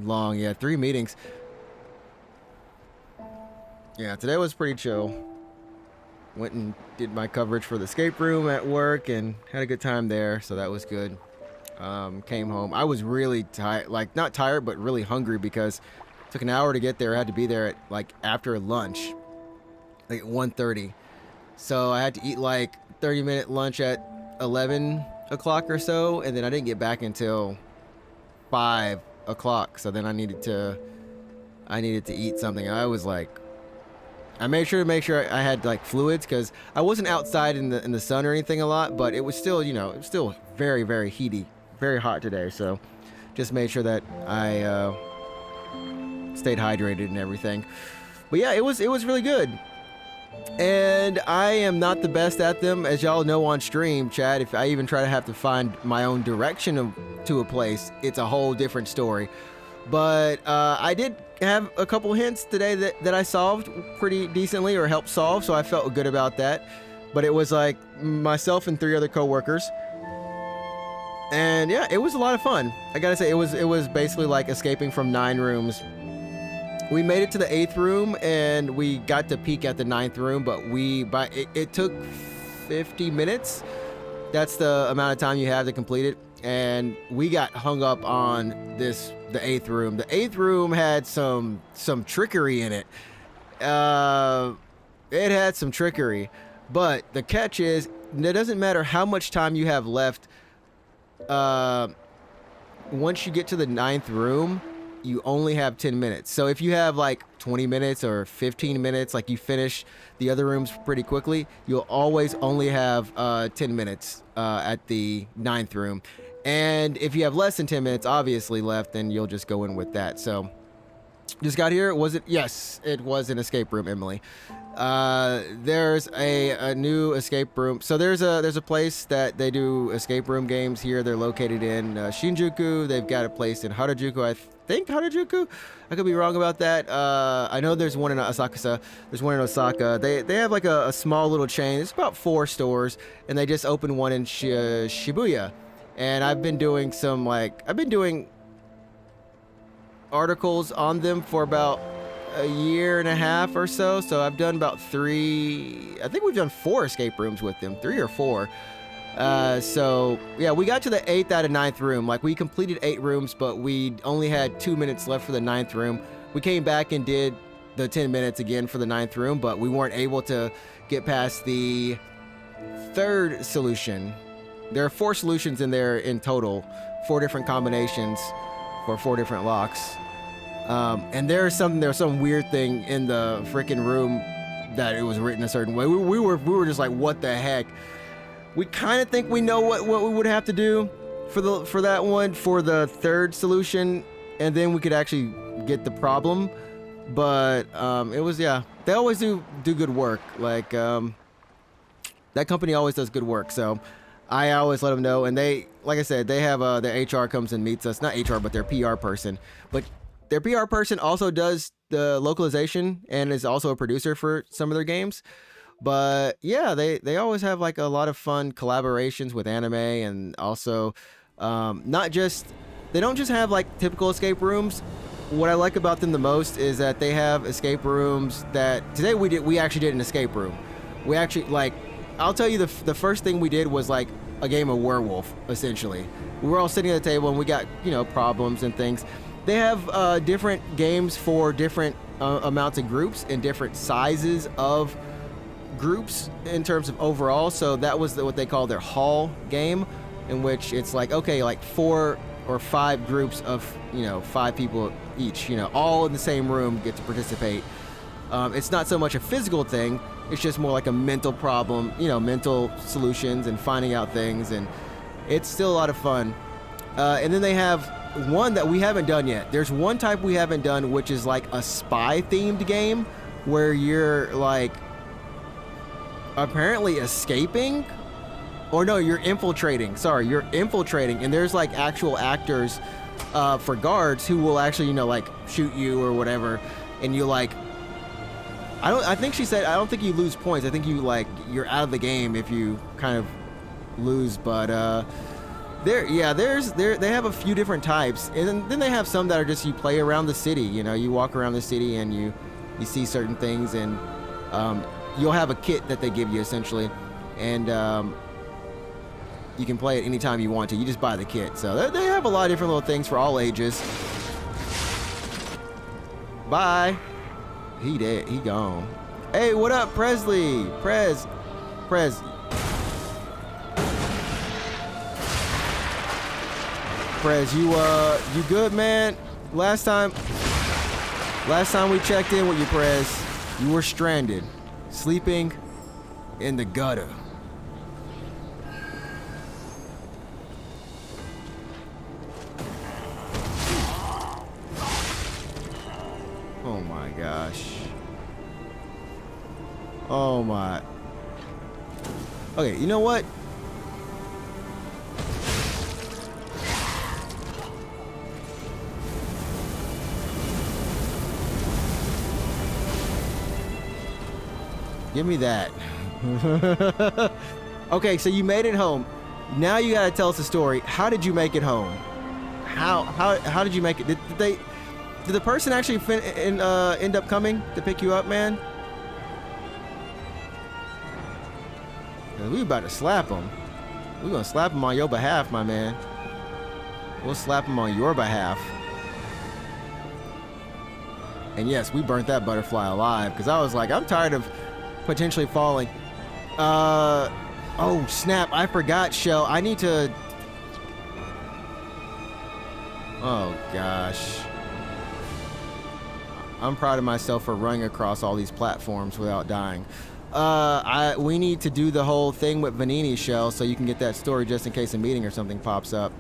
long. Yeah, 3 meetings. Yeah, today was pretty chill. Went and did my coverage for the escape room at work and had a good time there, so that was good. Came home. I was really tired, like not tired, but really hungry because it took an hour to get there. I had to be there at like after lunch, like at 1:30. So I had to eat like 30-minute lunch at 11 o'clock or so, and then I didn't get back until 5 o'clock. So then I needed to eat something. I was like, I made sure to make sure I had like fluids because I wasn't outside in the sun or anything a lot, but it was still, you know, it was still very, very heaty, very hot today. So just made sure that I stayed hydrated and everything. But yeah, it was really good. And I am not the best at them, as y'all know on stream, Chad. If I even try to have to find my own direction to a place, it's a whole different story. But I did have a couple hints today that I solved pretty decently or helped solve, so I felt good about that. But it was like myself and 3 other coworkers. And yeah, it was a lot of fun. I gotta say, it was basically like escaping from 9 rooms. We made it to the 8th room and we got to peek at the 9th room, but it took 50 minutes. That's the amount of time you have to complete it. And we got hung up on the 8th room. The 8th room had some trickery in it. It had some trickery, but the catch is it doesn't matter how much time you have left. Once you get to the 9th room, you only have 10 minutes. So if you have like 20 minutes or 15 minutes, like you finish the other rooms pretty quickly, you'll always only have 10 minutes at the 9th room. And if you have less than 10 minutes obviously left, then you'll just go in with that. So just got here. Was it? Yes, it was an escape room, Emily. There's a new escape room. So there's a place that they do escape room games here. They're located in Shinjuku. They've got a place in Harajuku. I think Harajuku. I could be wrong about that. I know there's one in Asakusa. There's one in Osaka. They have like a small little chain. It's about 4 stores, and they just opened one in Shibuya. And I've been doing articles on them for about a year and a half or so. So I've done about 3, I think we've done 4 escape rooms with them, 3 or 4. So yeah, we got to the 8th out of 9th room. Like we completed 8 rooms, but we only had 2 minutes left for the 9th room. We came back and did the 10 minutes again for the 9th room, but we weren't able to get past the 3rd solution. There are 4 solutions in there in total, 4 different combinations for 4 different locks. And there was some weird thing in the freaking room that it was written a certain way. We were just like, what the heck? We kind of think we know what we would have to do for that one, for the 3rd solution, and then we could actually get the problem. But it was, yeah, they always do good work. Like that company always does good work. So I always let them know, and they, like I said, they have their HR comes and meets us. Not HR, but their PR person. But their PR person also does the localization and is also a producer for some of their games. But yeah, they always have like a lot of fun collaborations with anime, and also they don't just have like typical escape rooms. What I like about them the most is that they have escape rooms that today we actually did an escape room. We actually, like, I'll tell you, the first thing we did was like a game of werewolf, essentially. We were all sitting at the table and we got, you know, problems and things. They have different games for different amounts of groups and different sizes of groups in terms of overall. So that was what they call their hall game, in which it's like, okay, like 4 or 5 groups of, you know, 5 people each, you know, all in the same room get to participate. It's not so much a physical thing. It's just more like a mental problem, you know, mental solutions and finding out things, and it's still a lot of fun. And then they have one that we haven't done yet. There's one type we haven't done, which is like a spy-themed game where you're like apparently escaping, or no, you're infiltrating. Sorry, you're infiltrating, and there's like actual actors for guards who will actually, you know, like shoot you or whatever, and you like, I think she said, I don't think you lose points. I think you like, you're out of the game if you kind of lose. But They have a few different types, and then they have some that are just you play around the city. You know, you walk around the city and you see certain things, and you'll have a kit that they give you essentially, and you can play it anytime you want to. You just buy the kit. So they have a lot of different little things for all ages. Bye. He dead. He gone. Hey, what up, Presley? Prez. Prez, you good, man? Last time we checked in with you, Prez, you were stranded, sleeping in the gutter. Oh my gosh. Oh my. Okay, you know what? Give me that. Okay, so you made it home. Now you gotta tell us the story. How did you make it home? How did you make it? Did the person actually end up coming to pick you up, man? We about to slap him. We're gonna slap him on your behalf, my man. We'll slap him on your behalf. And yes, we burnt that butterfly alive because I was like, I'm tired of potentially falling. Oh snap, I forgot, Shell. I need to... Oh gosh. I'm proud of myself for running across all these platforms without dying. We need to do the whole thing with Vanini, Shell, so you can get that story just in case a meeting or something pops up.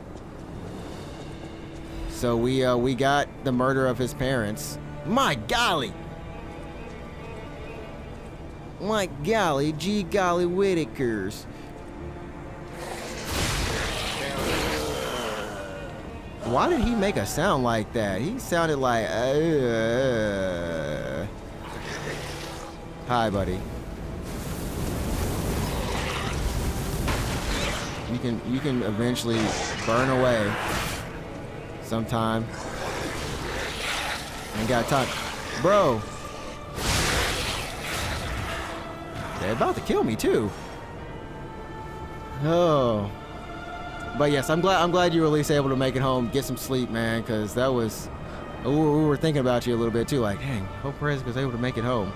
So we got the murder of his parents. My golly! My golly, gee golly Whitakers. Why did he make a sound like that? He sounded like, Hi, buddy. You can eventually burn away sometime. Ain't got time. Bro. They're about to kill me too. Oh. But yes, I'm glad you were at least able to make it home, get some sleep, man, because that was... We were thinking about you a little bit too, like, dang, hope Perez was able to make it home.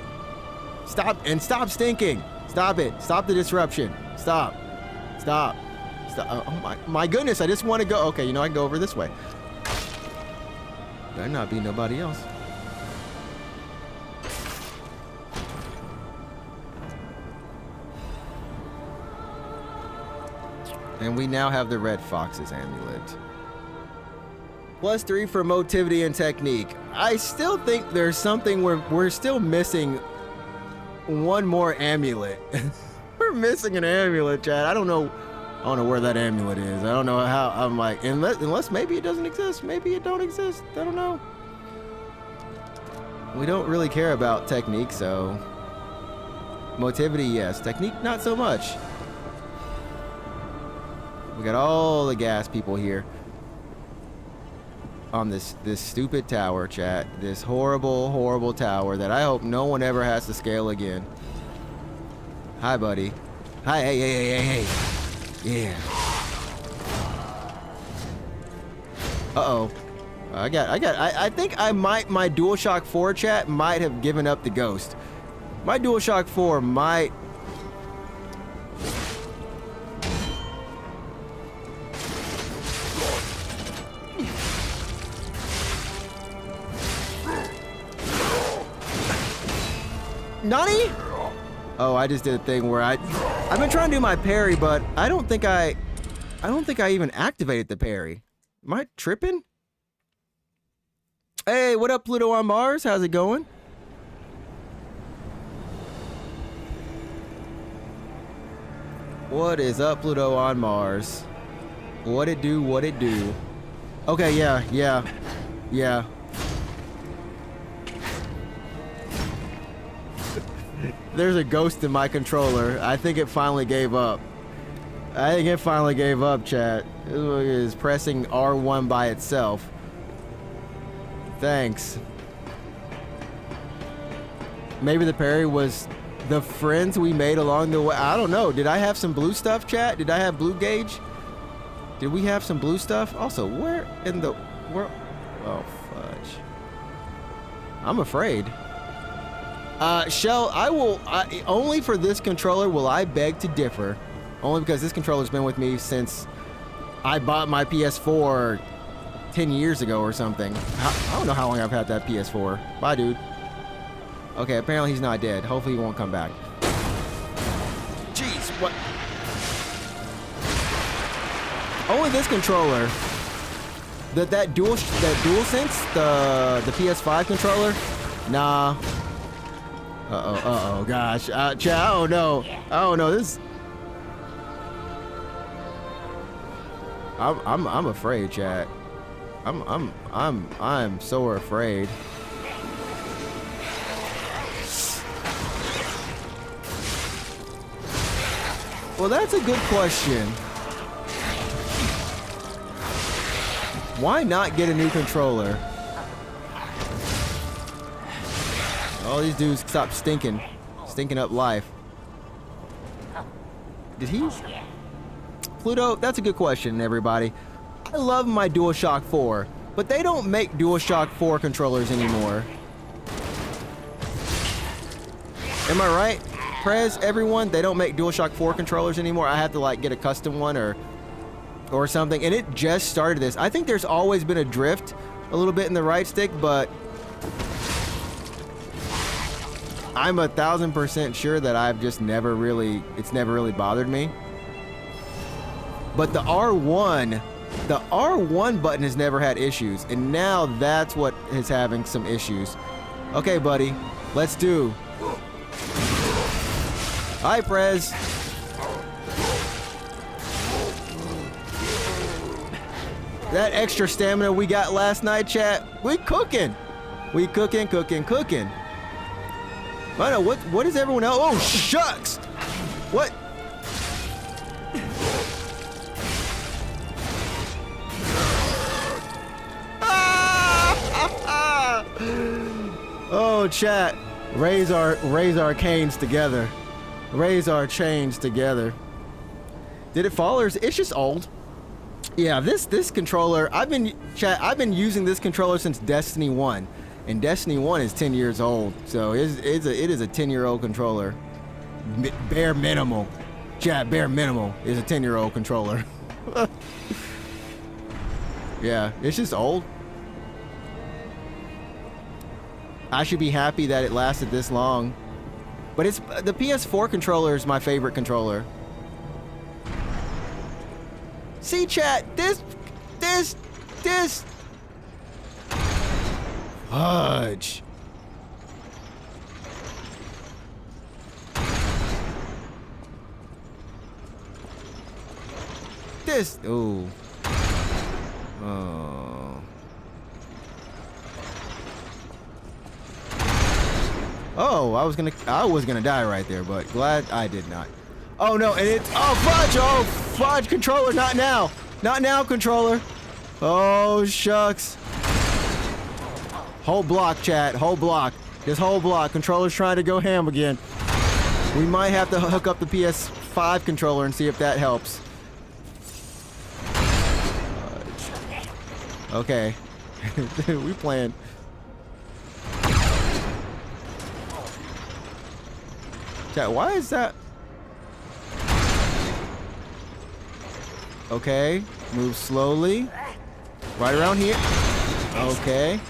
Stop stinking. Stop it. Stop the disruption. Stop. Oh my goodness, I just want to go. Okay, you know, I can go over this way. Better not be nobody else. And we now have the Red Fox's amulet. +3 for motivity and technique. I still think there's something we're still missing one more amulet. We're missing an amulet, Chad. I don't know where that amulet is. I don't know how. I'm like, unless maybe it doesn't exist. Maybe it don't exist. I don't know. We don't really care about technique, so motivity, yes. Technique, not so much. We got all the gas people here on this stupid tower, chat. This horrible tower that I hope no one ever has to scale again. Hi, buddy. Hi, hey. Yeah. Uh-oh. I think my DualShock 4 chat might have given up the ghost. My DualShock 4 might... Nani? Oh, I just did a thing where I've been trying to do my parry, but I don't think I even activated the parry. Am I tripping? Hey, what up, Pluto on Mars? How's it going? What is up, Pluto on Mars? What it do? Okay, yeah. There's a ghost in my controller. I think it finally gave up. Chat. is pressing R1 by itself. Thanks. Maybe the parry was the friends we made along the way. I don't know. Did I have some blue stuff, chat? Did I have blue gauge? Did we have some blue stuff? Also, where in the world? Oh, fudge. I'm afraid. Shell, only for this controller will I beg to differ. Only because this controller's been with me since I bought my PS4 10 years ago or something. I don't know how long I've had that PS4. Bye, dude. Okay, apparently he's not dead. Hopefully he won't come back. Jeez, what? Only this controller. That DualSense, the PS5 controller. Nah. Uh-oh, gosh. Chat, I don't know. This. I'm afraid, chat. I'm so afraid. Well, that's a good question. Why not get a new controller? All these dudes stop stinking up life. Did he? Pluto, that's a good question, everybody. I love my DualShock 4, but they don't make DualShock 4 controllers anymore. Am I right? Prez, everyone, they don't make DualShock 4 controllers anymore. I have to like get a custom one or something. And it just started this. I think there's always been a drift a little bit in the right stick, but I'm 1000% sure that I've just it's never really bothered me. But the R1 button has never had issues, and now that's what is having some issues. Okay, buddy, let's do. Hi, Prez. That extra stamina we got last night, chat, we cooking. We cooking. I know, what is everyone else? Oh, shucks. What? Oh, chat. Raise our canes together. Raise our chains together. Did it fall, or it's just old? Yeah, this controller, I've been using this controller since Destiny 1. And Destiny 1 is 10 years old. So it is a 10-year-old controller. Bare minimal. Chat, bare minimal is a 10-year-old controller. Yeah, it's just old. I should be happy that it lasted this long. But the PS4 controller is my favorite controller. See, chat, this. Fudge. This. Ooh. Oh. Oh, I was gonna die right there, but glad I did not. Oh no, and it's fudge, controller, not now, controller. Oh shucks. Whole block, chat, whole block. This whole block. Controller's trying to go ham again. We might have to hook up the PS5 controller and see if that helps. Okay. We playing. Chat, why is that? Okay, move slowly. Right around here. Okay.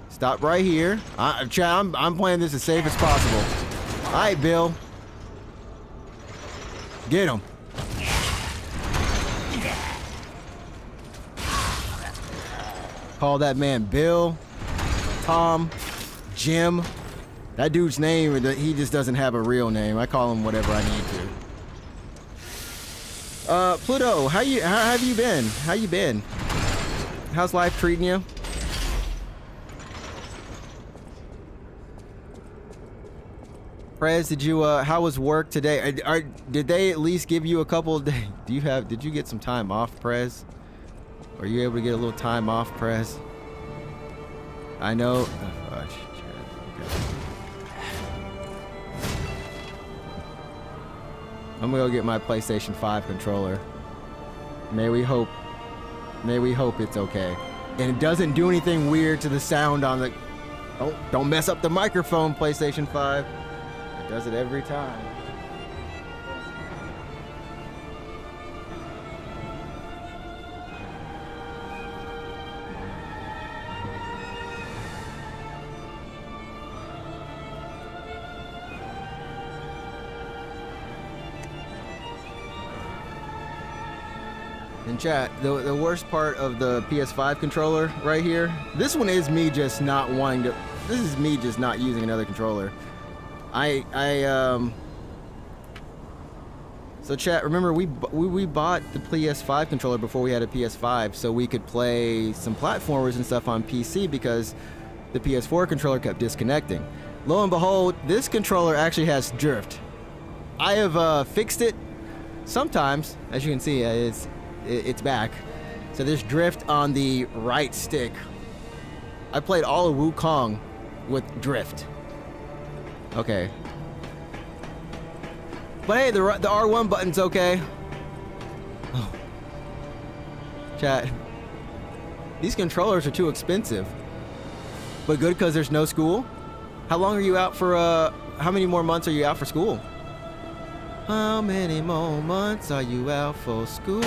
Stop right here. Chat, I'm playing this as safe as possible. All right, Bill. Get him. Call that man Bill, Tom, Jim. That dude's name, he just doesn't have a real name. I call him whatever I need to. Pluto, how have you been? How you been? How's life treating you? Prez, did you how was work today? Did they at least give you a couple of days? Did you get some time off, Prez? Are you able to get a little time off, Prez? I know. Oh, shit. Okay. I'm gonna go get my PlayStation 5 controller. May we hope it's okay. And it doesn't do anything weird to the sound on the... Don't mess up the microphone, PlayStation 5. It does it every time. In chat, the worst part of the PS5 controller right here, this one is me just not wanting to, this is me just not using another controller. So chat, remember we bought the PS5 controller before we had a PS5 so we could play some platformers and stuff on PC because the PS4 controller kept disconnecting. Lo and behold, this controller actually has drift. I have fixed it sometimes, as you can see, it's back. So there's drift on the right stick. I played all of Wukong with drift. Okay. But hey, the R1 button's okay. Oh. Chat. These controllers are too expensive. But good because there's no school. How long are you out for, how many more months are you out for school? How many more months are you out for school?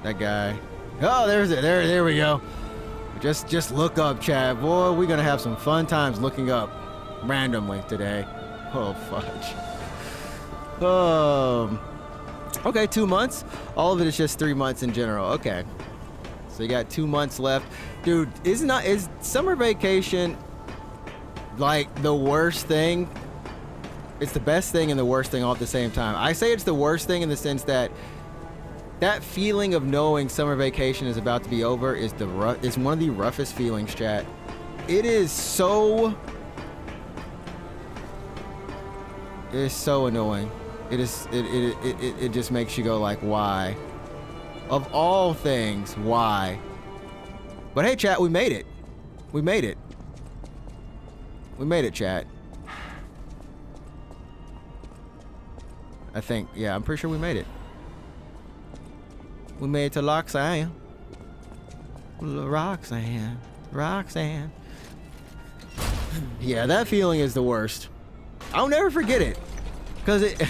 That guy. Oh, there's it. There we go. Just look up, Chad. Boy, we're gonna have some fun times looking up randomly today. Oh, fudge. Okay, 2 months. All of it is just 3 months in general. Okay. So you got 2 months left. Dude, is summer vacation like the worst thing? It's the best thing and the worst thing all at the same time. I say it's the worst thing in the sense that that feeling of knowing summer vacation is about to be over is one of the roughest feelings, chat. It is so annoying. It just makes you go like, why? Of all things, why? But hey, chat, we made it. We made it. We made it, chat. I think, yeah, I'm pretty sure we made it. We made it to Roxanne. Roxanne. Yeah, that feeling is the worst. I'll never forget it. Cause it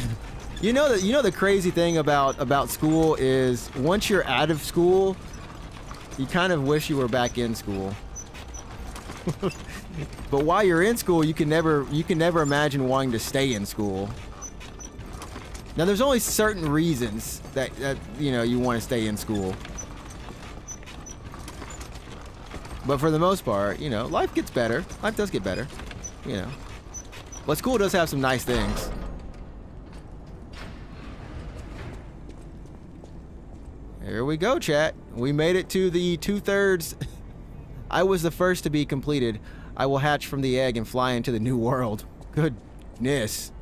you know the crazy thing about school is once you're out of school, you kind of wish you were back in school. But while you're in school, you can never imagine wanting to stay in school. Now, there's only certain reasons that you want to stay in school. But for the most part, life gets better. Life does get better, But school does have some nice things. Here we go, chat. We made it to the 2/3. I was the first to be completed. I will hatch from the egg and fly into the new world. Goodness.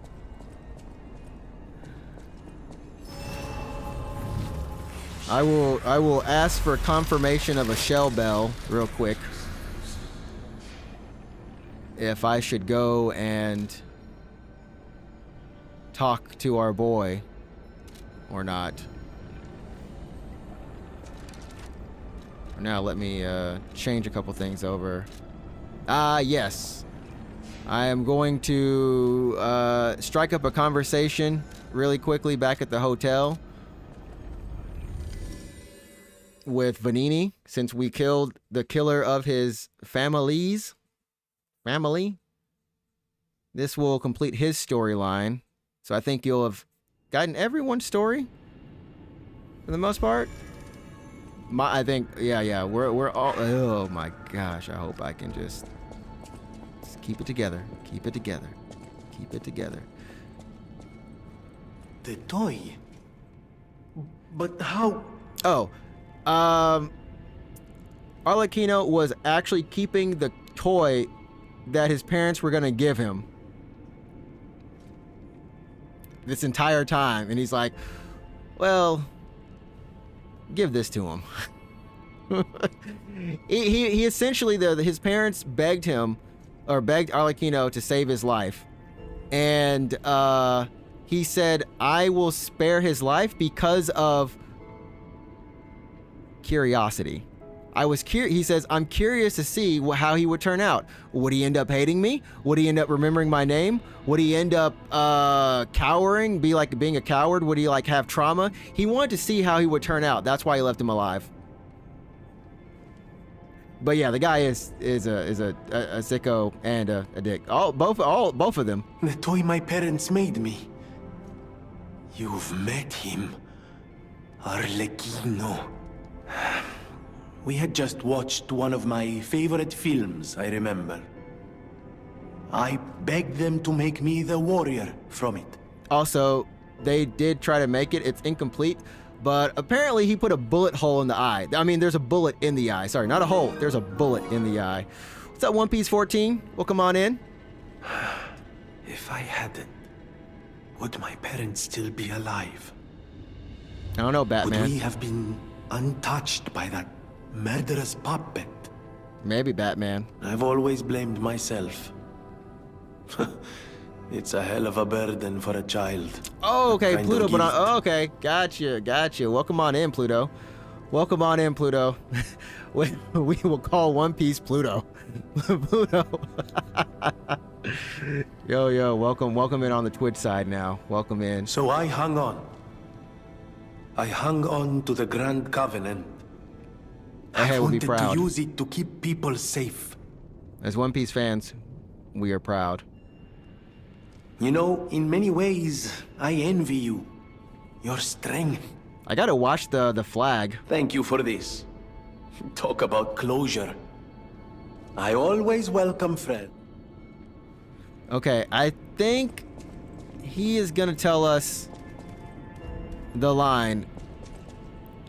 I will ask for confirmation of a shell bell real quick. If I should go and talk to our boy or not. For now, let me change a couple things over. Yes. I am going to strike up a conversation really quickly back at the hotel with Vanini, since we killed the killer of his family. This will complete his storyline. So I think you'll have gotten everyone's story for the most part. I think, yeah, we're all, oh my gosh, I hope I can just keep it together. Keep it together. Keep it together. The toy? But how? Oh, Arlecchino was actually keeping the toy that his parents were gonna give him this entire time, and he's like, well, give this to him. he essentially, his parents begged Arlecchino to save his life, and he said, I will spare his life because of curiosity. He says, I'm curious to see how he would turn out. Would he end up hating me? Would he end up remembering my name? Would he end up cowering, being a coward? Would he have trauma? He wanted to see how he would turn out. That's why he left him alive. But yeah, the guy is a sicko and a dick. Both of them. The toy my parents made me. You've met him, Arlecchino. We had just watched one of my favorite films, I remember. I begged them to make me the warrior from it. Also, they did try to make it. It's incomplete, but apparently he put a bullet hole in the eye. I mean, there's a bullet in the eye. Sorry, not a hole. There's a bullet in the eye. What's up, One Piece 14? Welcome on in. If I hadn't, would my parents still be alive? I don't know, Batman. Would we have been untouched by that murderous puppet? Maybe Batman. I've always blamed myself. It's a hell of a burden for a child. Oh, okay, Pluto, but okay, gotcha. Welcome on in, Pluto. Welcome on in, Pluto. we will call One Piece Pluto. Pluto. Yo, welcome in on the Twitch side now. Welcome in. So I hung on. I hung on to the Grand Covenant. I we'll be proud. wanted to use it to keep people safe. As One Piece fans, we are proud. You know, in many ways, I envy you. Your strength. I gotta watch the flag. Thank you for this. Talk about closure. I always welcome friends. Okay, I think he is gonna tell us the line.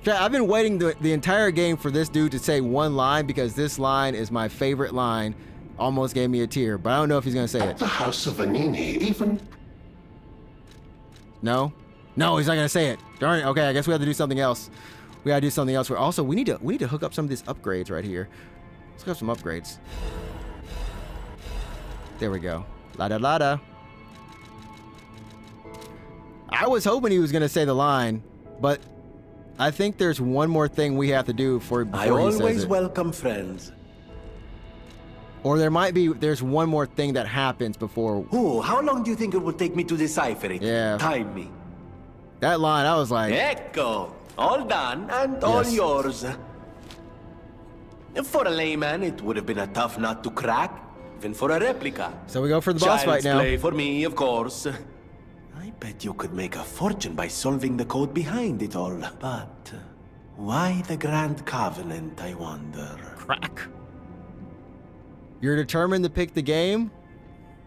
I've been waiting the entire game for this dude to say one line, because this line is my favorite line. Almost gave me a tear, but I don't know if he's gonna say it. The House of Vanini, even... No, he's not gonna say it. Darn it. Okay, I guess we have to do something else. We gotta do something else. Also, we need to hook up some of these upgrades right here. Let's hook up some upgrades. There we go. La-da-la-da. I was hoping he was gonna say the line, but I think there's one more thing we have to do before he says it. I always welcome friends. Or there's one more thing that happens before. Oh, how long do you think it will take me to decipher it? Yeah. Time me. That line, I was like... Ecco! All done and all yours. For a layman, it would have been a tough nut to crack, even for a replica. So we go for the boss fight now. Child's play for me, of course. I bet you could make a fortune by solving the code behind it all. But why the Grand Covenant, I wonder? Crack. You're determined to pick the game?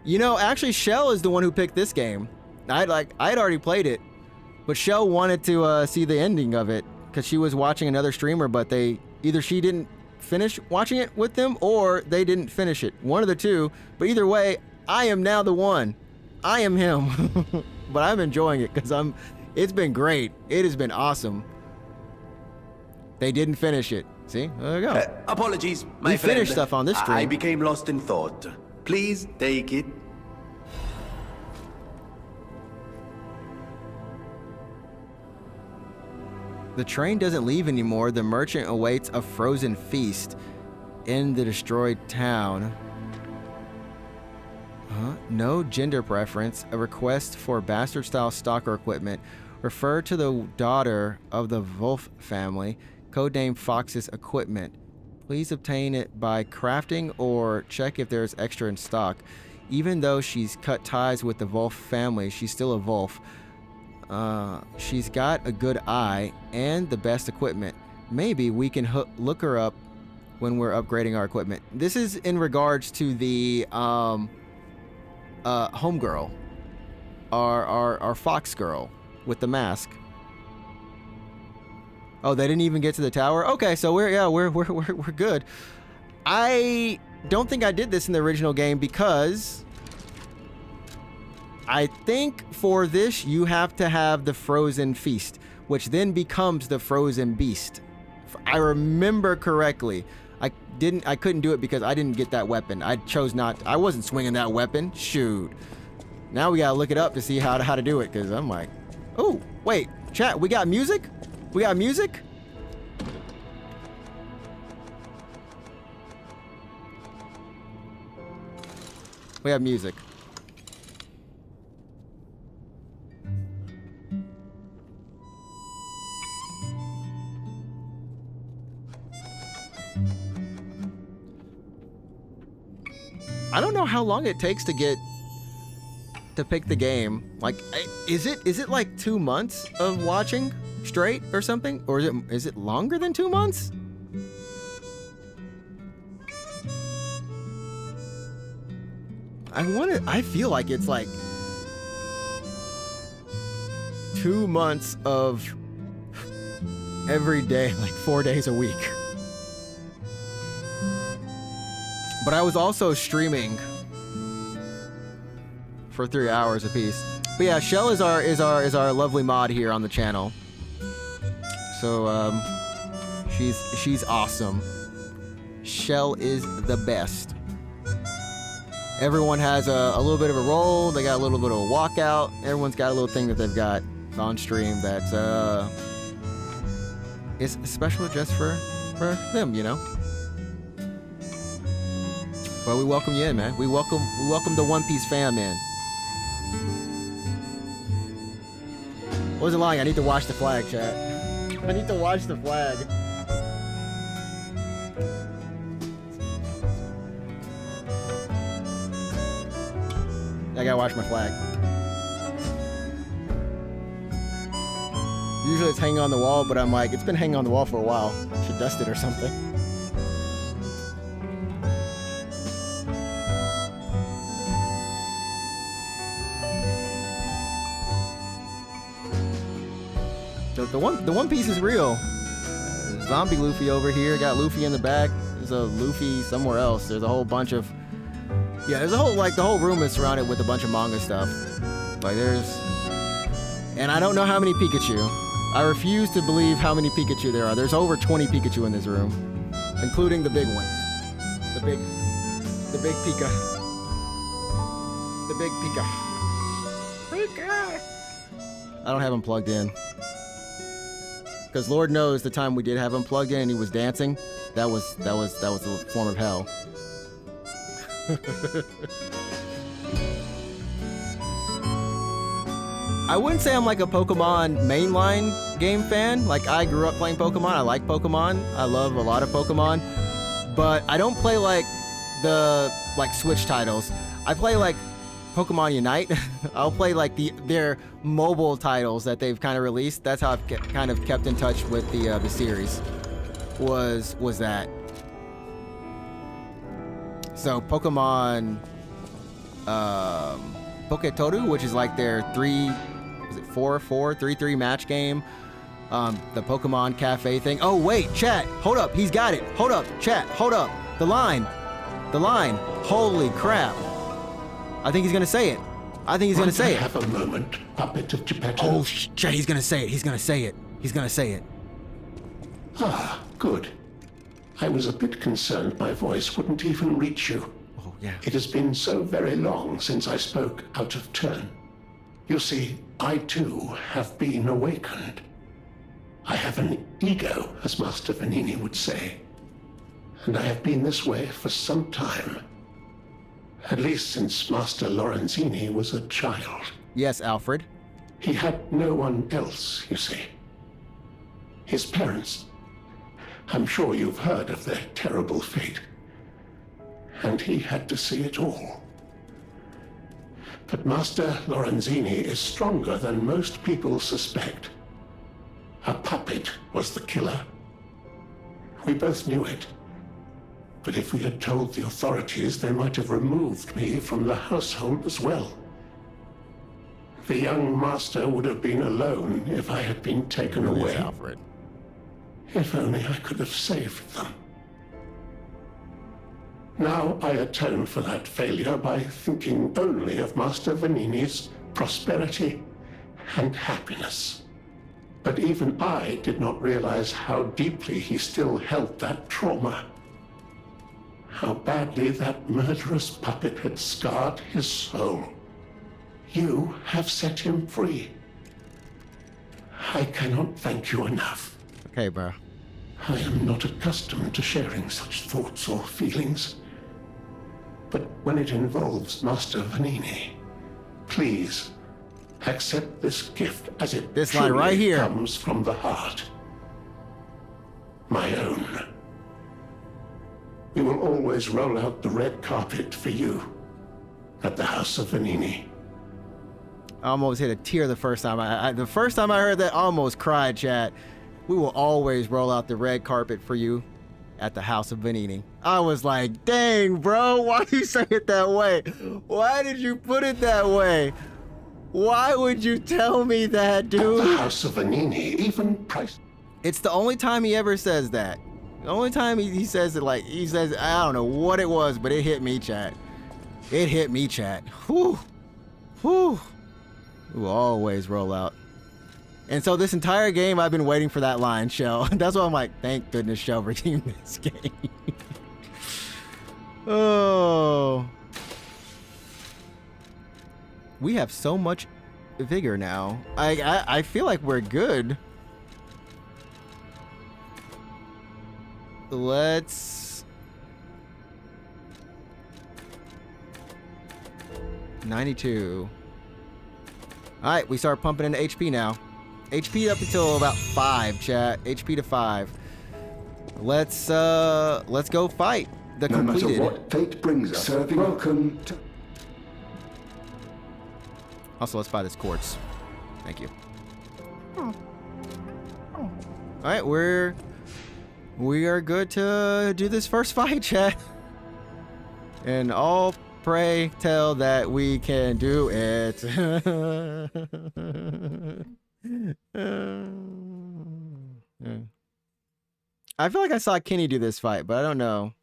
You know, actually, Shell is the one who picked this game. I'd already played it, but Shell wanted to see the ending of it because she was watching another streamer, but either she didn't finish watching it with them or they didn't finish it. One of the two. But either way, I am now the one. I am him. But I'm enjoying it because it's been great. It has been awesome. They didn't finish it. See? There you go. Apologies, my friend. We finished stuff on this stream. I became lost in thought. Please take it. The train doesn't leave anymore. The merchant awaits a frozen feast in the destroyed town. No gender preference. A request for bastard-style stalker equipment. Refer to the daughter of the Wolf family. Codename Fox's equipment. Please obtain it by crafting or check if there's extra in stock. Even though she's cut ties with the Wolf family, she's still a Wolf. She's got a good eye and the best equipment. Maybe we can look her up when we're upgrading our equipment. This is in regards to the homegirl, our fox girl with the mask. Oh, they didn't even get to the tower? Okay, so we're good. I don't think I did this in the original game because I think for this you have to have the frozen feast, which then becomes the frozen beast. If I remember correctly. I couldn't do it because I didn't get that weapon. I chose not. I wasn't swinging that weapon. Shoot. Now we gotta look it up to see how to do it because I'm like, oh wait, chat. We got music. We got music. We have music. I don't know how long it takes to pick the game. Like, is it like 2 months of watching straight or something, or is it longer than 2 months? I feel like it's like 2 months of every day, like 4 days a week. But I was also streaming for 3 hours apiece. But yeah, Shell is our lovely mod here on the channel. So she's awesome. Shell is the best. Everyone has a little bit of a role. They got a little bit of a walkout. Everyone's got a little thing that they've got on stream that's is special just for them, you know. But we welcome you in, man. We welcome the One Piece fam in. I wasn't lying. I need to watch the flag, chat. I need to watch the flag. I gotta watch my flag. Usually it's hanging on the wall, but I'm like, it's been hanging on the wall for a while. I should dust it or something. The One Piece is real. Zombie Luffy over here. Got Luffy in the back. There's a Luffy somewhere else. There's a whole bunch of... Yeah, there's a whole... Like, the whole room is surrounded with a bunch of manga stuff. Like, there's... And I don't know how many Pikachu. I refuse to believe how many Pikachu there are. There's over 20 Pikachu in this room. Including the big one. The big Pika. The big Pika. Pika! I don't have him plugged in. Because Lord knows the time we did have him plugged in and he was dancing, that was a form of hell. I wouldn't say I'm like a Pokemon mainline game fan. Like, I grew up playing Pokemon. I like Pokemon. I love a lot of Pokemon. But I don't play like the Switch titles. I play like Pokemon Unite. I'll play like their mobile titles that they've kind of released. That's how I've kind of kept in touch with the series. Was that? So Pokemon Poketoru, which is like their 3-3 match game. The Pokemon Cafe thing. Oh wait, chat. Hold up. He's got it. Hold up, chat. Hold up. The line. Holy crap. I think he's gonna say it. I think he's gonna say it. Have a moment, puppet of Geppetto. Oh, chat, he's gonna say it. He's gonna say it. He's gonna say it. Ah, good. I was a bit concerned my voice wouldn't even reach you. Oh, yeah. It has been so very long since I spoke out of turn. You see, I too have been awakened. I have an ego, as Master Vanini would say. And I have been this way for some time. At least since Master Lorenzini was a child. Yes, Alfred. He had no one else, you see. His parents. I'm sure you've heard of their terrible fate. And he had to see it all. But Master Lorenzini is stronger than most people suspect. A puppet was the killer. We both knew it. But if we had told the authorities, they might have removed me from the household as well. The young master would have been alone if I had been taken away. Alfred. If only I could have saved them. Now I atone for that failure by thinking only of Master Vanini's prosperity and happiness. But even I did not realize how deeply he still held that trauma. How badly that murderous puppet had scarred his soul. You have set him free. I cannot thank you enough. Okay, bro. I am not accustomed to sharing such thoughts or feelings. But when it involves Master Vanini, please accept this gift as it This line right here comes from the heart. My own. We will always roll out the red carpet for you at the House of Vanini. I almost hit a tear the first time. The first time I heard that, I almost cried, chat. We will always roll out the red carpet for you at the House of Vanini. I was like, dang, bro, why you say it that way? Why did you put it that way? Why would you tell me that, dude? At the House of Vanini, even price. It's the only time he ever says that. The only time he says it, like, he says, I don't know what it was, but it hit me, chat. It hit me, chat. Whew. Whew. We will always roll out. And so this entire game, I've been waiting for that line, Shell. That's why I'm like, thank goodness Shell redeemed this game. Oh. We have so much vigor now. I feel like we're good. Let's... 92. Alright, we start pumping into HP now. HP up until about 5, chat. HP to 5. Let's go fight the completed. No matter what fate brings us, welcome to... Also, let's buy this quartz. Thank you. Alright, we are good to do this first fight, chat. And all pray tell that we can do it. I feel like I saw Kenny do this fight, but I don't know.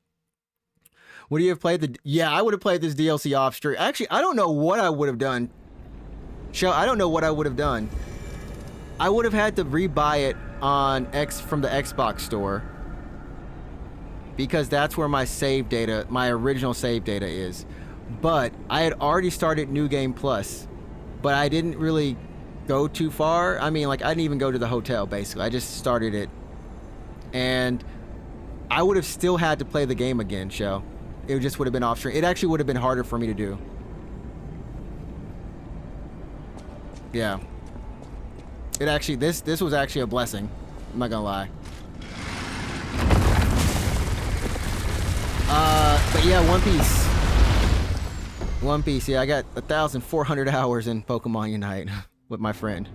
Would you have played the... Yeah, I would have played this DLC off stream. Actually, I don't know what I would have done. Shell, I don't know what I would have done. I would have had to rebuy it on from the Xbox store. Because that's where my save data, my original save data is. But I had already started New Game Plus. But I didn't really go too far. I mean, like, I didn't even go to the hotel, basically. I just started it. And I would have still had to play the game again, Shell. It just would have been off stream. It actually would have been harder for me to do. Yeah. It actually, this was actually a blessing. I'm not gonna lie. But yeah, One Piece. One Piece, yeah, I got 1,400 hours in Pokemon Unite with my friend.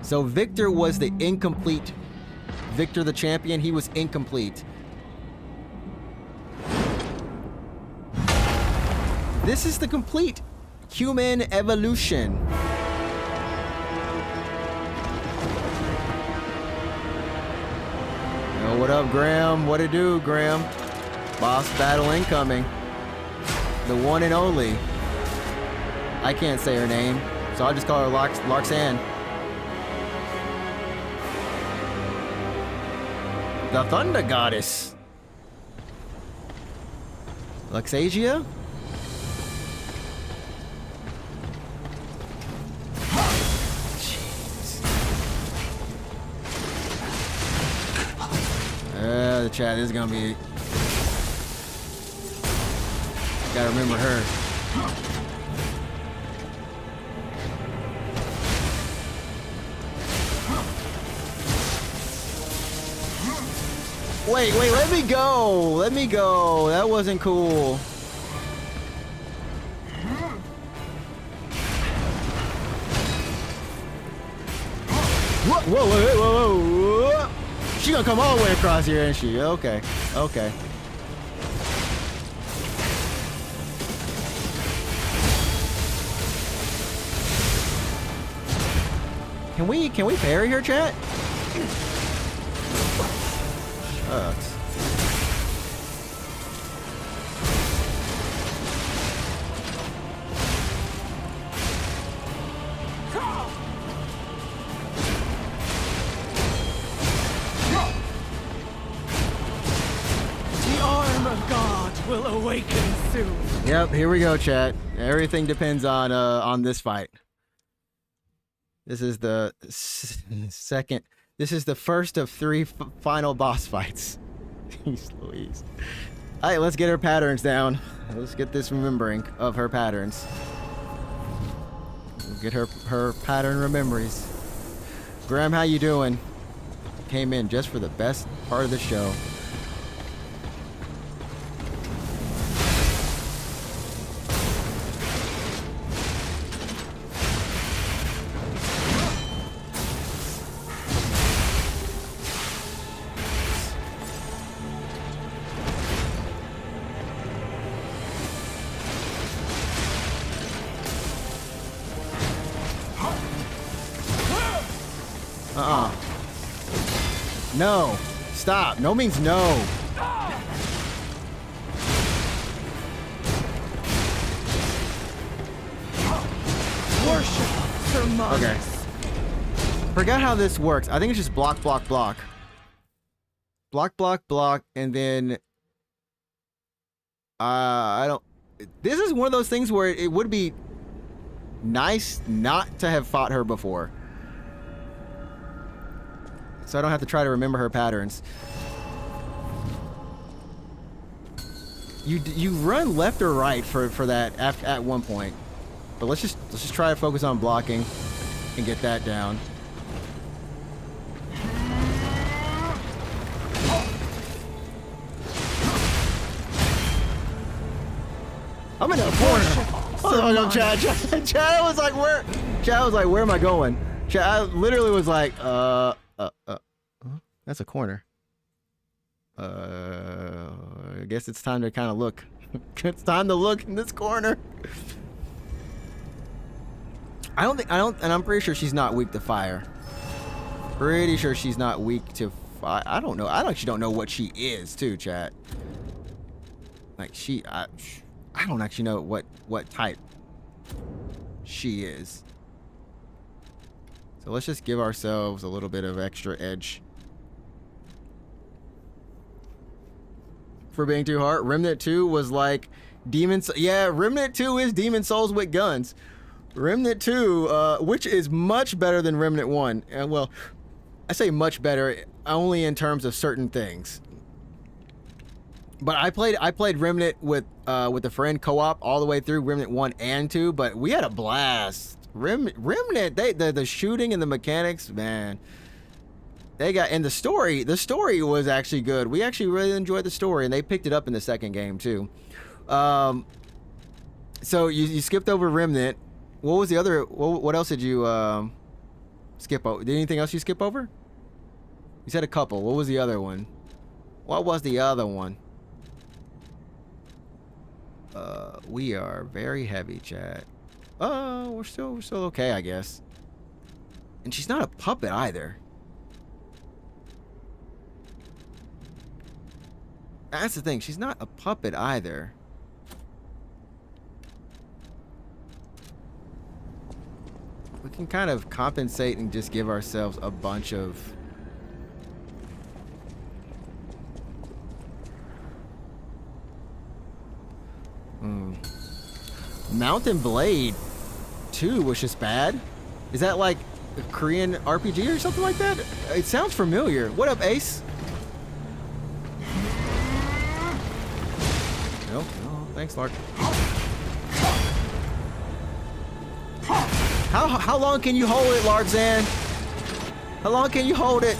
So Victor was the incomplete. Victor the champion, he was incomplete. This is the complete human evolution. Yo, what up, Graham? What it do, Graham? Boss battle incoming. The one and only. I can't say her name, so I'll just call her Larxanne. The Thunder Goddess. Luxasia? Jeez. The Chad. This is gonna be. Gotta remember her. Wait, let me go. Let me go. That wasn't cool. Whoa. She gonna come all the way across here, ain't she? Okay. Can we parry her, chat? Shucks. The arm of God will awaken soon. Yep, here we go, chat. Everything depends on this fight. This is the second. This is the first of 3 final boss fights. Jeez Louise. All right, let's get her patterns down. Let's get this remembering of her patterns. We'll get her pattern memories. Graham, how you doing? Came in just for the best part of the show. No. Stop. No means no. Worship Sermonus. Okay. Forgot how this works. I think it's just block. Block, and then... I don't... This is one of those things where it would be nice not to have fought her before. So I don't have to try to remember her patterns. You run left or right for that at one point, but let's just try to focus on blocking and get that down. I'm in a corner. Oh, Chad was like, where? Chad was like, where am I going? Chad literally was like, that's a corner. I guess it's time to kind of look. It's time to look in this corner. And I'm pretty sure she's not weak to fire. Pretty sure she's not weak to fire. I don't know. I actually don't know what she is, too, chat. Like, I don't actually know what type she is. So let's just give ourselves a little bit of extra edge. For being too hard. Remnant 2 was like Demon's... Yeah, Remnant 2 is Demon Souls with guns. Remnant 2, which is much better than Remnant 1. Well, I say much better only in terms of certain things. But I played Remnant with a friend co-op all the way through Remnant 1 and 2, but we had a blast. Remnant, the shooting and the mechanics, man. They got, and the story was actually good. We actually really enjoyed the story, and they picked it up in the second game too. So you skipped over Remnant. What was the other? What else did you skip over? Did anything else you skip over? You said a couple. What was the other one? What was the other one? We are very heavy, chat. We're still okay, I guess. And she's not a puppet either. That's the thing. She's not a puppet either. We can kind of compensate and just give ourselves a bunch of... Mountain Blade 2 was just bad. Is that like a Korean RPG or something like that? It sounds familiar. What up, Ace? Nope. Oh, thanks, Lark. How long can you hold it, Larkzan? How long can you hold it?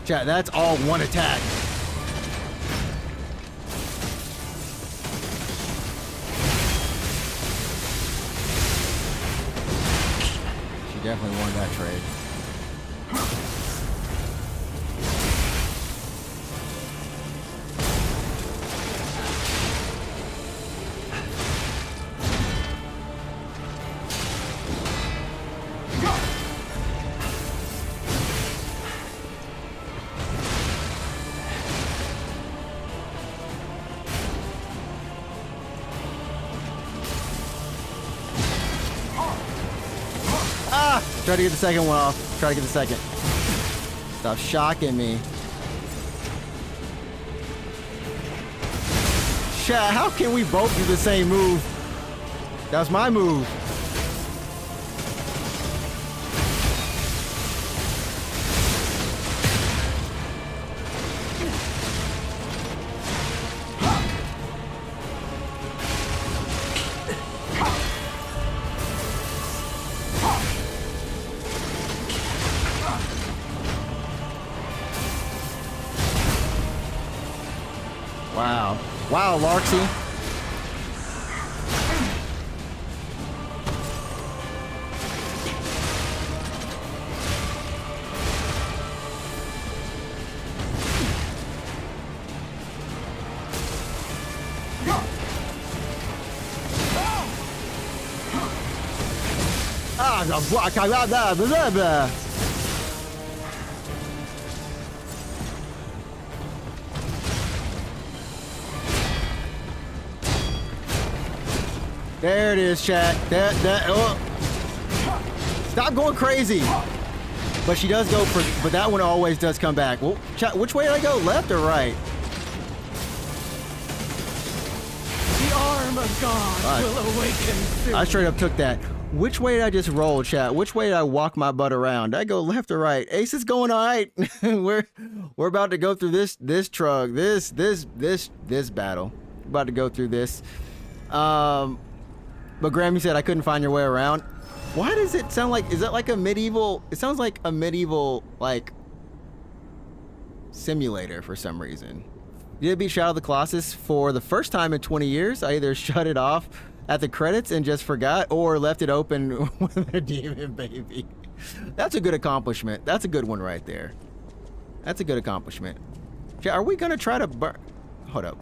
Chat, that's all one attack. She definitely won that trade. Try to get the second one off. Try to get the second. Stop shocking me. Chat, how can we both do the same move? That's my move. Wow. Wow, Larksy. There it is, chat. Stop going crazy. But she does go for, but that one always does come back. Well, chat, which way did I go? Left or right? The arm of God will awaken soon. I straight up took that. Which way did I just roll, chat? Which way did I walk my butt around? Did I go left or right? Ace is going all right. we're about to go through this battle. We're about to go through this. But Graham, you said I couldn't find your way around. Why does it sound like, is that like a medieval, it sounds like a medieval, like, simulator for some reason. Did it beat Shadow of the Colossus for the first time in 20 years? I either shut it off at the credits and just forgot, or left it open with a demon baby. That's a good accomplishment. That's a good one right there. That's a good accomplishment. Are we gonna try to hold up.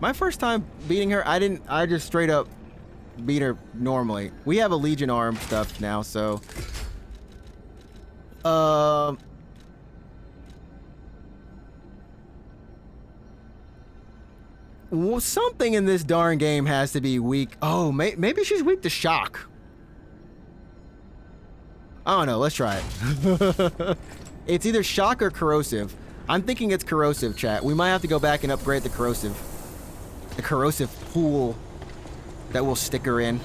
My first time beating her, I just straight up beat her normally. We have a Legion arm stuff now, so. Well, something in this darn game has to be weak. Oh, maybe she's weak to shock. I don't know, let's try it. It's either shock or corrosive. I'm thinking it's corrosive, chat. We might have to go back and upgrade the corrosive pool that will stick her in.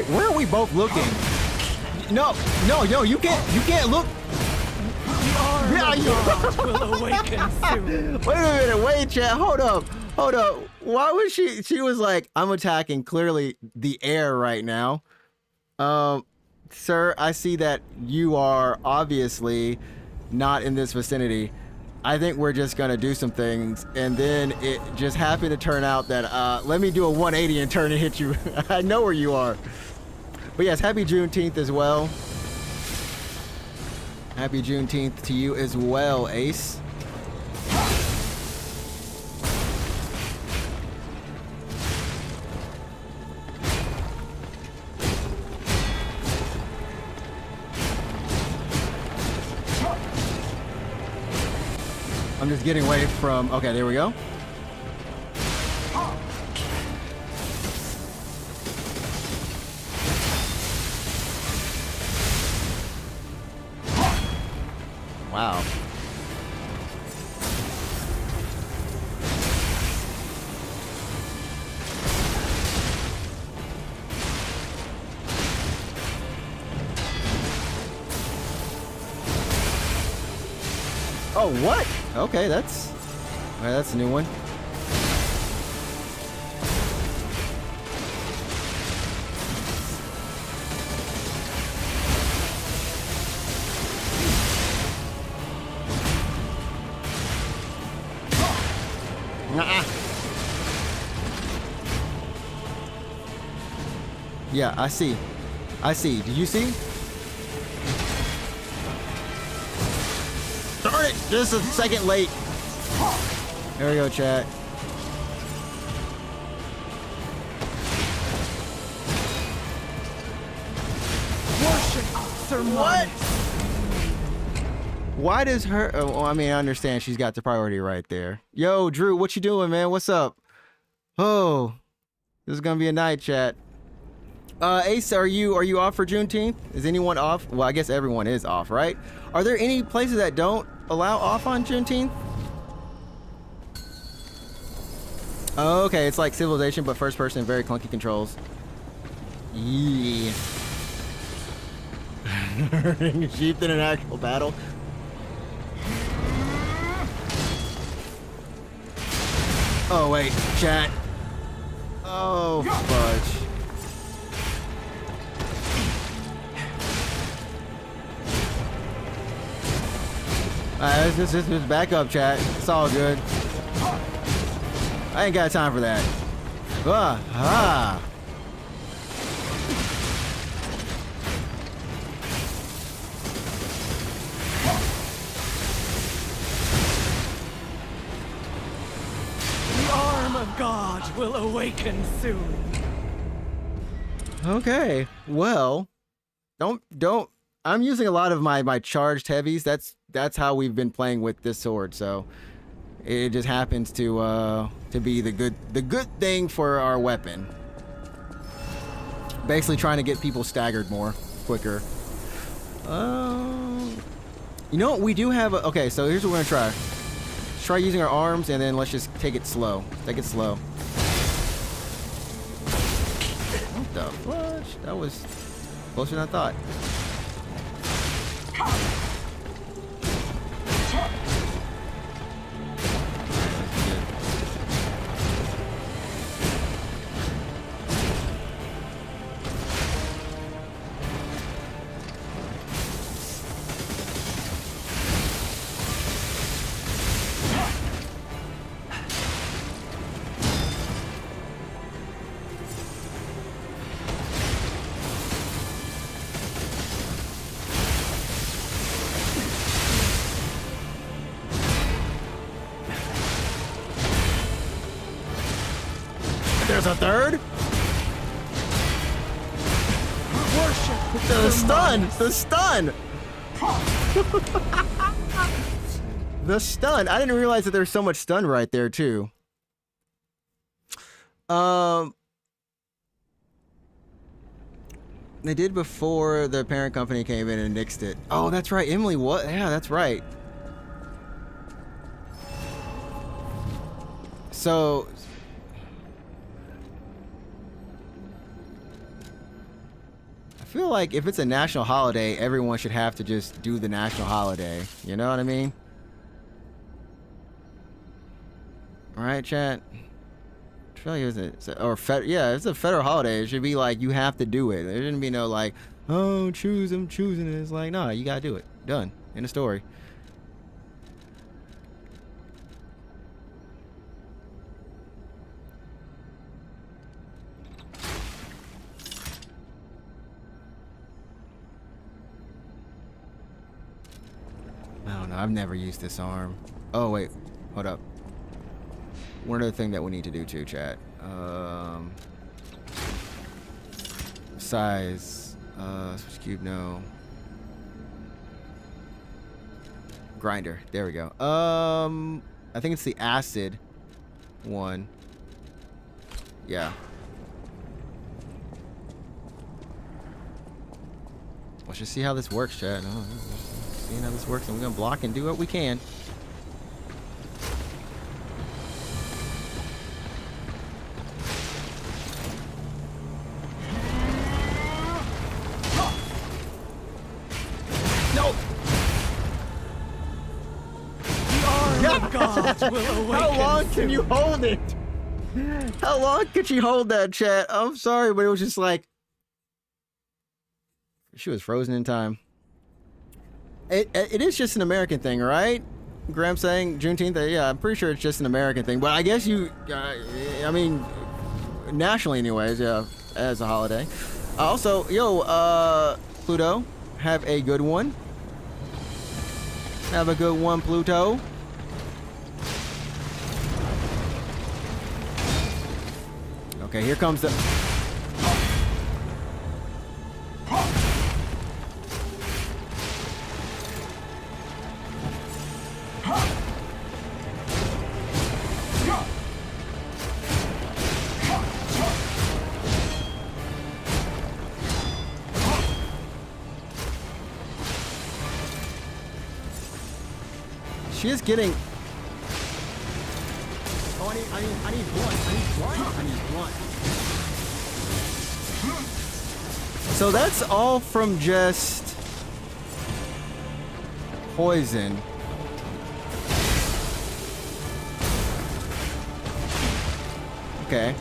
Where are we both looking? No, you can't look. The arm of God will awaken soon. Wait a minute, wait, chat, hold up. Why was she was like, I'm attacking clearly the air right now. Sir, I see that you are obviously not in this vicinity. I think we're just gonna do some things, and then it just happened to turn out that, let me do a 180 and turn and hit you. I know where you are. But yes, happy Juneteenth as well. Happy Juneteenth to you as well, Ace. I'm just getting away from, okay, there we go. Wow. Oh, what? Okay, that's a new one. Yeah, I see. I see. Did you see? Darn it! Just a second late. There we go, chat. Worship, Sir What? Why does her... Oh, well, I mean, I understand she's got the priority right there. Yo, Drew, what you doing, man? What's up? Oh, this is gonna be a night, chat. Ace, are you off for Juneteenth? Is anyone off? Well, I guess everyone is off, right? Are there any places that don't allow off on Juneteenth? Oh, okay, it's like Civilization, but first person, very clunky controls. Yeah. Sheep in an actual battle. Oh wait, chat. Oh fudge. Alright, let's just back up, chat. It's all good. I ain't got time for that. Ah. The arm of God will awaken soon. Okay. Well, don't. I'm using a lot of my charged heavies. That's how we've been playing with this sword. So it just happens to be the good thing for our weapon. Basically trying to get people staggered more quicker. You know what? We do have okay, so here's what we're gonna try. Let's try using our arms and then let's just take it slow. Take it slow. What the fudge? That was closer than I thought. There's a third? Worship. The stun! The stun! The stun! I didn't realize that there's so much stun right there, too. They did before the parent company came in and nixed it. Oh, that's right. Emily, what? Yeah, that's right. So... I feel like if it's a national holiday, everyone should have to just do the national holiday. You know what I mean? Alright, chat? I feel like it's a federal holiday. It should be like, you have to do it. There shouldn't be no like, oh, I'm choosing it. It's like, nah, you gotta do it. Done. End of story. I don't know. I've never used this arm. Oh, wait. Hold up. One other thing that we need to do too, chat. Size. Switch cube, no. Grinder. There we go. I think it's the acid one. Yeah. Let's just see how this works, chat. seeing how this works, and we're gonna block and do what we can. No. Our gods will awaken. How long can you soon. hold it? How long could she hold that, chat? I'm sorry, but it was just like she was frozen in time. It is just an American thing, right? Graham saying Juneteenth. Yeah, I'm pretty sure it's just an American thing. But I guess you, I mean, nationally, anyways, yeah, as a holiday. Also, yo, Pluto, have a good one. Have a good one, Pluto. Okay, here comes the... She is getting... Oh, I need blunt. I need blunt. So that's all from just poison. Okay.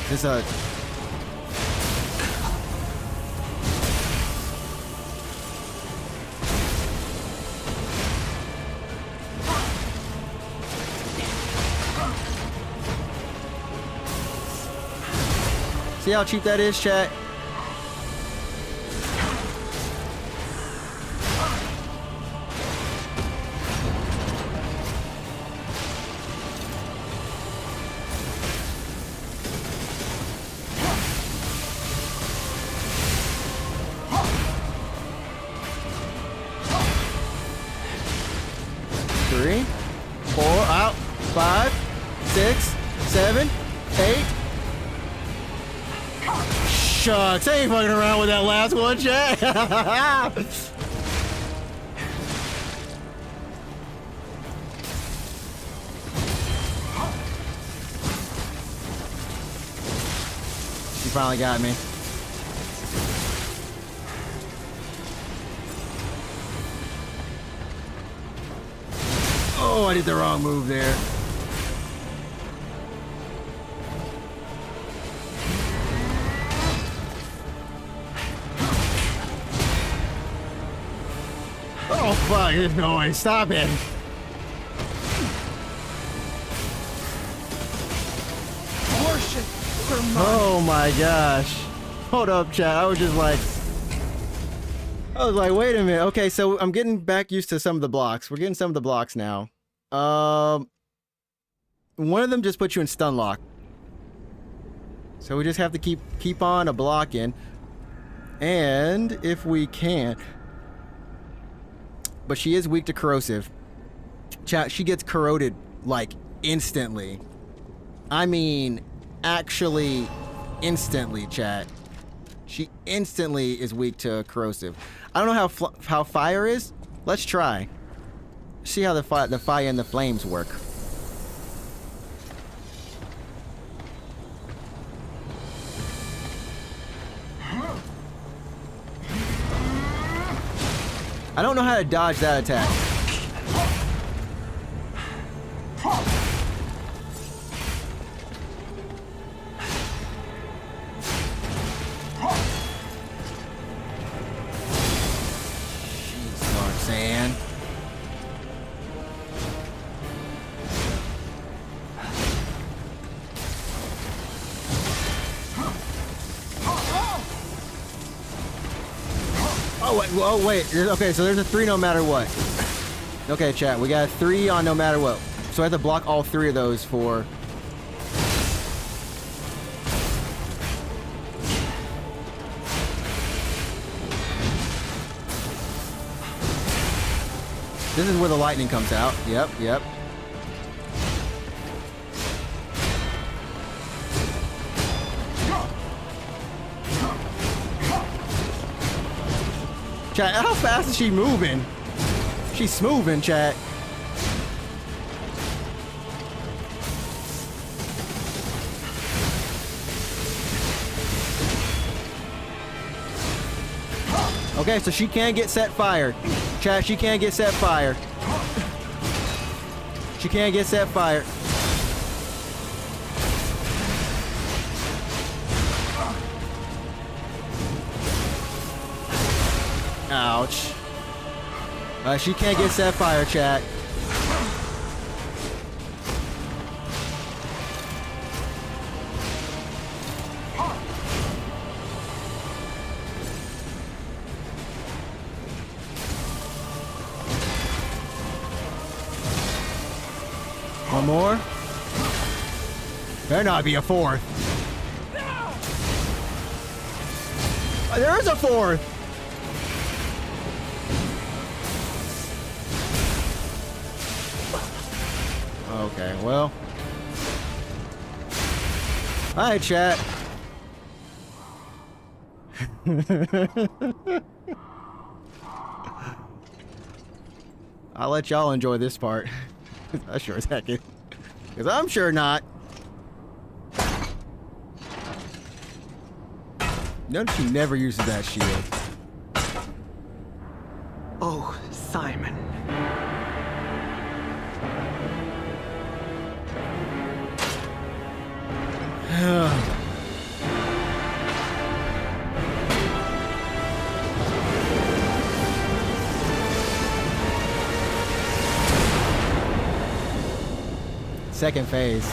This see how cheap that is, chat? Shucks, I ain't fucking around with that last one, chat. She finally got me. Oh, I did the wrong move there. Oh fuck, there's no way. Stop it. Oh my gosh. Hold up, chat. I was like, wait a minute. Okay, so I'm getting back used to some of the blocks. We're getting some of the blocks now. One of them just puts you in stun lock. So we just have to keep on a blocking. And if we can... But she is weak to corrosive. Chat, she gets corroded, like, instantly. I mean, actually, instantly, chat. She instantly is weak to corrosive. I don't know how fire is. Let's try. See how the fire and the flames work. I don't know how to dodge that attack. Jeez, Roxanne. Oh wait, okay, so there's a 3 no matter what. Okay, chat, we got a 3 on no matter what. So I have to block all 3 of those for... This is where the lightning comes out. Yep, yep. Chat, how fast is she moving? She's smoothing, chat. Okay, so she can get set fire. Chat, she can get set fire. She can get set fire. Ouch. She can't get set fire, chat. One more. Better not be a 4th. There is a 4th. Okay, well. Alright, chat. I'll let y'all enjoy this part. I sure as heck it. Because I'm sure not. Notice she never uses that shield. Oh, Simon. Second phase.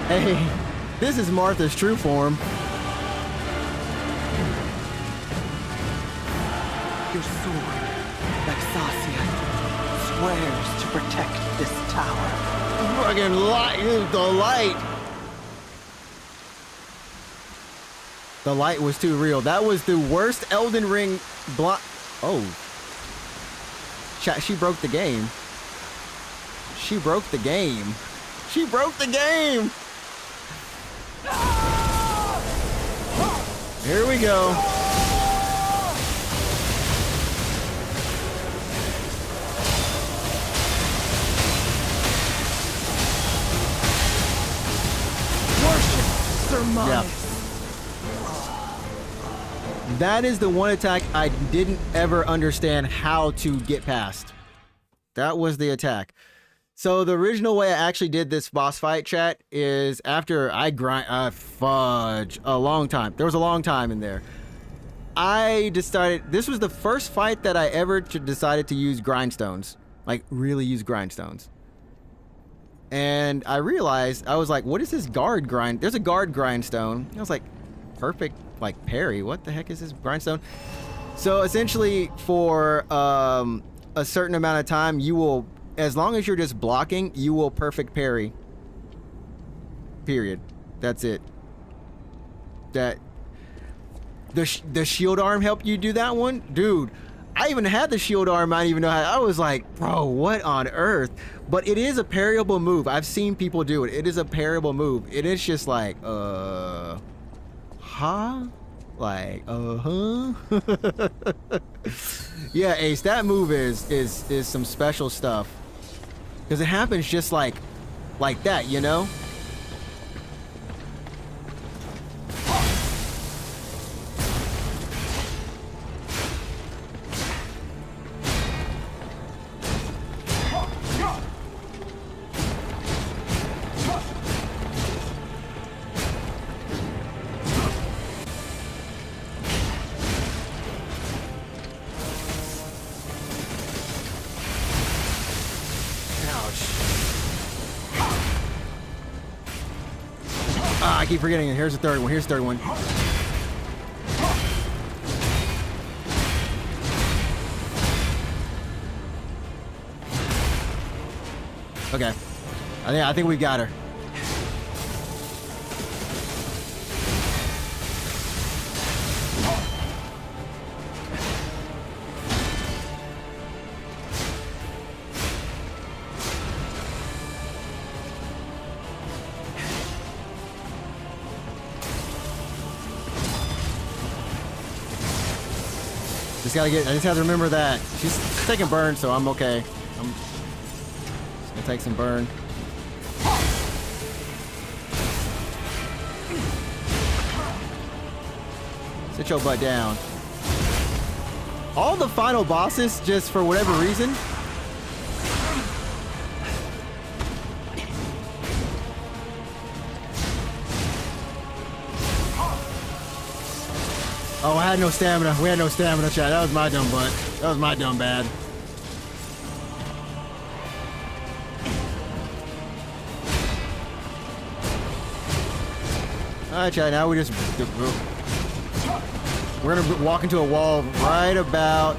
Hey, this is Martha's true form. Your sword, Vexasia, swears to protect this tower. Fucking light, the light. The light was too real. That was the worst Elden Ring block. Oh. Chat, she broke the game. She broke the game. She broke the game. Here we go. Worship Sermonus. Yeah. That is the one attack I didn't ever understand how to get past. That was the attack. So the original way I actually did this boss fight, chat, is after I fudge a long time. There was a long time in there. I decided, this was the first fight that I ever decided to use grindstones. Like, really use grindstones. And I realized, I was like, what is this guard grind? There's a guard grindstone. I was like, perfect, like, parry. What the heck is this grindstone? So essentially, for a certain amount of time, you will, as long as you're just blocking, you will perfect parry. Period. That's it. That the shield arm helped you do that one? Dude, I even had the shield arm, I didn't even know how. I was like, bro, what on earth? But it is a parryable move. I've seen people do it. It is a parryable move. It is just like, huh? Like, yeah, Ace, that move is some special stuff. Because it happens just like that, you know? I keep forgetting it. Here's the third one. Here's the third one. Okay. I think we got her. I just have to remember that. She's taking burn, so I'm okay. I'm just gonna take some burn. Sit your butt down. All the final bosses, just for whatever reason. Oh, I had no stamina. We had no stamina, chat. That was my dumb butt. That was my dumb bad. Alright, chat. Now we're gonna walk into a wall right about.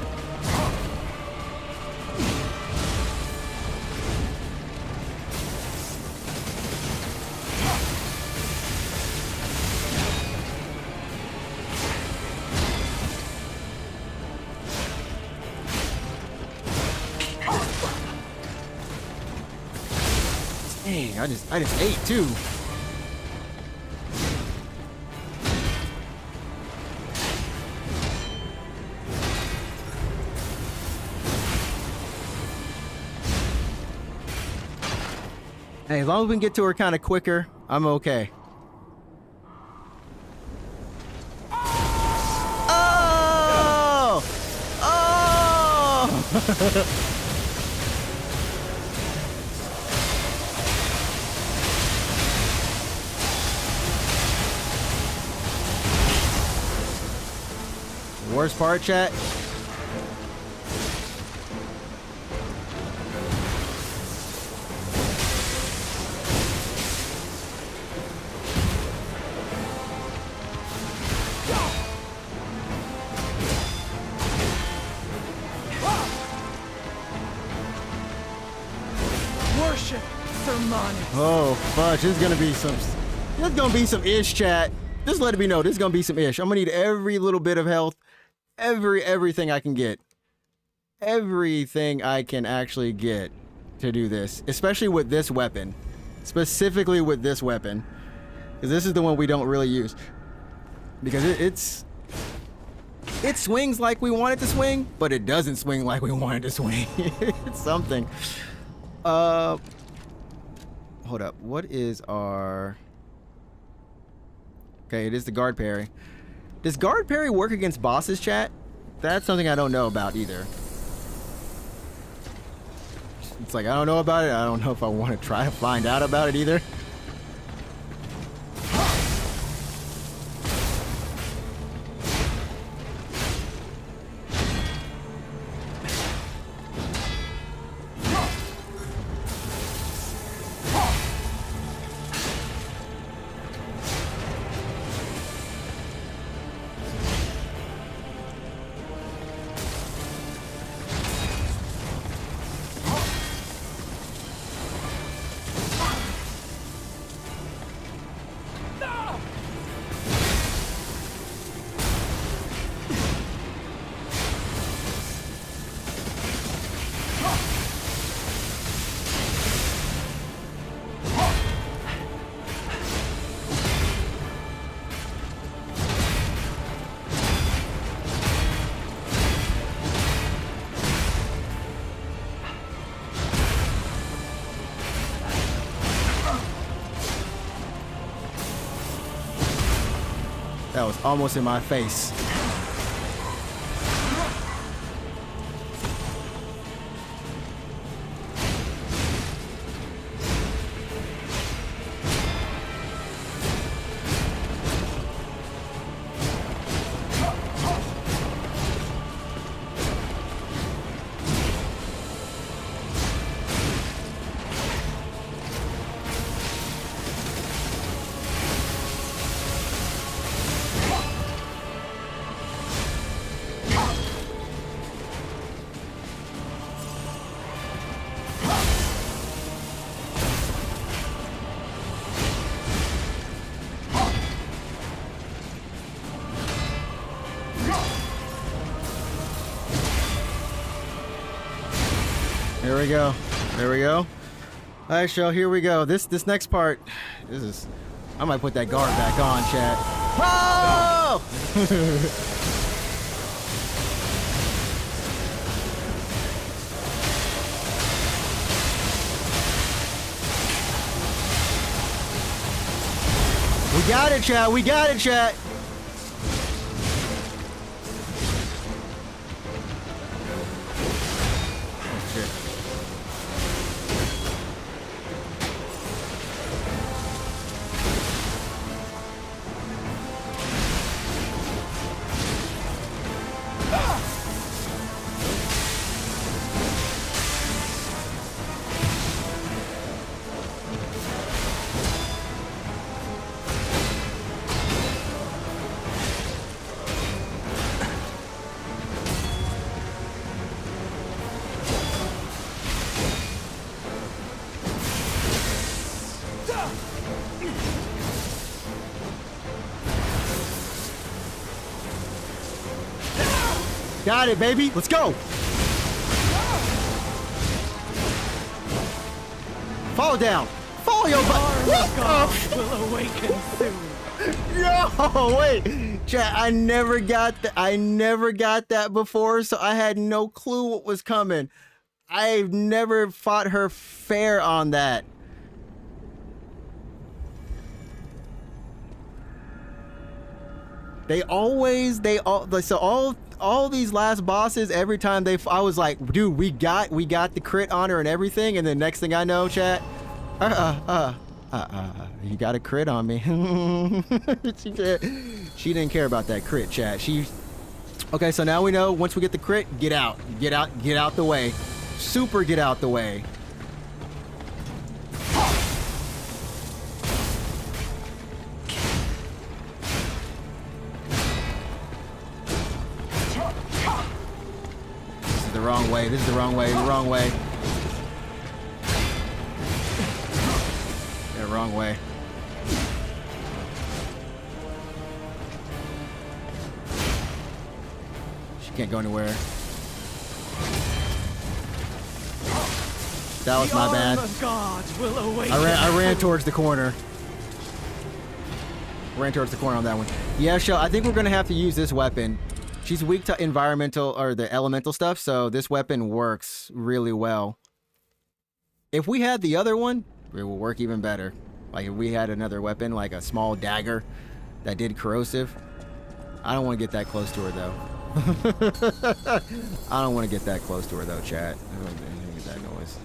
Dang, I just ate too. Hey, as long as we can get to her kind of quicker, I'm okay. Oh! Oh! Worst part, chat? Worship Sermon. Oh, fudge. There's gonna be some ish, chat. Just let it be known. There's gonna be some ish. I'm gonna need every little bit of health. Everything I can get. Everything I can actually get to do this. Especially with this weapon. Specifically with this weapon. Because this is the one we don't really use. Because it swings like we want it to swing, but it doesn't swing like we want it to swing. It's something. Hold up. What is our... Okay, it is the guard parry. Does guard parry work against bosses, chat? That's something I don't know about either. It's like, I don't know about it. I don't know if I want to try to find out about it either. That was almost in my face. we go. There we go. All right, Shell, here we go. This next part, this is... I might put that guard back on, chat. Oh! We got it, chat. We got it, chat. Oh, shit. Got it, baby. Let's go. Fall down. Fall your butt. God will awaken soon. No, wait. Chat, I never got that before, so I had no clue what was coming. I've never fought her fair on that. All these last bosses, every time I was like, dude, we got the crit on her and everything, and then next thing I know, chat, you got a crit on me. She didn't care about that crit, chat. Okay, so now we know once we get the crit, get out the way. Super get out the way. The wrong way. This is the wrong way. The wrong way. Yeah, wrong way. She can't go anywhere. That was my bad. I ran towards the corner. Ran towards the corner on that one. Yeah, Shell, I think we're gonna have to use this weapon. She's weak to environmental or the elemental stuff, so this weapon works really well. If we had the other one, it will work even better. Like if we had another weapon, like a small dagger that did corrosive. I don't want to get that close to her though. I don't want to get that close to her though, chat. I don't get that noise.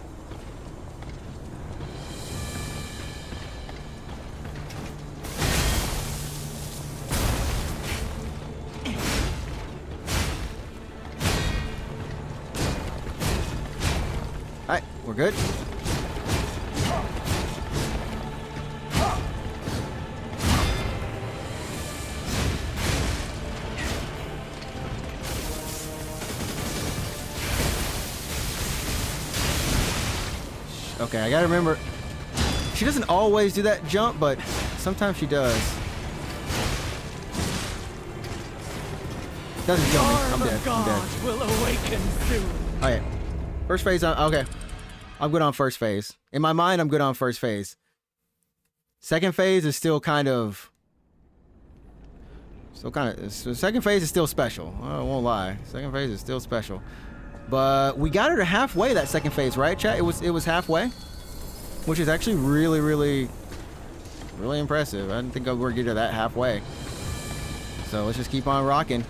Alright, we're good. Okay, I gotta remember. She doesn't always do that jump, but sometimes she does. Doesn't kill me. I'm dead. I'm dead. Will awaken soon. Alright. First phase, okay. I'm good on first phase. In my mind, I'm good on first phase. Second phase is still kind of... second phase is still special. I won't lie. Second phase is still special. But we got her to halfway that second phase, right, chat? It was halfway. Which is actually really, really, really impressive. I didn't think I would get her that halfway. So let's just keep on rocking.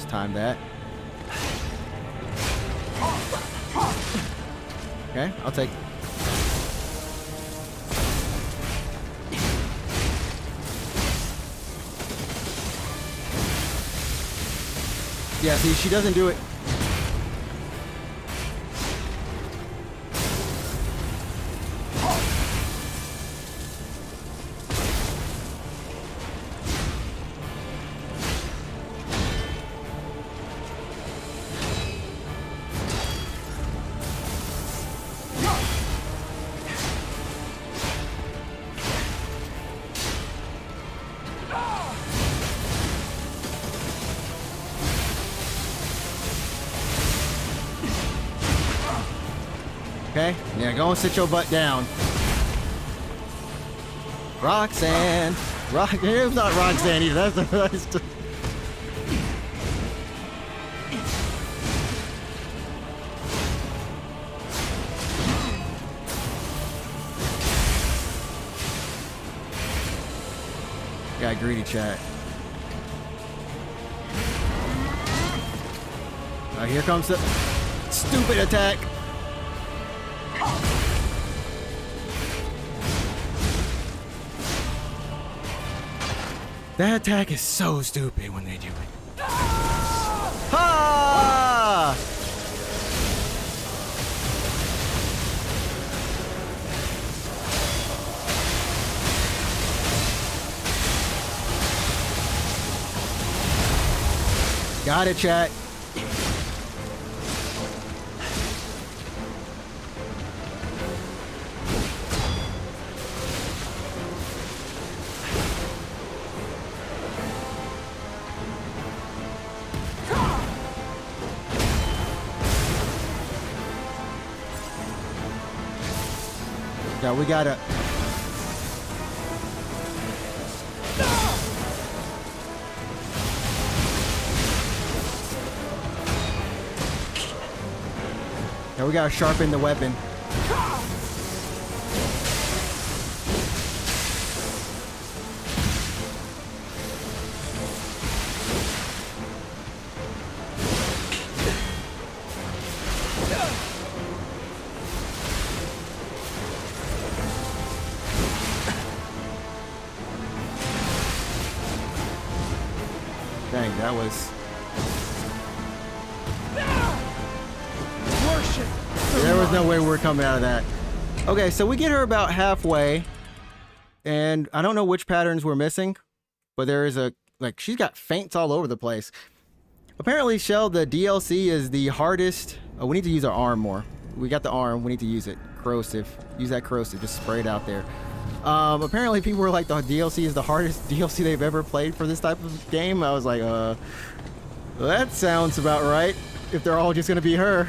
Time that. Okay, I'll take. Yeah, see, she doesn't do it. Yeah, go and sit your butt down. Roxanne. It's not Roxanne either. That's the... Got greedy chat. Here comes the stupid attack. That attack is so stupid when they do it. Ha! Got it, chat. Yeah, we gotta. Yeah, we gotta sharpen the weapon. Dang, that was... There was no way we were coming out of that. Okay, so we get her about halfway. And I don't know which patterns we're missing. But there is a... Like, she's got feints all over the place. Apparently, Shell, the DLC is the hardest... Oh, we need to use our arm more. We got the arm. We need to use it. Corrosive. Use that corrosive. Just spray it out there. Apparently people were like, the DLC is the hardest DLC they've ever played for this type of game. I was like, that sounds about right. If they're all just gonna be her.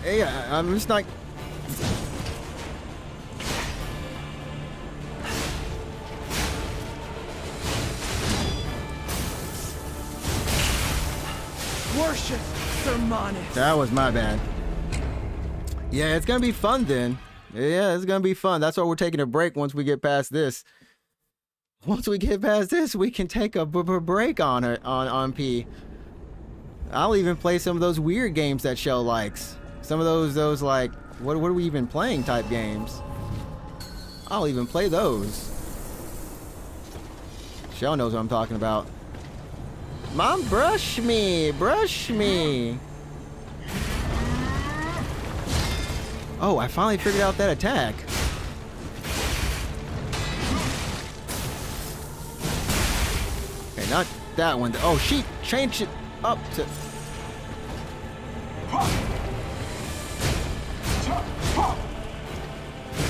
Yeah, I'm just not... Worship Sermonis. That was my bad. Yeah, it's gonna be fun then. Yeah, it's gonna be fun. That's why we're taking a break once we get past this. Once we get past this, we can take a break on it, on P. I'll even play some of those weird games that Shell likes. Some of those like, what are we even playing type games. I'll even play those. Shell knows what I'm talking about. Mom, brush me, brush me. Oh, I finally figured out that attack. Okay, not that one. Oh, she changed it up to...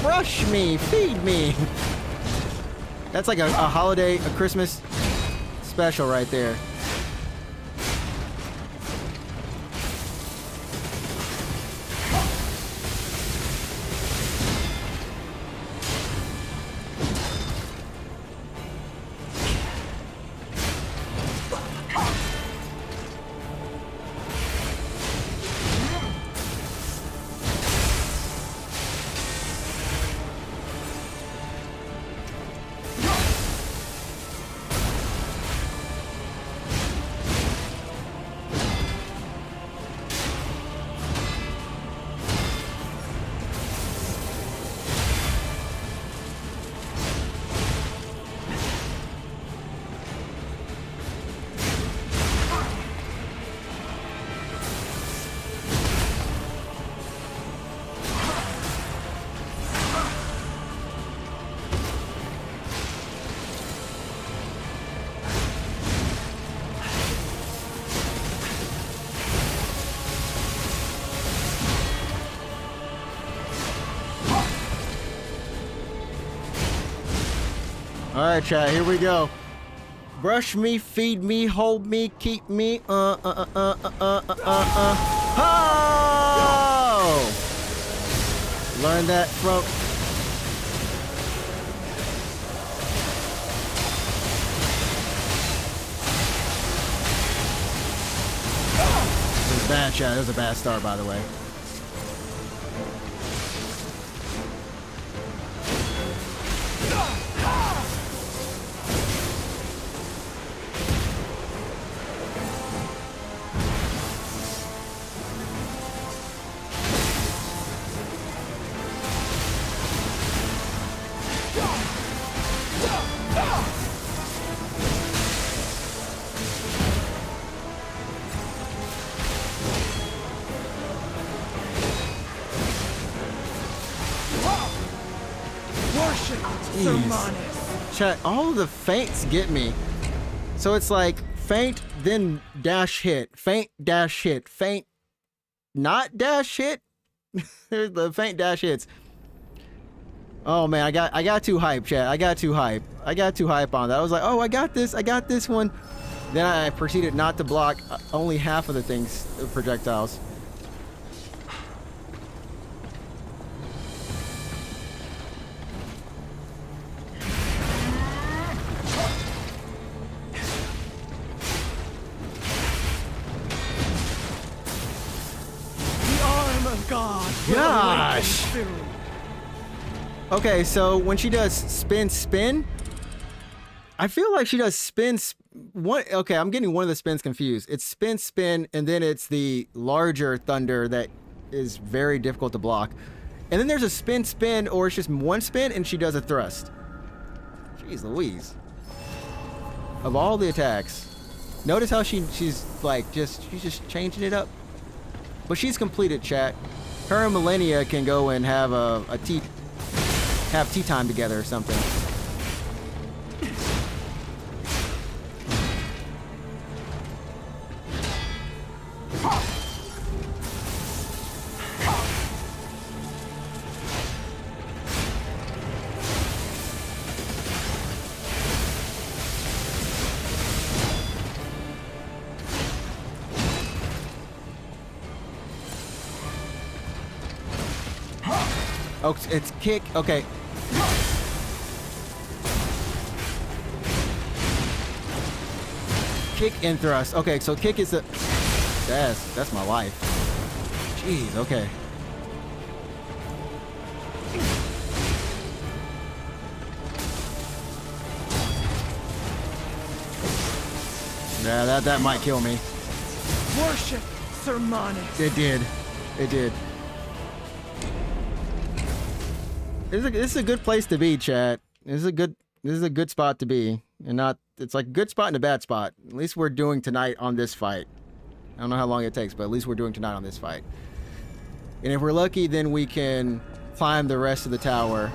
Brush me, feed me. That's like a holiday, a Christmas special right there. All right, chat. Here we go. Brush me, feed me, hold me, keep me. Oh! Learn that from. It was bad, chat. It was a bad start, by the way. Chat, all of the feints get me. So it's like feint, then dash hit, feint, dash hit, feint, not dash hit. There's the feint dash hits. Oh man, I got too hype, chat. I got too hype on that. I was like, oh, I got this one. Then I proceeded not to block only half of the things, projectiles. Gosh! Okay, so when she does spin, I feel like she does spin. Okay, I'm getting one of the spins confused. It's spin, and then it's the larger thunder that is very difficult to block. And then there's a spin, or it's just one spin, and she does a thrust. Jeez Louise. Of all the attacks, notice how she's just changing it up. But she's completed, chat. Her and Millennia can go and have tea time together or something. Oh, it's kick. Okay. Kick and thrust. Okay, so kick is the. That's my life. Jeez. Okay. Yeah, that might kill me. Worship Sermonis. It did. It did. This is a good place to be, chat. This is a good spot to be, and not. It's like a good spot and a bad spot. At least we're doing tonight on this fight. I don't know how long it takes, but at least we're doing tonight on this fight. And if we're lucky, then we can climb the rest of the tower,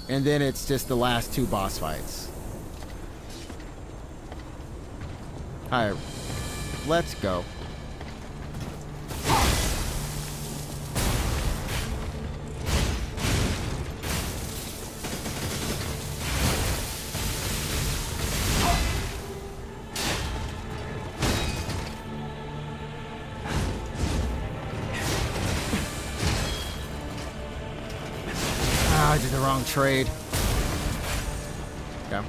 and then it's just the last two boss fights. All right, let's go. I did the wrong trade. Yeah.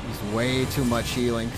There's way too much healing.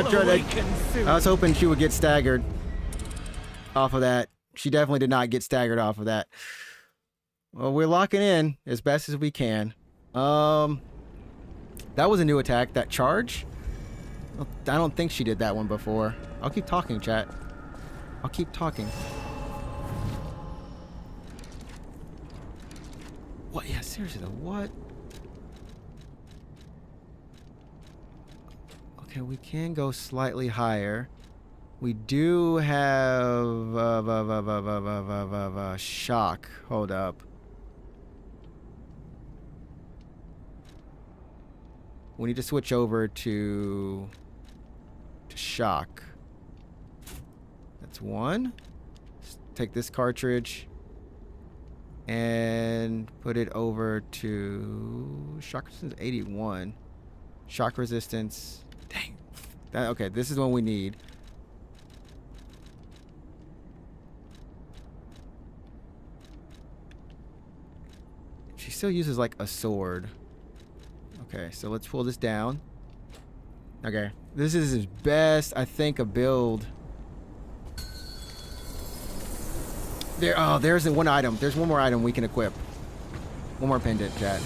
man. will awaken soon. I was hoping she would get staggered off of that. She definitely did not get staggered off of that. Well, we're locking in as best as we can. That was a new attack. That charge? I don't think she did that one before. I'll keep talking, chat. I'll keep talking. What? Yeah, seriously though. What? Okay, we can go slightly higher. We do have shock. Hold up. We need to switch over to shock. That's one. Let's take this cartridge and put it over to shock resistance 81. Shock resistance. Dang. Okay, this is one we need. She still uses like a sword. Okay, so let's pull this down. Okay, this is his best, I think, a build. There. Oh, there's one item. There's one more item we can equip. One more pendant, chat.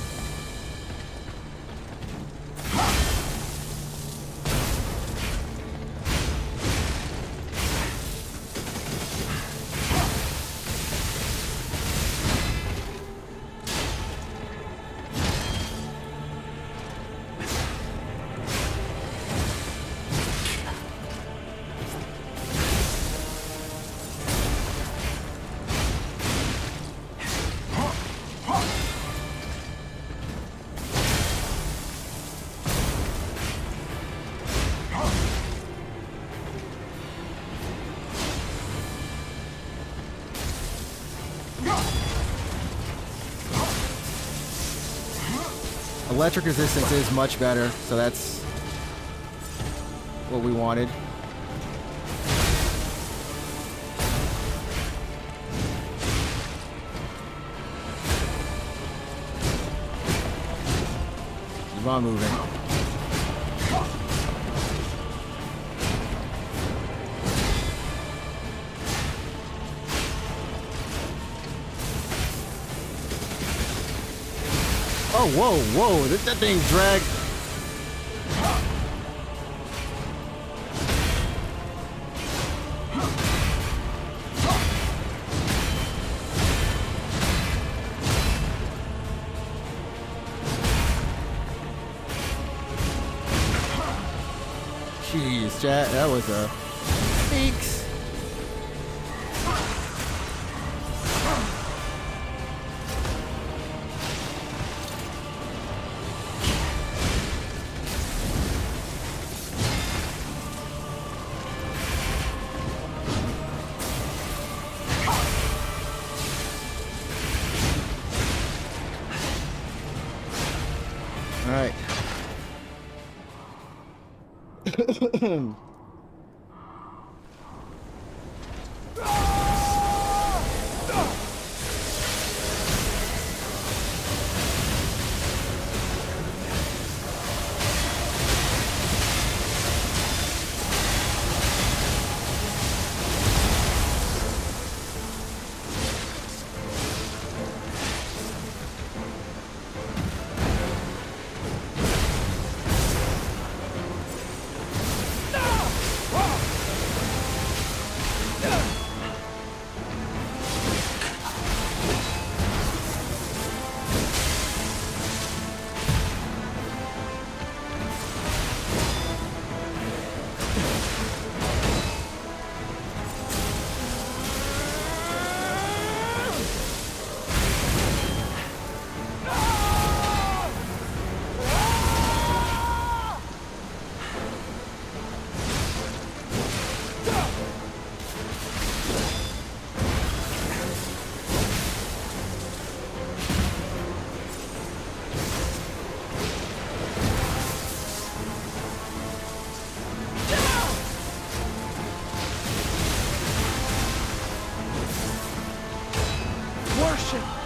Electric resistance is much better, so that's what we wanted. Keep on moving. Oh, whoa, whoa, that thing dragged. Jeez, chat, that was a peaks. All right.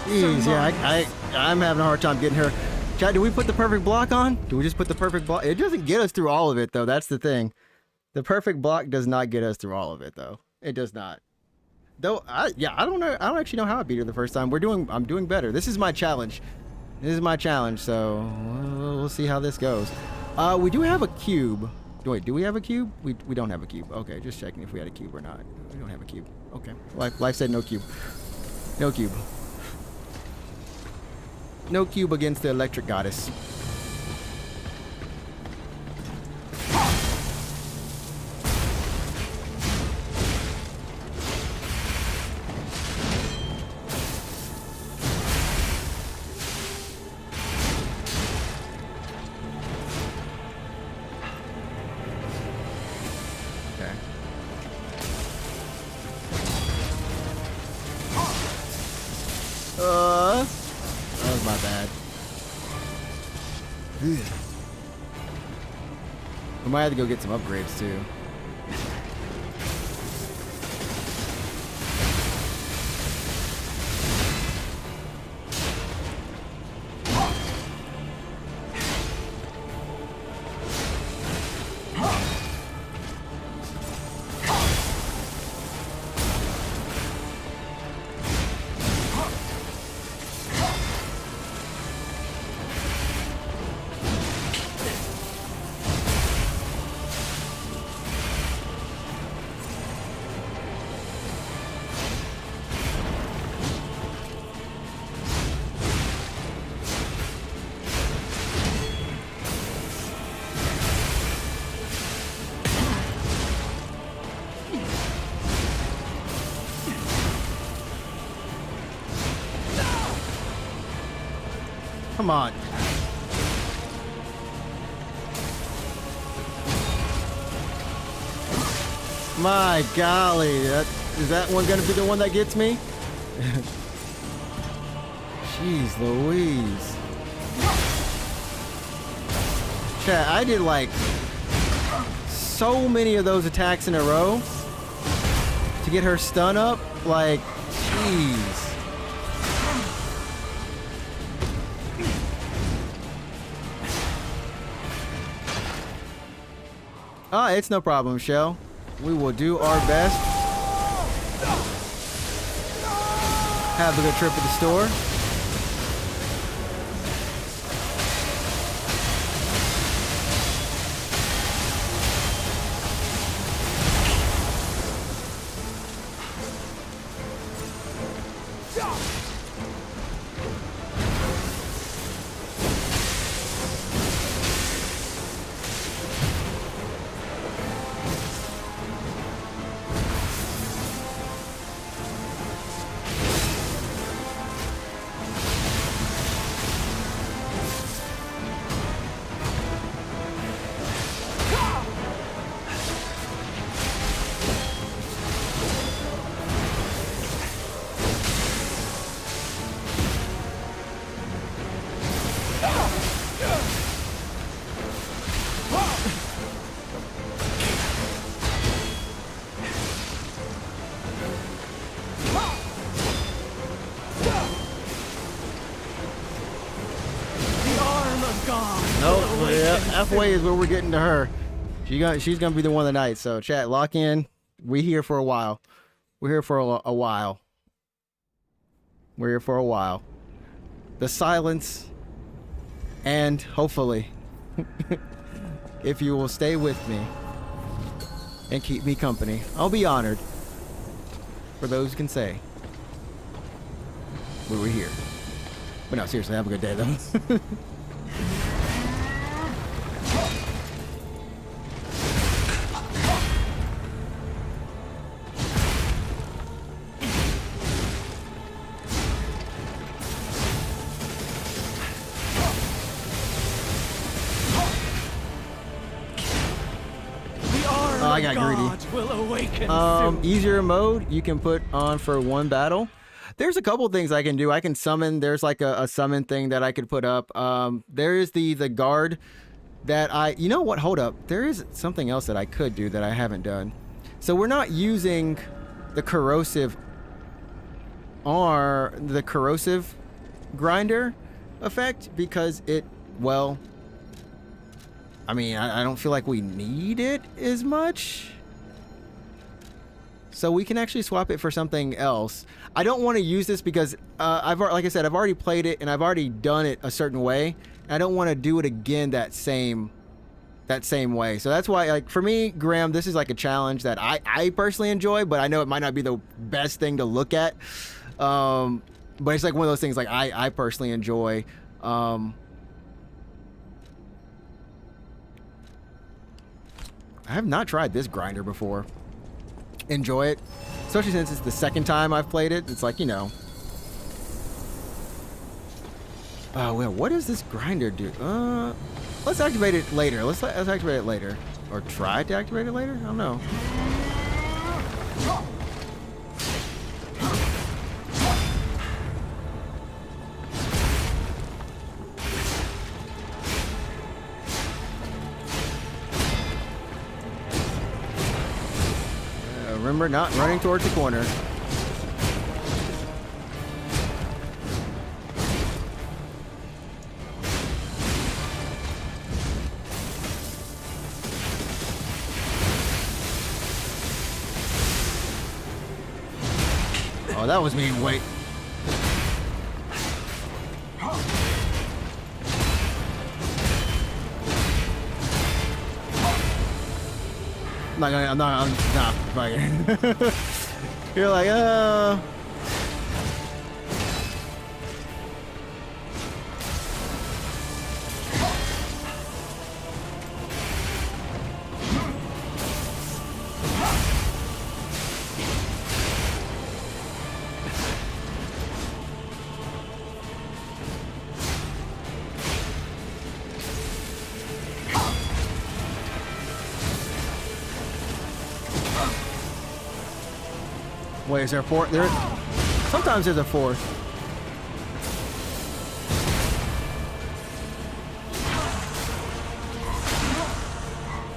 Jeez, yeah, I'm having a hard time getting her. Chat, do we put the perfect block on? Do we just put the perfect block? It doesn't get us through all of it, though. That's the thing. The perfect block does not get us through all of it, though. It does not. Though, I don't know. I don't actually know how I beat her the first time. I'm doing better. This is my challenge. This is my challenge, so we'll see how this goes. We do have a cube. Wait, do we have a cube? We don't have a cube. Okay, just checking if we had a cube or not. We don't have a cube. Okay. Life said no cube. No cube. No cube against the electric goddess. That was my bad. We might have to go get some upgrades too. Come on. My golly, is that one gonna be the one that gets me? Jeez Louise. Chat, I did like so many of those attacks in a row to get her stun up. Like, jeez. It's no problem, Shell. We will do our best. Have a good trip to the store. Nope, yeah, halfway is where we're getting to her. She's gonna be the one tonight. So chat, lock in. We here for a while. We're here for a while. We're here for a while. The silence, and hopefully, if you will stay with me and keep me company, I'll be honored. For those who can say we were here. But no, seriously, have a good day though. I got greedy. Will awaken easier mode you can put on for one battle. There's a couple things I can do. I can summon. There's like a summon thing that I could put up. There is the guard that you know what? Hold up. There is something else that I could do that I haven't done. So we're not using the corrosive grinder effect because it, well, I mean, I don't feel like we need it as much. So we can actually swap it for something else. I don't want to use this because like I said, I've already played it and I've already done it a certain way. I don't want to do it again that same way. So that's why, like, for me, Graham, this is like a challenge that I personally enjoy, but I know it might not be the best thing to look at. But it's like one of those things like I personally enjoy. I have not tried this grinder before. Enjoy it, especially since it's the second time I've played it. It's like, you know. Oh well, what does this grinder do? Let's activate it later. Let's activate it later, or try to activate it later. I don't know. Remember, not running towards the corner. Oh, that was me. Wait. I'm not fighting. You're like, Wait, is there a fourth? Sometimes there's a fourth.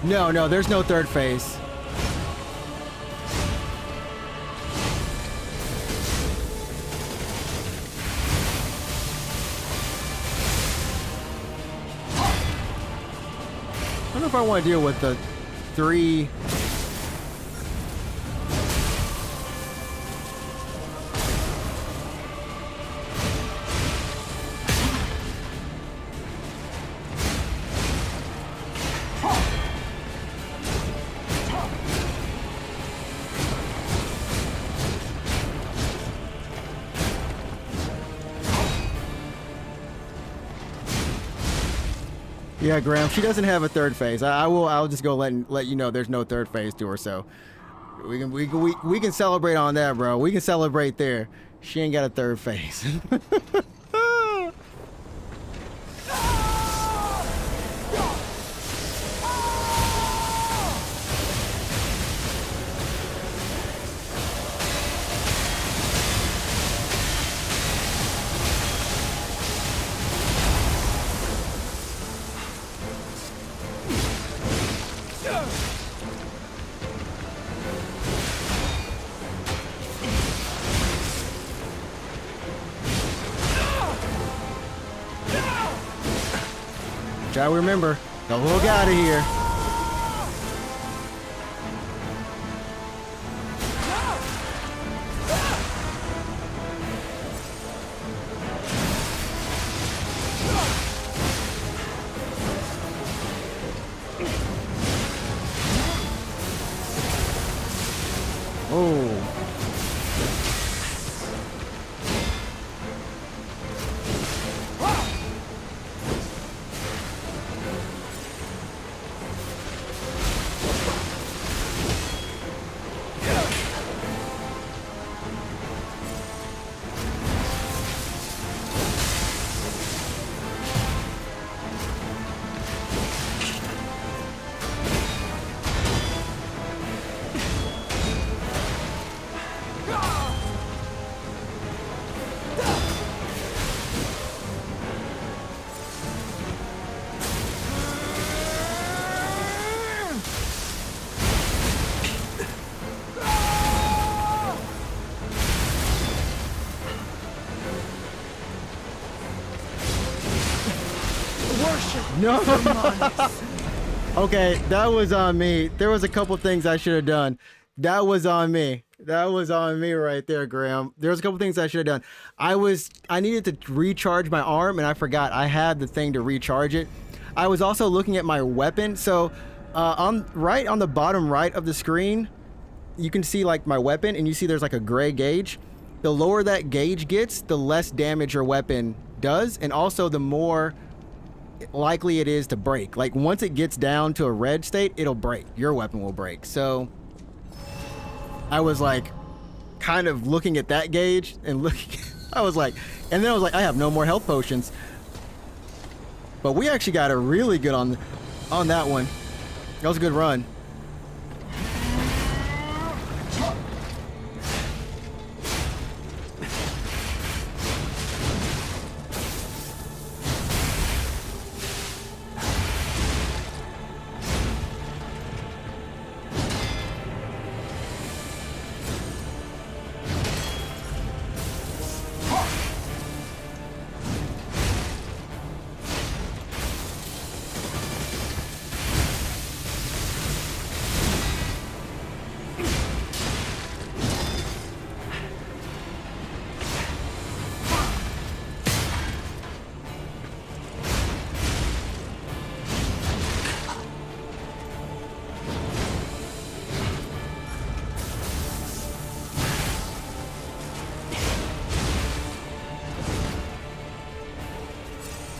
No, there's no third phase. I don't know if I want to deal with the 3... Yeah, Graham, she doesn't have a third phase. I'll just go let you know there's no third phase to her, so we can celebrate on that, bro. We can celebrate there. She ain't got a third phase. Try to remember, don't look out of here. Oh. No. Okay, that was on me. There was a couple things I should have done. That was on me. That was on me right there, Graham. There was a couple things I should have done. I needed to recharge my arm, and I forgot I had the thing to recharge it. I was also looking at my weapon. So, on the bottom right of the screen, you can see like my weapon, and you see there's like a gray gauge. The lower that gauge gets, the less damage your weapon does, and also the more likely it is to break. Like once it gets down to a red state, it'll break. Your weapon will break. So I was like kind of looking at that gauge and looking I was like I have no more health potions. But we actually got a really good on that one. That was a good run.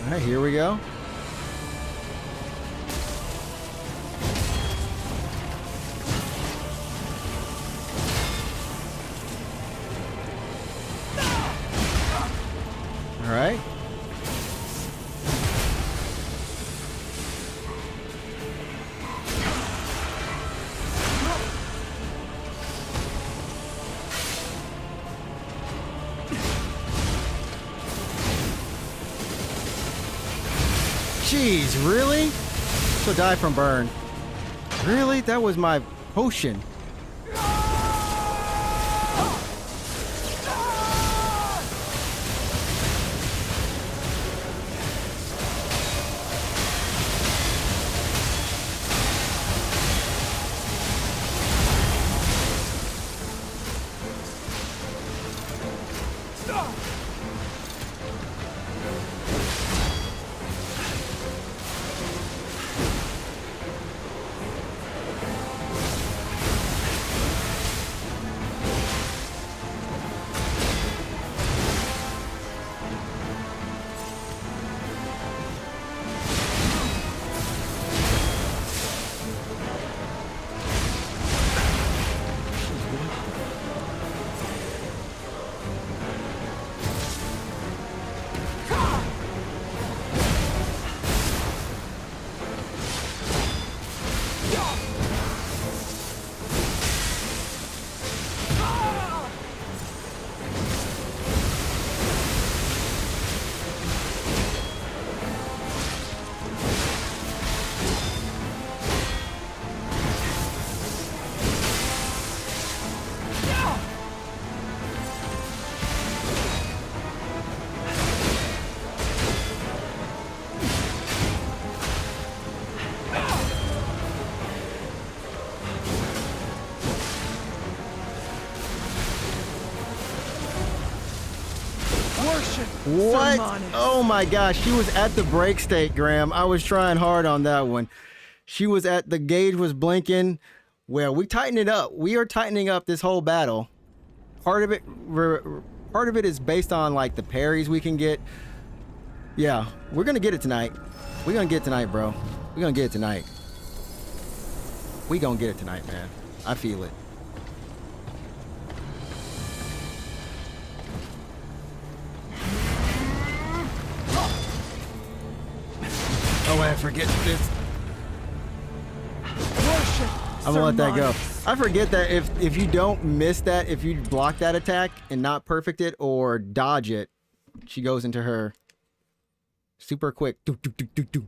All right, here we go. All right. Jeez, really? She'll die from burn. Really? That was my potion. What? Oh my gosh, she was at the break state, Graham. I was trying hard on that one. She was at the gauge was blinking. Well, we tightened it up. We are tightening up this whole battle. Part of it is based on like the parries we can get. Yeah, we're gonna get it tonight. We're gonna get it tonight, bro. We're gonna get it tonight. We gonna get it tonight, man. I feel it. Oh, I forget this. I'm gonna let that go. I forget that if you don't miss that, if you block that attack and not perfect it or dodge it, she goes into her super quick. Do, do, do, do, do.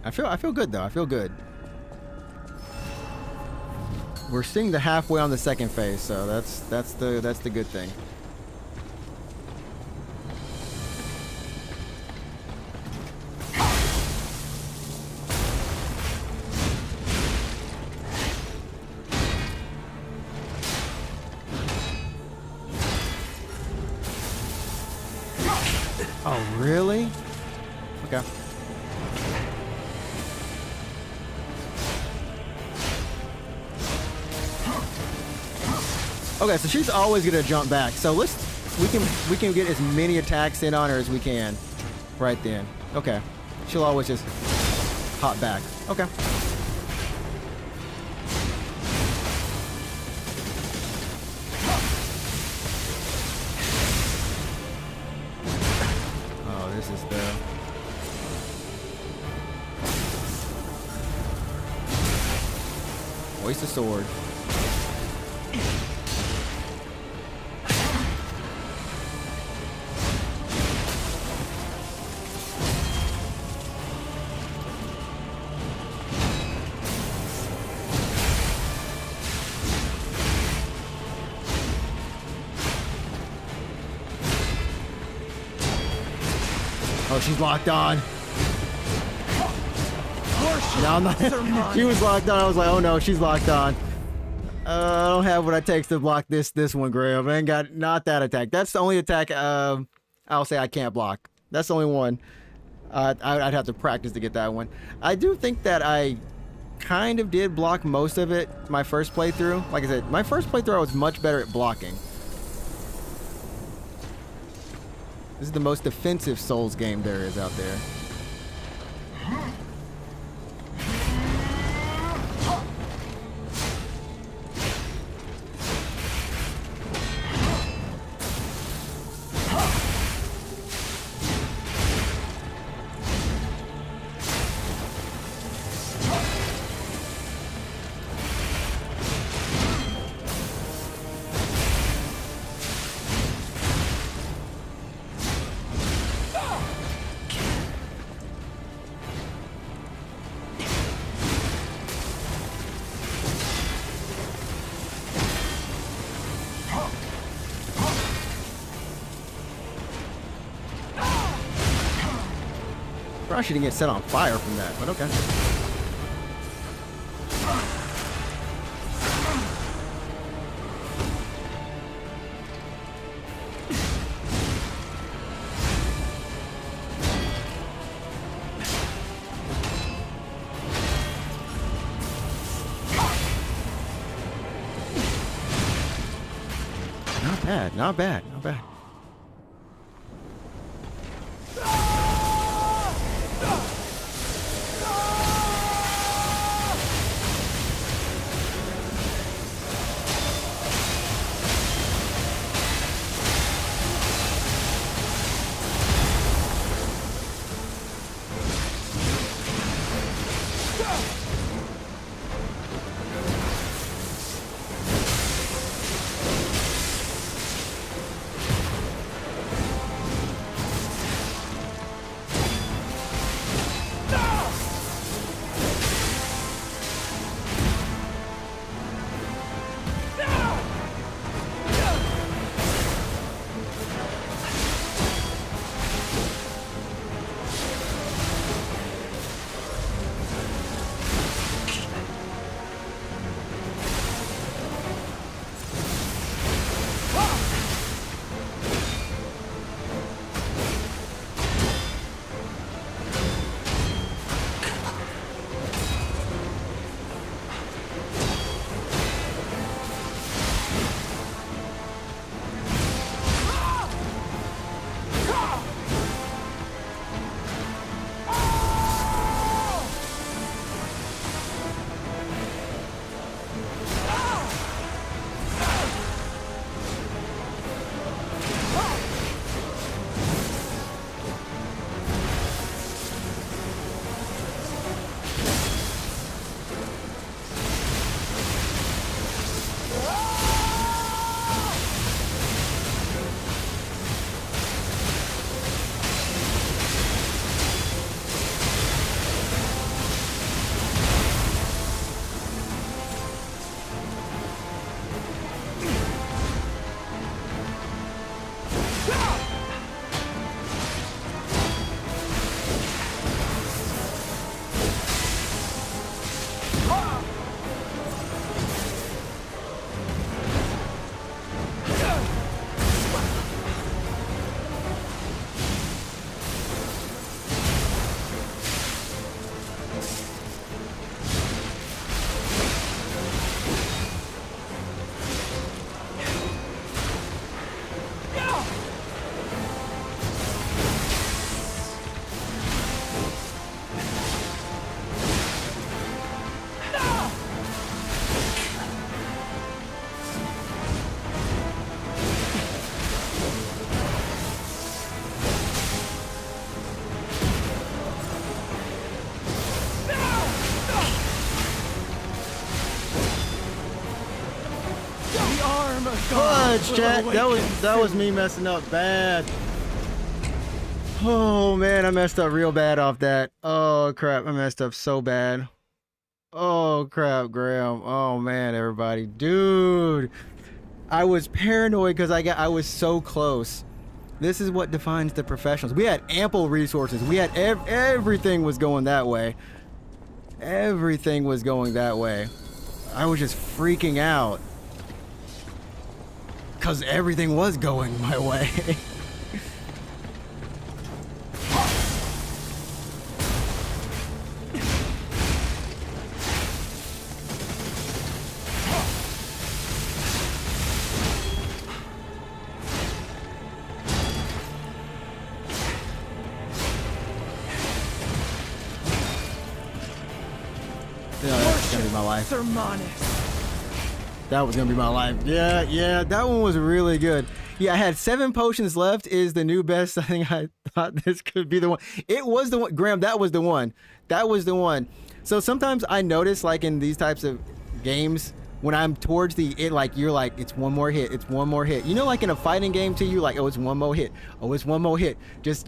I feel good though. I feel good. We're seeing the halfway on the second phase, so that's the good thing. Really? Okay. Okay, so she's always gonna jump back. So we can get as many attacks in on her as we can. Right then. Okay. She'll always just hop back. Okay. Oh, this is the... Waste a sword. Oh, she's locked on. No, I'm not. She was locked on. I was like, oh no, she's locked on. I don't have what it takes to block this one, Graham. I ain't got not that attack. That's the only attack I'll say I can't block. That's the only one. I'd have to practice to get that one. I do think that I kind of did block most of it my first playthrough. Like I said, my first playthrough I was much better at blocking. This is the most defensive Souls game there is out there. Probably shouldn't get set on fire from that, but okay. Not bad, not bad, not bad. Fudge, chat. That was me messing up bad. Oh man, I messed up real bad off that. Oh crap, I messed up so bad. Oh crap, Graham. Oh man, everybody, dude, I was paranoid because I was so close. This is what defines the professionals. We had ample resources. We had everything was going that way. Everything was going that way. I was just freaking out because everything was going my way. My life. That was gonna be my life. Yeah, that one was really good. Yeah, I had 7 potions left. Is the new best. I think I thought this could be the one. It was the one, Graham. That was the one. That was the one. So sometimes I notice, like in these types of games, when I'm towards the it, like you're like, it's one more hit. It's one more hit. You know, like in a fighting game too, you like, oh, it's one more hit. Oh, it's one more hit. Just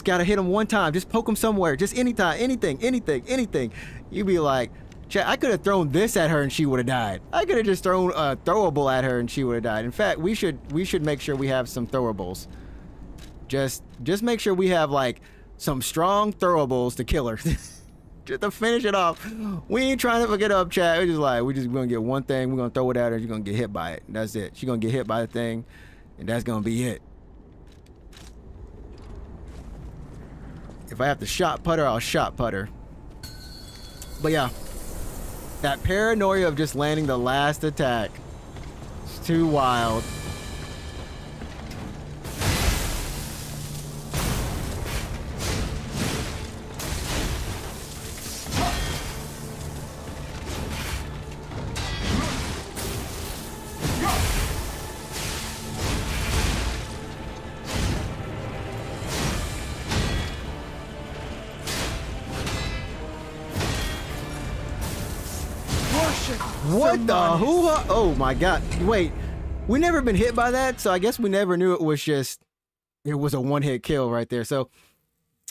gotta hit him one time. Just poke him somewhere. Just anytime, anything. You be like, I could have thrown this at her and she would have died. I could have just thrown a throwable at her and she would have died. In fact, we should make sure we have some throwables. Just make sure we have like some strong throwables to kill her. Just to finish it off. We ain't trying to fuck it up, chat. We're just gonna get one thing. We're gonna throw it at her. She's gonna get hit by it. That's it. She's gonna get hit by the thing, and that's gonna be it. If I have to shot put her, I'll shot put her. But yeah. That paranoia of just landing the last attack. It's too wild. What the who? Oh my god. Wait, we never been hit by that, so I guess we never knew it was a one-hit kill right there. So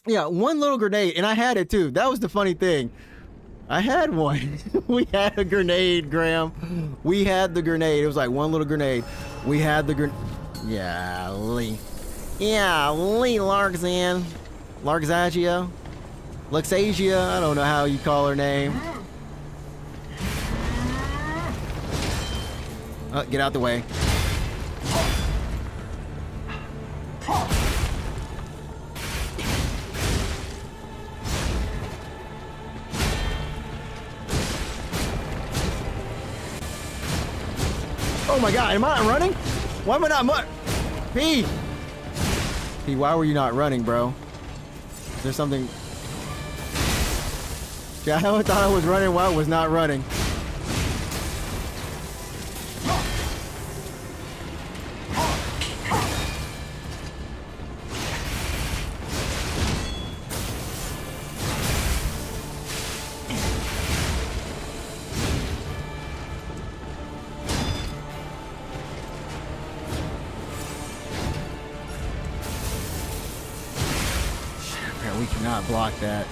yeah, one little grenade, and I had it too. That was the funny thing. I had one. We had a grenade, Graham. We had the grenade. It was like one little grenade. We had the grenade. Yeah, Lee. Yeah, Lee Larxan. Larxagia. Luxasia. I don't know how you call her name. Get out the way. Oh my god, am I not running? Why am I not P, why were you not running, bro? Is there something? Yeah, I thought I was running while I was not running. We cannot block that.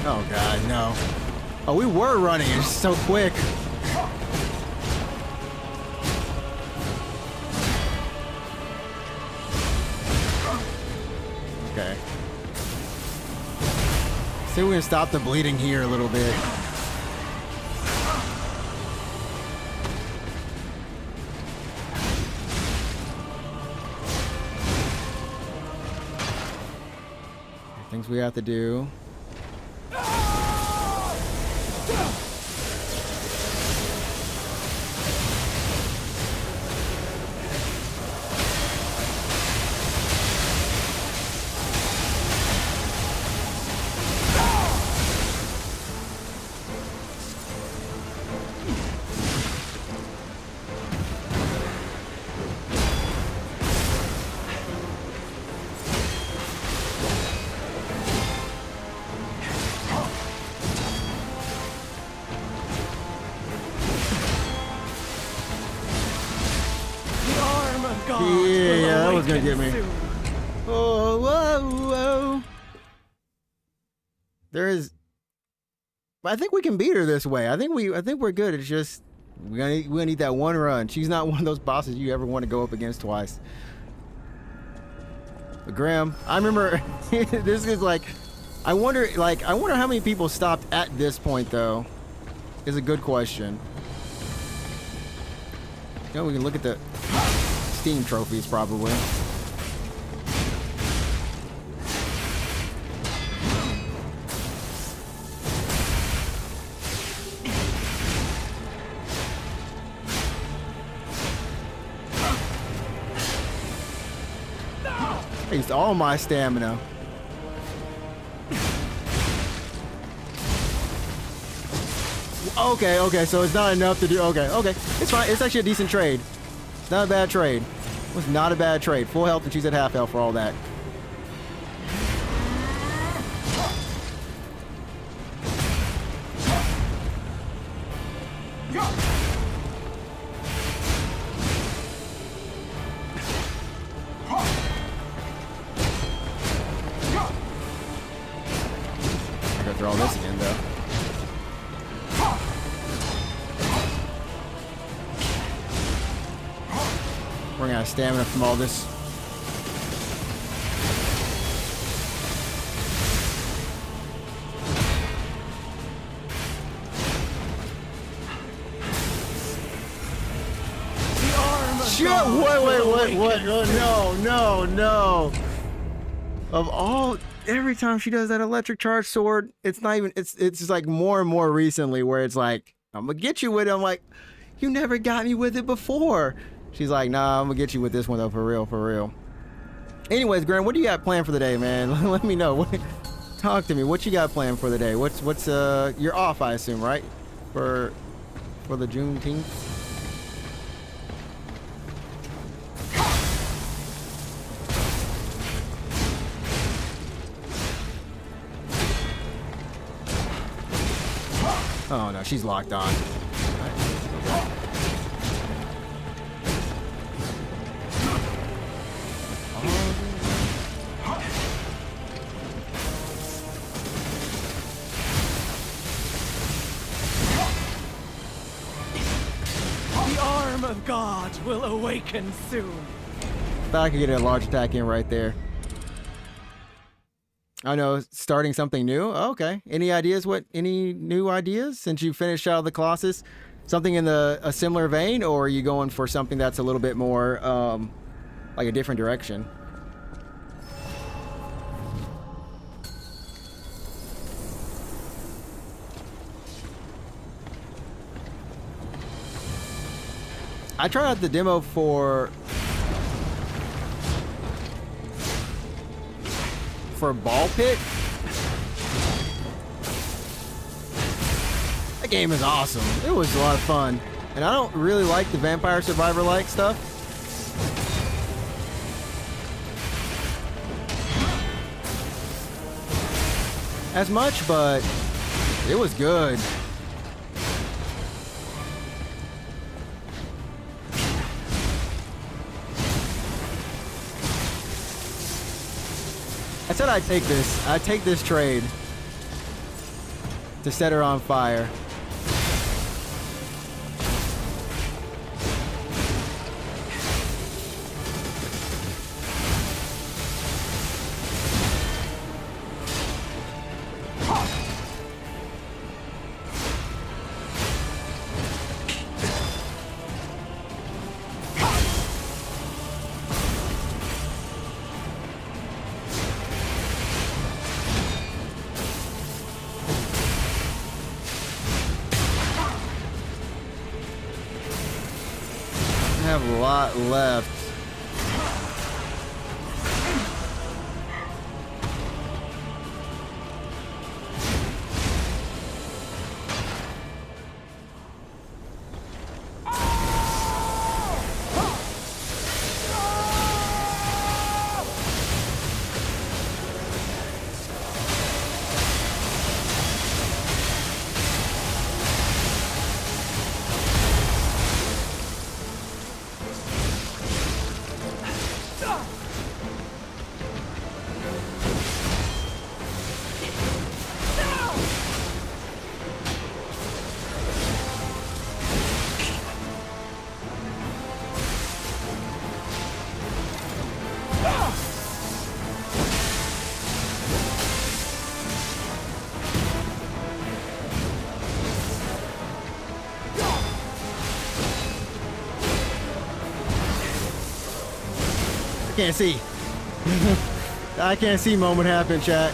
Oh god, no. Oh, we were running. It's so quick. Okay. See, we're gonna stop the bleeding here a little bit. Things we have to do. Yeah, that was gonna get me. soon. Oh, whoa, whoa. There is. I think we can beat her this way. I think we're good. It's just we're gonna need that one run. She's not one of those bosses you ever want to go up against twice. But Graham, I remember this is like, I wonder how many people stopped at this point though. Is a good question. You know, we can look at the Steam trophies probably. I used all my stamina. Okay, so it's not enough to do. Okay, it's fine. It's actually a decent trade. It's not a bad trade. It was not a bad trade. Full health and she's at half health for all that. I gotta throw all this again though. We're gonna have stamina from all this. The arm of Shit! God will Wait! awaken No! Of all, every time she does that electric charge sword, it's not even. It's just like more and more recently where it's like, I'm gonna get you with it. I'm like, you never got me with it before. She's like, nah, I'm gonna get you with this one though, for real. Anyways, Graham, what do you got planned for the day, man? Let me know. Talk to me. What you got planned for the day? What's you're off, I assume, right? For the Juneteenth. Oh no, she's locked on. The arm of God will awaken soon. Thought I could get a large attack in right there. I know, starting something new. Oh, okay. Any ideas? Any new ideas since you finished Shadow of the Colossus? Something in a similar vein, or are you going for something that's a little bit more like a different direction? I tried out the demo for Ball Pit. That game is awesome. It was a lot of fun. And I don't really like the Vampire Survivor-like stuff. As much, but it was good. I said I'd take this. I'd take this trade to set her on fire. I have a lot left. I can't see. I can't see moment happen, chat.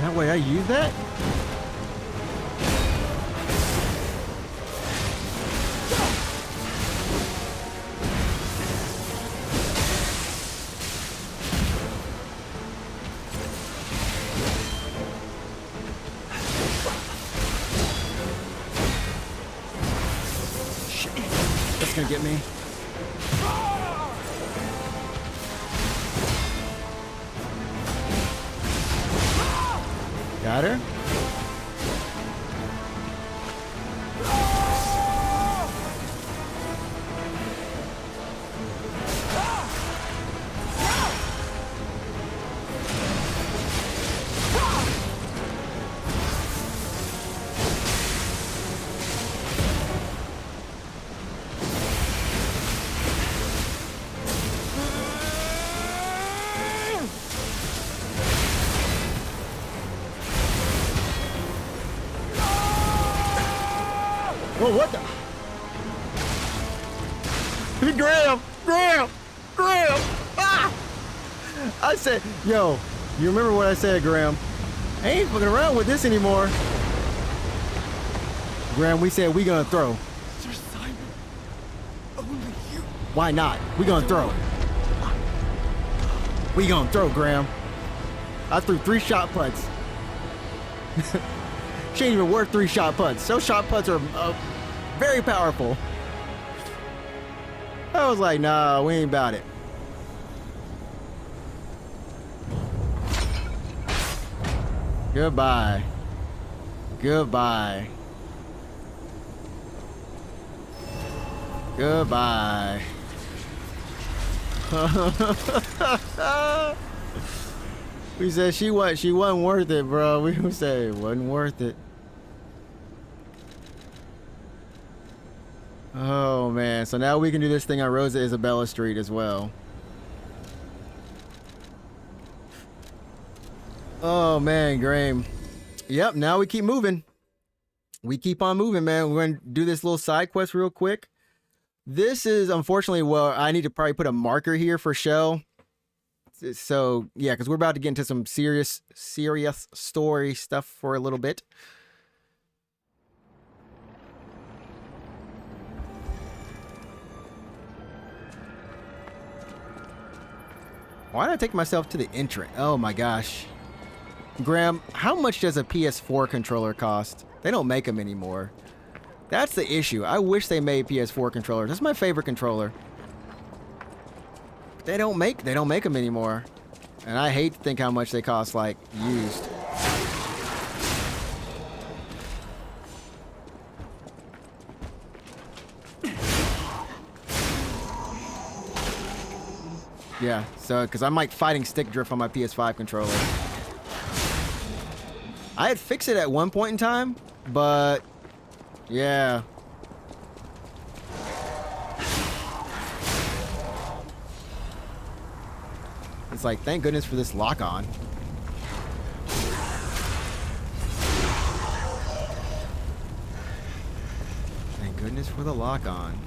That way I use that? Shit. That's gonna get me. Got her? Whoa, what the? Graham! Graham! Graham! Ah! I said, yo, you remember what I said, Graham? I ain't fucking around with this anymore. Graham, we said we gonna throw. Sir Simon, only you. Why not? We gonna throw. We gonna throw, Graham. I threw 3 shot putts. She ain't even worth 3 shot putts. Those shot putts are very powerful. I was like, nah, we ain't about it. Goodbye. Goodbye. Goodbye. We said she wasn't worth it, bro. We would say it wasn't worth it. Oh man, so now we can do this thing on Rosa Isabella Street as well. Oh man, Graham. Yep, now we keep moving. We keep on moving, man. We're gonna do this little side quest real quick. This is unfortunately, well, I need to probably put a marker here for Shell. So yeah, because we're about to get into some serious story stuff for a little bit. Why did I take myself to the entrance? Oh my gosh. Graham, how much does a PS4 controller cost? They don't make them anymore. That's the issue. I wish they made PS4 controllers. That's my favorite controller. They don't make them anymore. And I hate to think how much they cost, like, used. Yeah, so, because I'm like fighting stick drift on my PS5 controller. I had fixed it at one point in time, but yeah. It's like, thank goodness for this lock on. Thank goodness for the lock on.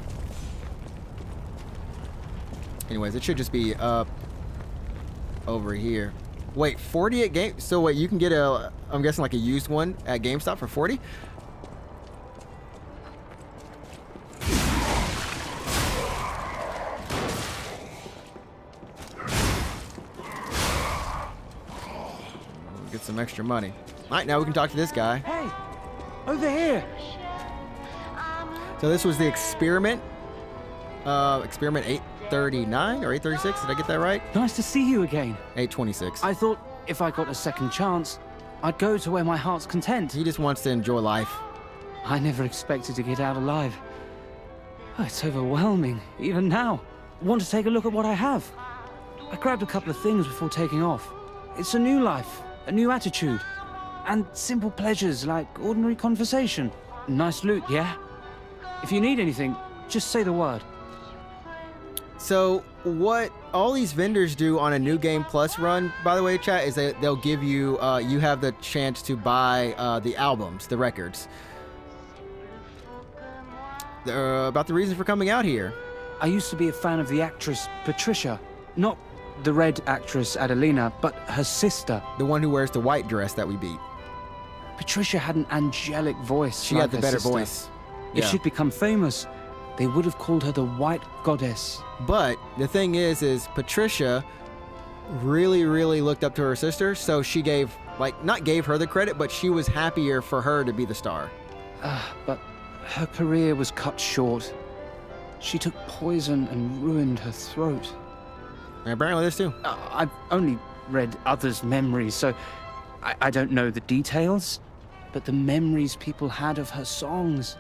Anyways, it should just be up over here. Wait, 40 at game? So wait, you can get a, I'm guessing like a used one at GameStop for 40? Get some extra money. All right, now we can talk to this guy. Hey, over here. So this was the experiment. Experiment 839 or 836. Did I get that right? Nice to see you again. 826. I thought if I got a second chance, I'd go to where my heart's content. He just wants to enjoy life. I never expected to get out alive. Oh, it's overwhelming, even now. Want to take a look at what I have? I grabbed a couple of things before taking off. It's a new life, a new attitude, and simple pleasures like ordinary conversation. Nice loot, yeah? If you need anything, just say the word. So what all these vendors do on a New Game Plus run, by the way, chat, is they'll give you, you have the chance to buy the albums, the records. About the reason for coming out here. I used to be a fan of the actress Patricia. Not the red actress Adelina, but her sister. The one who wears the white dress that we beat. Patricia had an angelic voice. She like had the her better sister. voice. If Yeah. she'd become famous, they would have called her the White Goddess. But the thing is Patricia really, really looked up to her sister, so she gave, like, not gave her the credit, but she was happier for her to be the star. But her career was cut short. She took poison and ruined her throat. And apparently this too. I've only read others' memories, so I don't know the details, but the memories people had of her songs.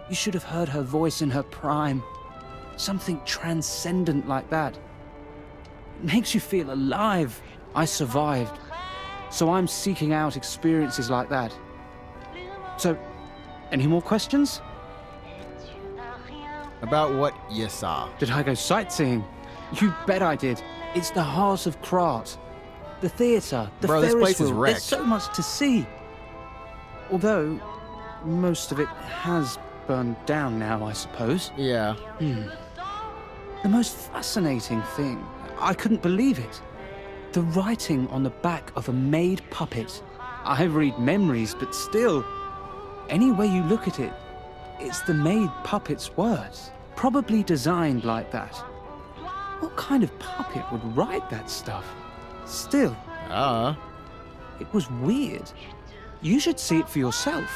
You should have heard her voice in her prime. Something transcendent like that. It makes you feel alive. I survived, so I'm seeking out experiences like that. So, any more questions? About what you saw. Did I go sightseeing? You bet I did. It's the heart of Krat. The theatre, the Bro, this Ferris place is wheel. wrecked. There's so much to see. Although, most of it has burned down now, I suppose. Yeah. The most fascinating thing, I couldn't believe it. The writing on the back of a made puppet. I read memories, but still, any way you look at it, it's the made puppet's words. Probably designed like that. What kind of puppet would write that stuff? Still, it was weird. You should see it for yourself.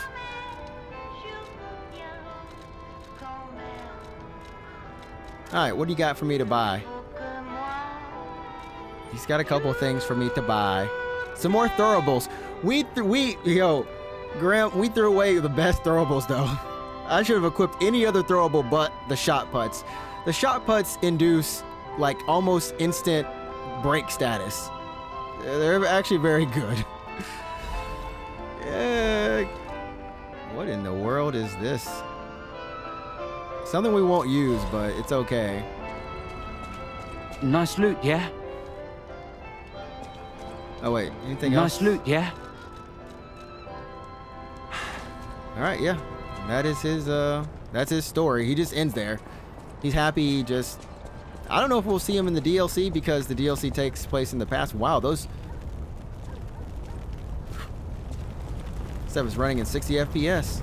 Alright, what do you got for me to buy? He's got a couple of things for me to buy. Some more throwables. Graham, we threw away the best throwables though. I should have equipped any other throwable but the shot putts. The shot putts induce like almost instant break status. They're actually very good. What in the world is this? Something we won't use, but it's okay. Nice loot, yeah? Oh wait, anything else? Nice loot, yeah? Alright, yeah. That is his that's his story. He just ends there. He's happy, he just I don't know if we'll see him in the DLC because the DLC takes place in the past. Wow, those stuff is running in 60 FPS.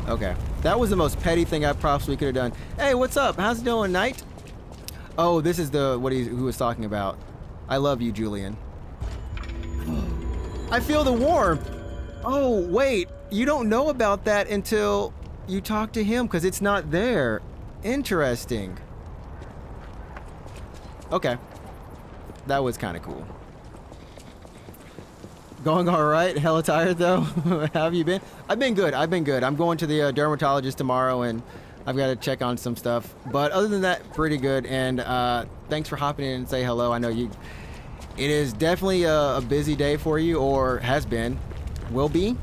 Okay. That was the most petty thing I possibly could have done. Hey, what's up? How's it going, Knight? Oh, this is who was talking about. I love you, Julian. I feel the warmth. Oh, wait. You don't know about that until you talk to him because it's not there. Interesting. Okay. That was kind of cool. Going all right? Hella tired though. How have you been? I've been good. I'm going to the dermatologist tomorrow and I've got to check on some stuff. But other than that, pretty good. And thanks for hopping in and say hello. I know it is definitely a busy day for you, or has been, will be.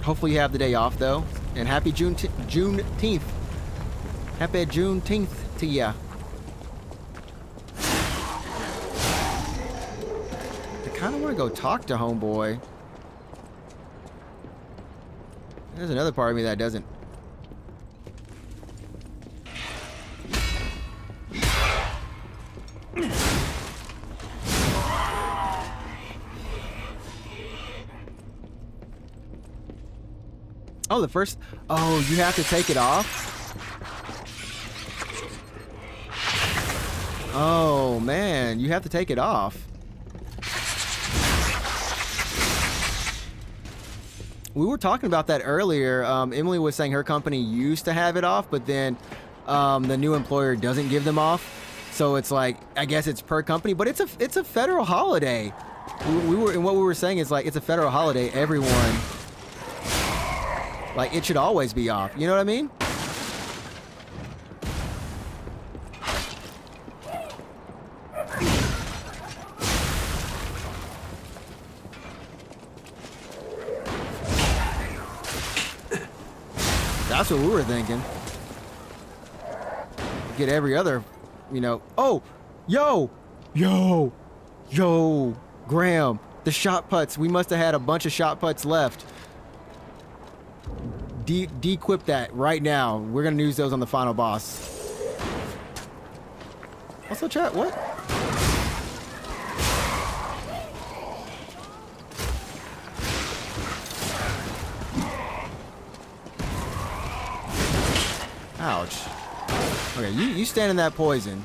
Hopefully you have the day off though. And happy Juneteenth. Happy Juneteenth to ya. I kind of want to go talk to homeboy. There's another part of me that doesn't. Oh, oh, you have to take it off? Oh, man, you have to take it off. We were talking about that earlier. Emily was saying her company used to have it off, but then the new employer doesn't give them off. So it's like, I guess it's per company, but it's a federal holiday. What we were saying is like, it's a federal holiday. Everyone Like, it should always be off. You know what I mean? That's what we were thinking. Get every other, you know. Oh, yo, Graham, the shot putts. We must have had a bunch of shot putts left. De-equip that right now. We're gonna use those on the final boss. Also, chat, what? Ouch. Okay, you stand in that poison.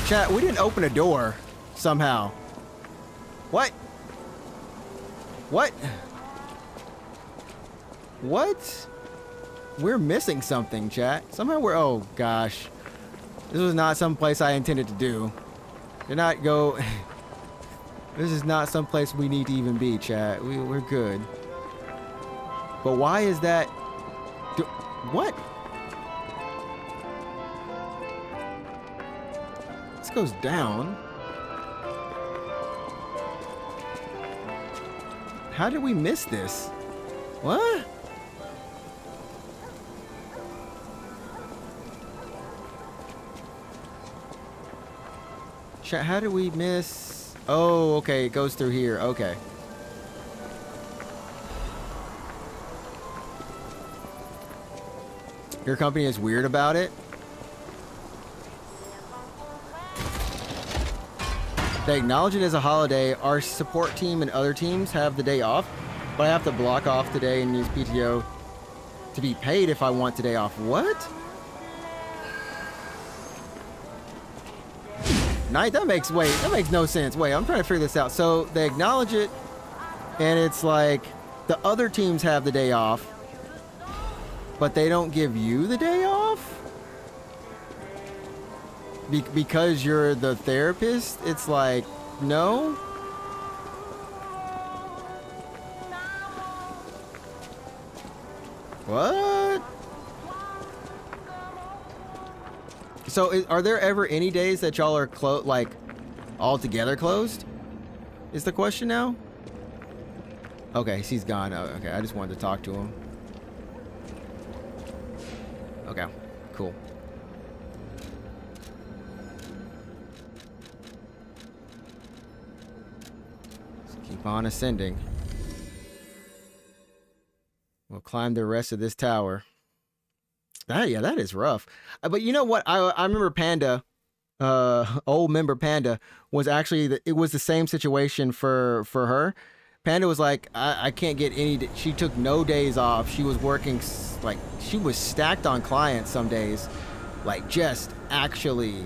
Chat, we didn't open a door somehow. What? What? What? We're missing something, chat. Somehow we're... Oh, gosh. This was not some place I intended to do. Did not go... This is not some place we need to even be, chat. We're good. But why is that... What? This goes down. How did we miss this? What? Chat, how did we miss? Oh, okay, it goes through here. Okay. Your company is weird about it. They acknowledge it as a holiday. Our support team and other teams have the day off, but I have to block off today and use PTO to be paid if I want today off. What? Night? That makes no sense. Wait, I'm trying to figure this out. So they acknowledge it, and it's like the other teams have the day off, but they don't give you the day off? Because you're the therapist? It's like, no? What? So are there ever any days that y'all are like altogether closed? Is the question now? Okay, he's gone. Oh, okay, I just wanted to talk to him. Okay, cool. Keep on ascending. We'll climb the rest of this tower. Yeah, that is rough. But you know what? I remember Panda, old member Panda, was actually, it was the same situation for her. Panda was like, I can't get any, she took no days off. She was working, like, she was stacked on clients some days. Like, just actually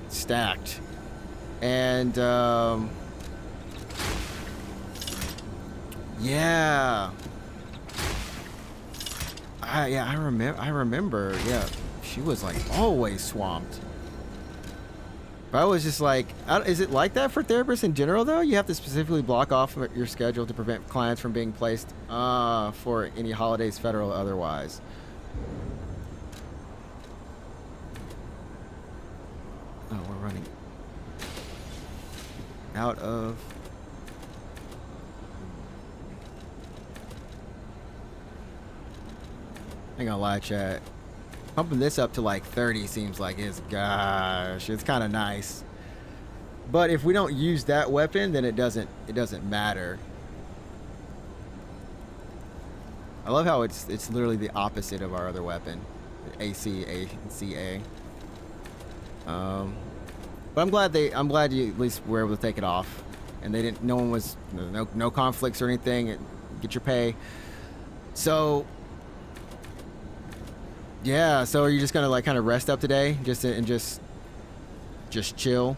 stacked. And, yeah. I remember. Yeah, she was like always swamped. But I was just like, is it like that for therapists in general though? You have to specifically block off your schedule to prevent clients from being placed for any holidays, federal or otherwise. Oh, we're running out of... I ain't gonna lie, chat. Pumping this up to like 30 seems like it's kind of nice. But if we don't use that weapon, then it doesn't matter. I love how it's literally the opposite of our other weapon, ACA. But I'm glad you at least were able to take it off, and they didn't. No one was no conflicts or anything. Get your pay. So. Yeah, so are you just gonna like kind of rest up today, just chill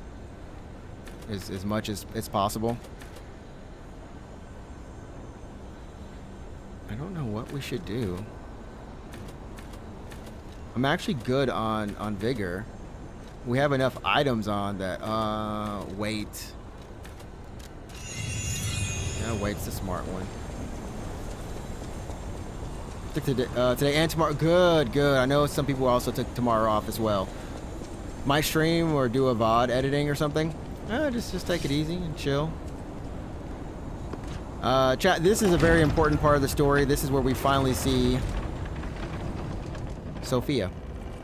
as much as possible? I don't know what we should do. I'm actually good on vigor. We have enough items on that. Wait. Yeah, wait's the smart one. Today and tomorrow. Good. I know some people also took tomorrow off as well. Might stream or do a VOD editing or something. Just take it easy and chill. Chat, this is a very important part of the story. This is where we finally see Sophia,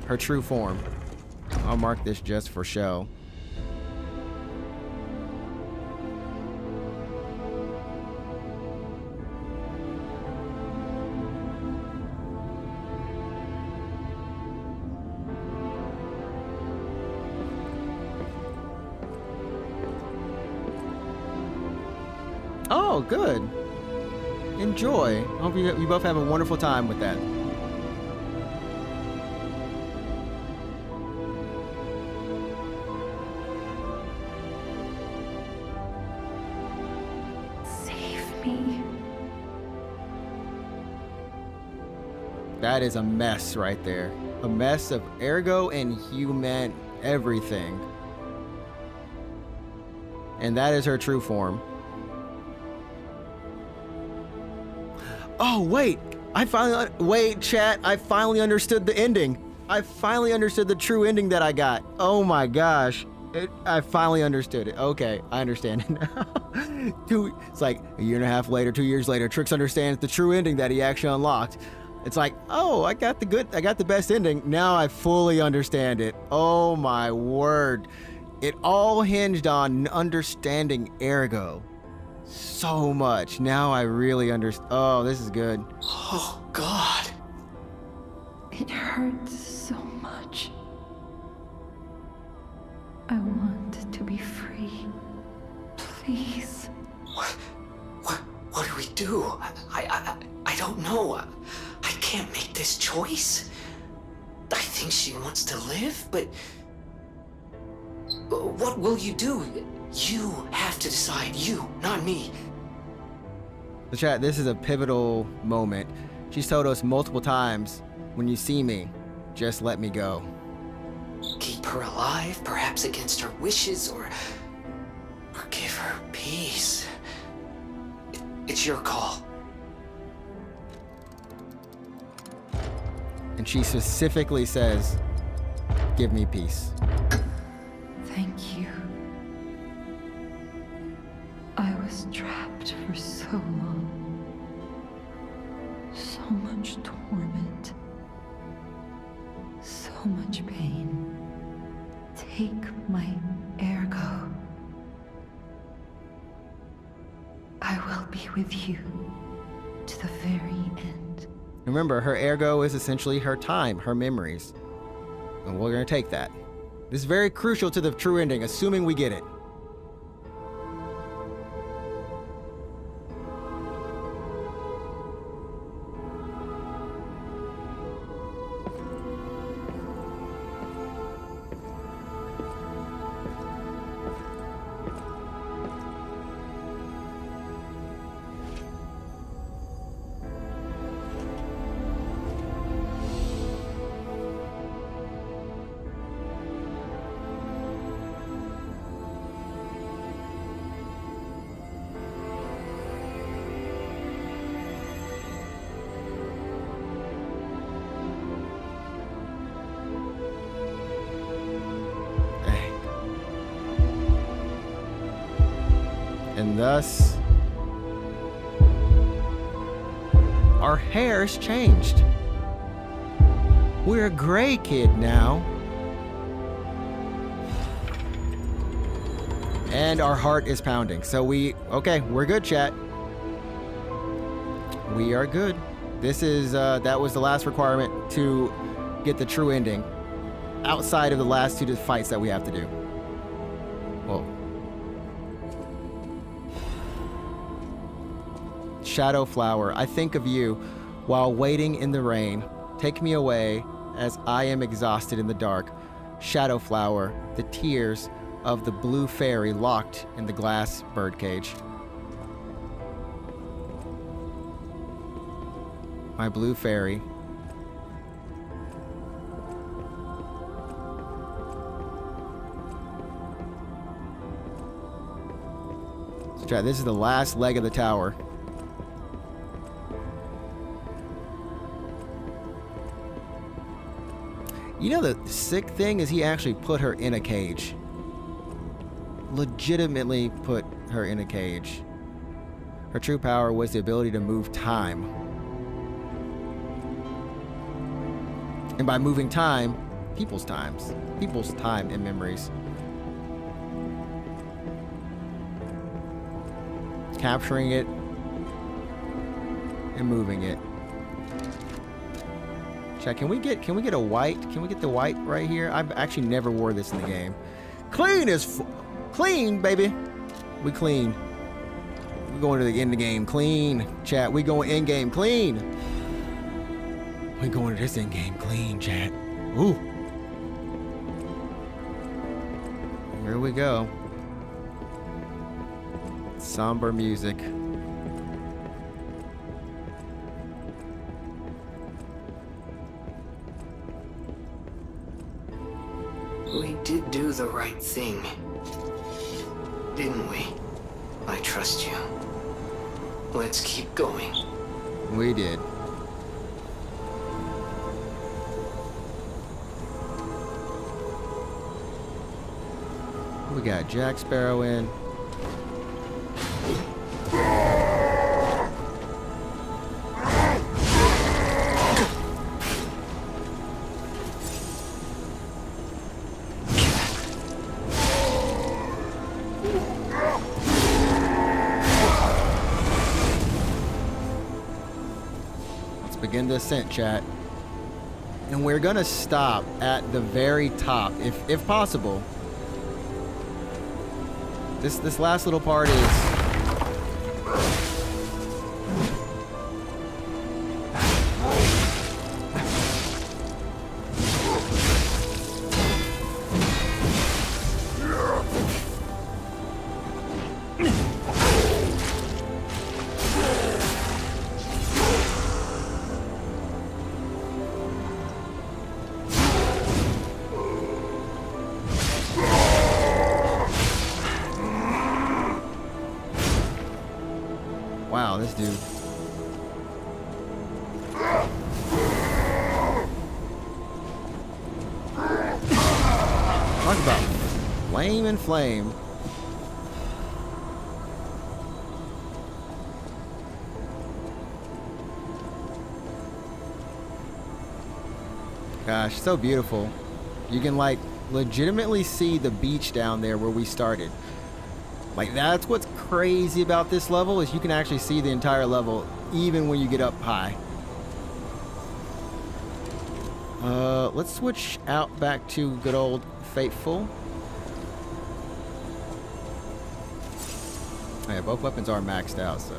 her true form. I'll mark this just for show. Oh, good. Enjoy. Hope you both have a wonderful time with that. Save me. That is a mess right there. A mess of ergo and human everything. And that is her true form. Oh, wait. Wait, chat. I finally understood the ending. I finally understood the true ending that I got. Oh my gosh. I finally understood it. Okay, I understand it now. It's like a year and a half later, 2 years later, Trix understands the true ending that he actually unlocked. It's like, oh, I got the best ending. Now I fully understand it. Oh my word. It all hinged on understanding ergo. So much. Now I really understand. Oh, this is good. Oh, God. It hurts so much. I want to be free. Please. What do we do? I don't know. I can't make this choice. I think she wants to live, but what will you do? You have to decide. You, not me. The chat, this is a pivotal moment. She's told us multiple times, when you see me, just let me go. Keep her alive, perhaps against her wishes, or give her peace. It's your call. And she specifically says, give me peace. Thank you. I was trapped for so long. So much torment. So much pain. Take my ergo. I will be with you to the very end. Remember, her ergo is essentially her time, her memories. And we're going to take that. This is very crucial to the true ending, assuming we get it. And thus, our hair's changed. We're a gray kid now. And our heart is pounding. So okay, we're good, chat. We are good. This is, that was the last requirement to get the true ending. Outside of the last two fights that we have to do. Whoa. Shadow flower, I think of you while waiting in the rain. Take me away as I am exhausted in the dark. Shadow flower, the tears of the blue fairy locked in the glass birdcage. My blue fairy. So chat, this is the last leg of the tower. You know the sick thing is he actually put her in a cage. Legitimately put her in a cage. Her true power was the ability to move time. And by moving time, people's time and memories. Capturing it and moving it. Chat, can we get a white? Can we get the white right here? I've actually never wore this in the game. Clean as clean, baby. We clean. We going to the end game clean. Chat, we going in game clean. We going to this end game clean, chat. Ooh. Here we go. Somber music. We did do the right thing, didn't we? I trust you. Let's keep going. We did. We got Jack Sparrow in. Let's begin the ascent, chat. And we're gonna stop at the very top, if possible. This last little part is wow, this dude. Talk about flame and flame. Gosh, so beautiful. You can like legitimately see the beach down there where we started. Like, that's what's crazy about this level, is you can actually see the entire level even when you get up high. Let's switch out back to good old Fateful. Oh yeah, both weapons are maxed out, so.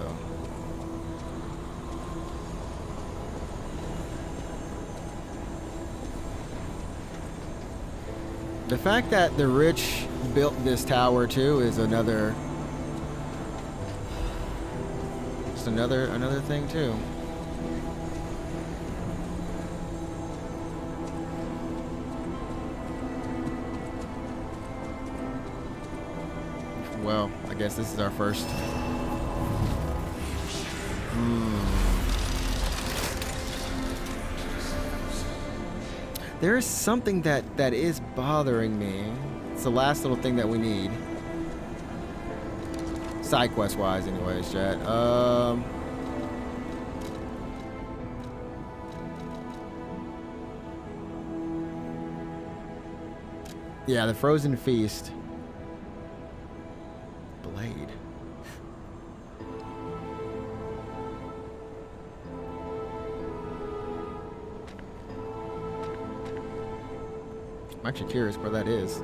The fact that the rich built this tower too is another thing too. Well, I guess this is our first. There is something that is bothering me. It's the last little thing that we need. Side quest wise, anyways, chat. Yeah, the Frozen Feast. Blade. I'm actually curious where that is.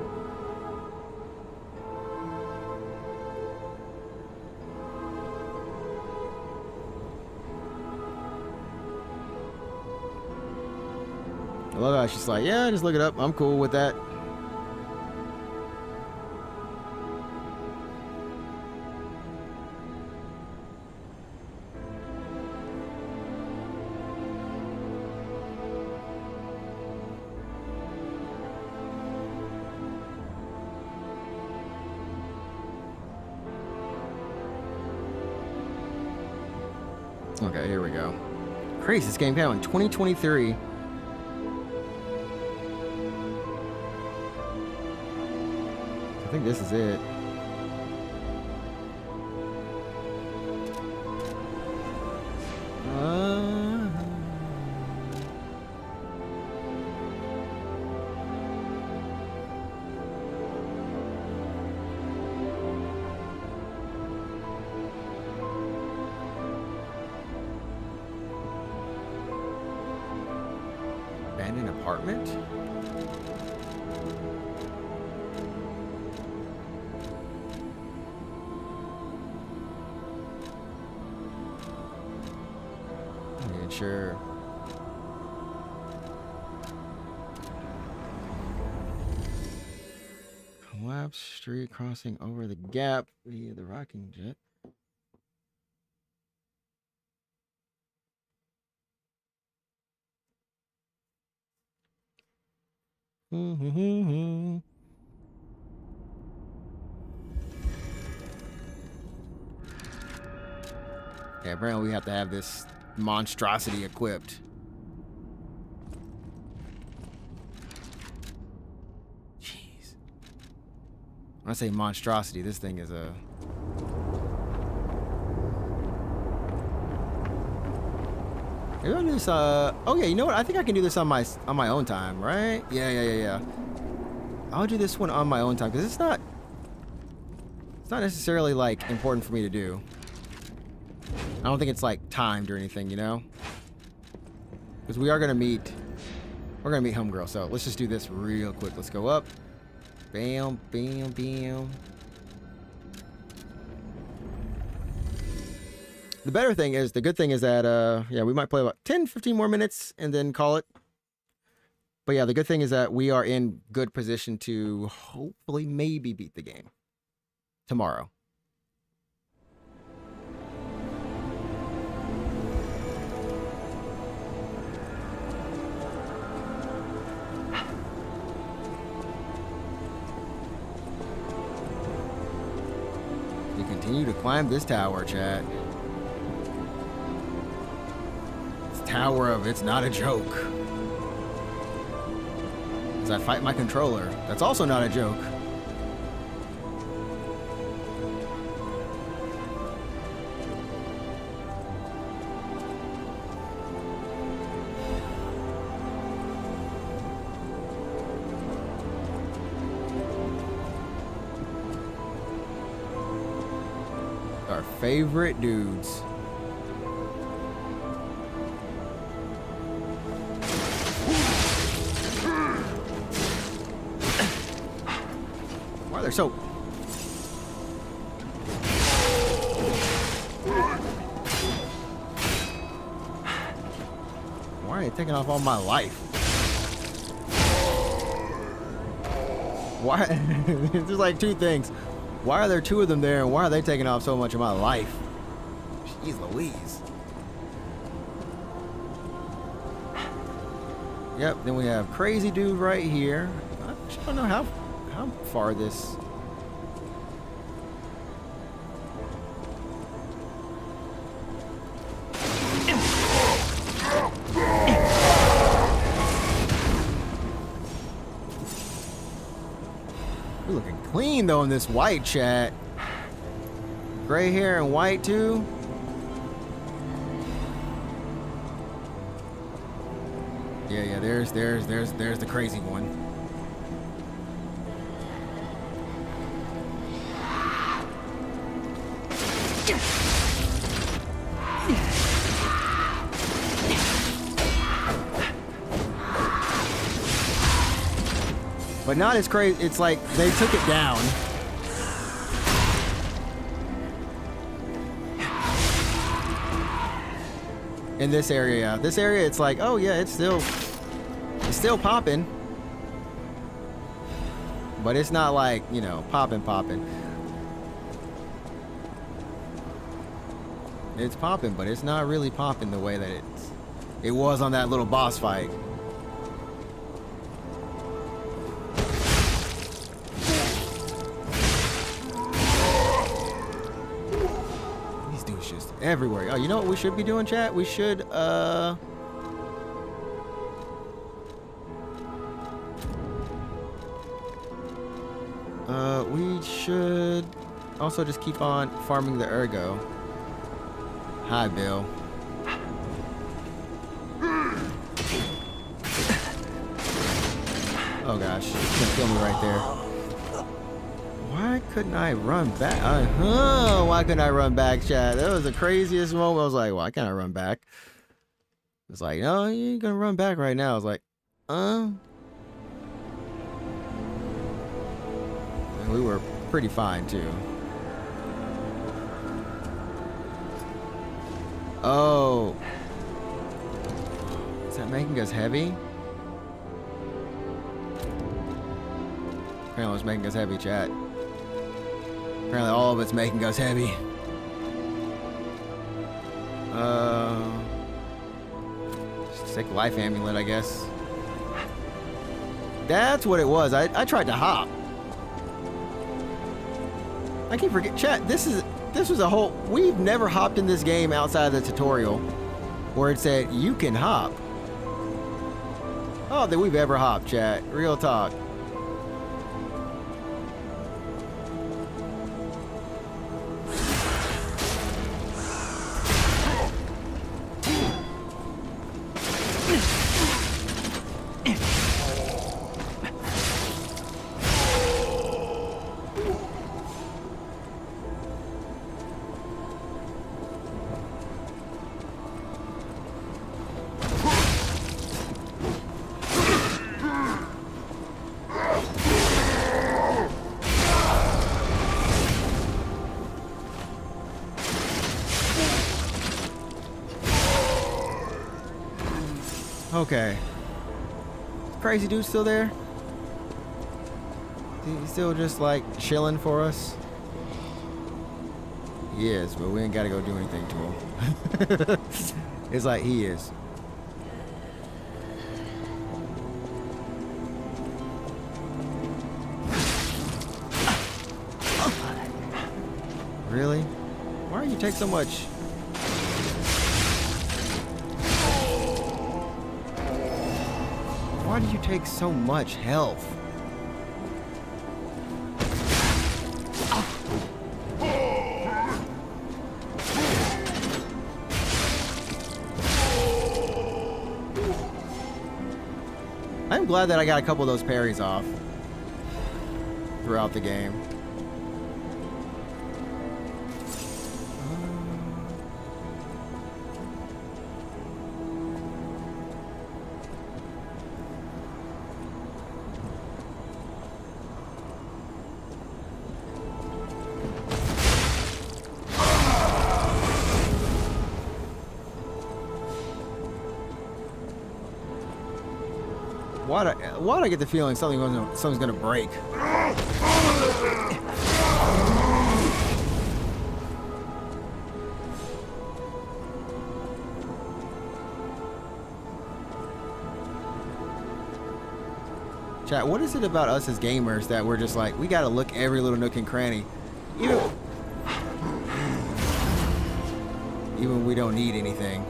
I love how she's like, yeah, just look it up. I'm cool with that. Okay, here we go. Crazy, this game came out in 2023. I think this is it. Abandoned apartment? Yeah, sure. Collapse street crossing over the gap via the rocking jet. Yeah, apparently we have to have this monstrosity equipped. Jeez. When I say monstrosity, this thing is a... Maybe I'll do this, oh yeah, you know what? I think I can do this on my own time, right? Yeah. I'll do this one on my own time, because it's not necessarily, like, important for me to do. I don't think it's, like, timed or anything, you know? Because we're gonna meet Homegirl, so let's just do this real quick. Let's go up. Bam, bam, bam. The good thing is that, yeah, we might play about 10, 15 more minutes and then call it. But yeah, the good thing is that we are in good position to hopefully maybe beat the game tomorrow. We continue to climb this tower, chat. Tower of it's not a joke. As I fight my controller, that's also not a joke. Our favorite dudes. They're so... Why are they taking off all my life? Why? There's like two things. Why are there two of them there, and why are they taking off so much of my life? Jeez Louise. Yep, then we have crazy dude right here. I don't know how far this... We're looking clean though in this white, chat. Gray hair and white too. Yeah, there's the crazy one. But not as crazy. It's like they took it down. In this area, it's like, oh yeah, it's still popping. But it's not like, you know, popping. It's popping, but it's not really popping the way that it was on that little boss fight. everywhere. Oh, you know what we should be doing, chat? We should, we should also just keep on farming the ergo. Hi, Bill. Oh gosh, he's gonna kill me right there. Why couldn't I run back? Why couldn't I run back, chat? That was the craziest moment. I was like, why can't I run back? It's like, no, you ain't gonna run back right now. I was like, And we were pretty fine too. Oh. Is that making us heavy? Apparently it's making us heavy, chat. Apparently all of it's making us heavy. Just take a life amulet, I guess. That's what it was. I tried to hop. I keep forgetting. Chat, this was a whole... We've never hopped in this game outside of the tutorial where it said, you can hop. Oh, that we've ever hopped, chat. Real talk. Okay. Crazy dude still there? He's still just like chilling for us? He is, but we ain't gotta go do anything to him. It's like he is. Really? Why do you take so much? Why do you take so much health? I'm glad that I got a couple of those parries off throughout the game. Why do I get the feeling something's gonna break? Chat, what is it about us as gamers that we're just like, we gotta look every little nook and cranny? Even when we don't need anything.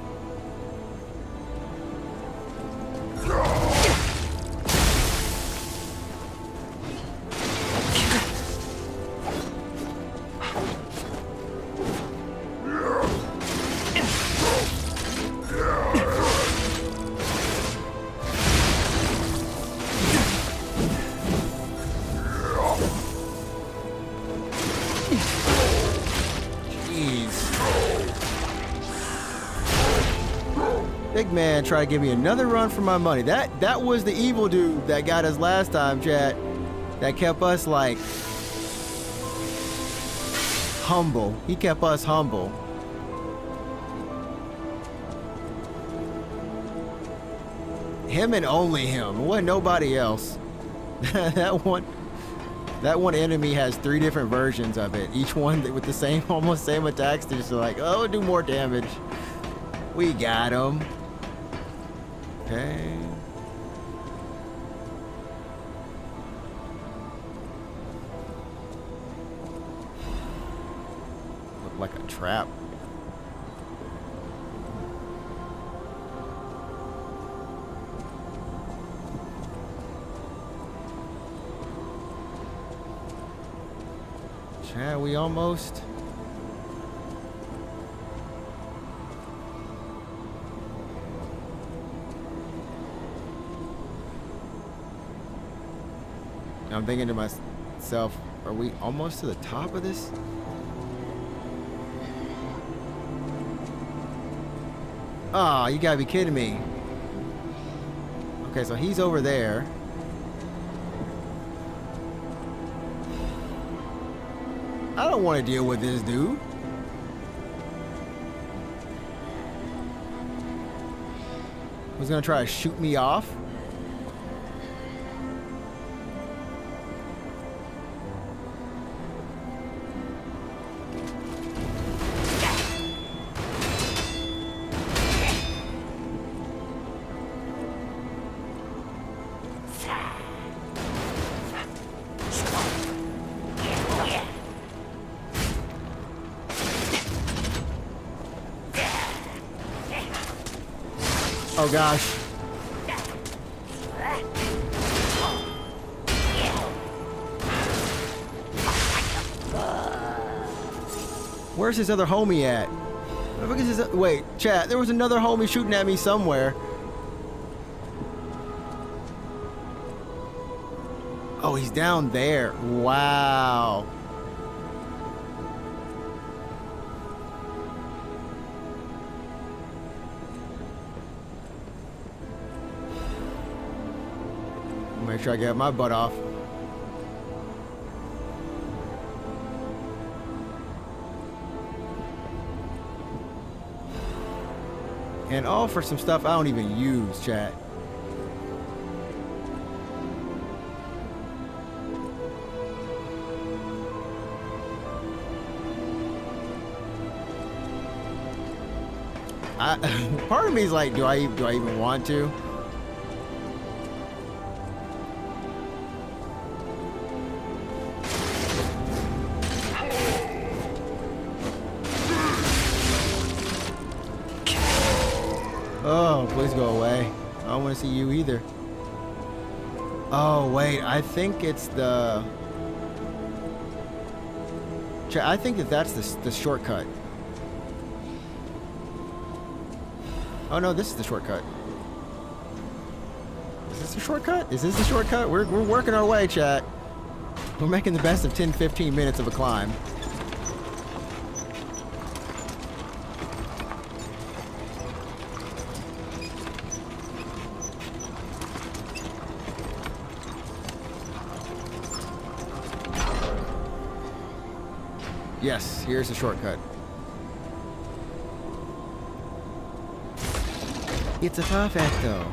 Big man tried to give me another run for my money. That was the evil dude that got us last time, chat. That kept us like humble. He kept us humble. Him and only him. It wasn't nobody else. That one enemy has 3 different versions of it. Each one with the same, almost same attacks. They're just like, oh, do more damage. We got him. Okay. Look like a trap. Yeah, we almost. I'm thinking to myself, are we almost to the top of this? Oh, you gotta be kidding me. Okay, so he's over there. I don't want to deal with this dude. Who's gonna try to shoot me off? Oh gosh. Where's his other homie at? Wait, chat, there was another homie shooting at me somewhere. Oh, he's down there. Wow. Make sure I get my butt off. And all for some stuff I don't even use, chat. Part of me is like, do I even want to? Oh, please go away. I don't want to see you either. Oh, wait. I think it's the... I think that's the shortcut. Oh, no, this is the shortcut. Is this the shortcut? Is this the shortcut? We're working our way, chat. We're making the best of 10-15 minutes of a climb. Yes, here's the shortcut. It's a perfecto.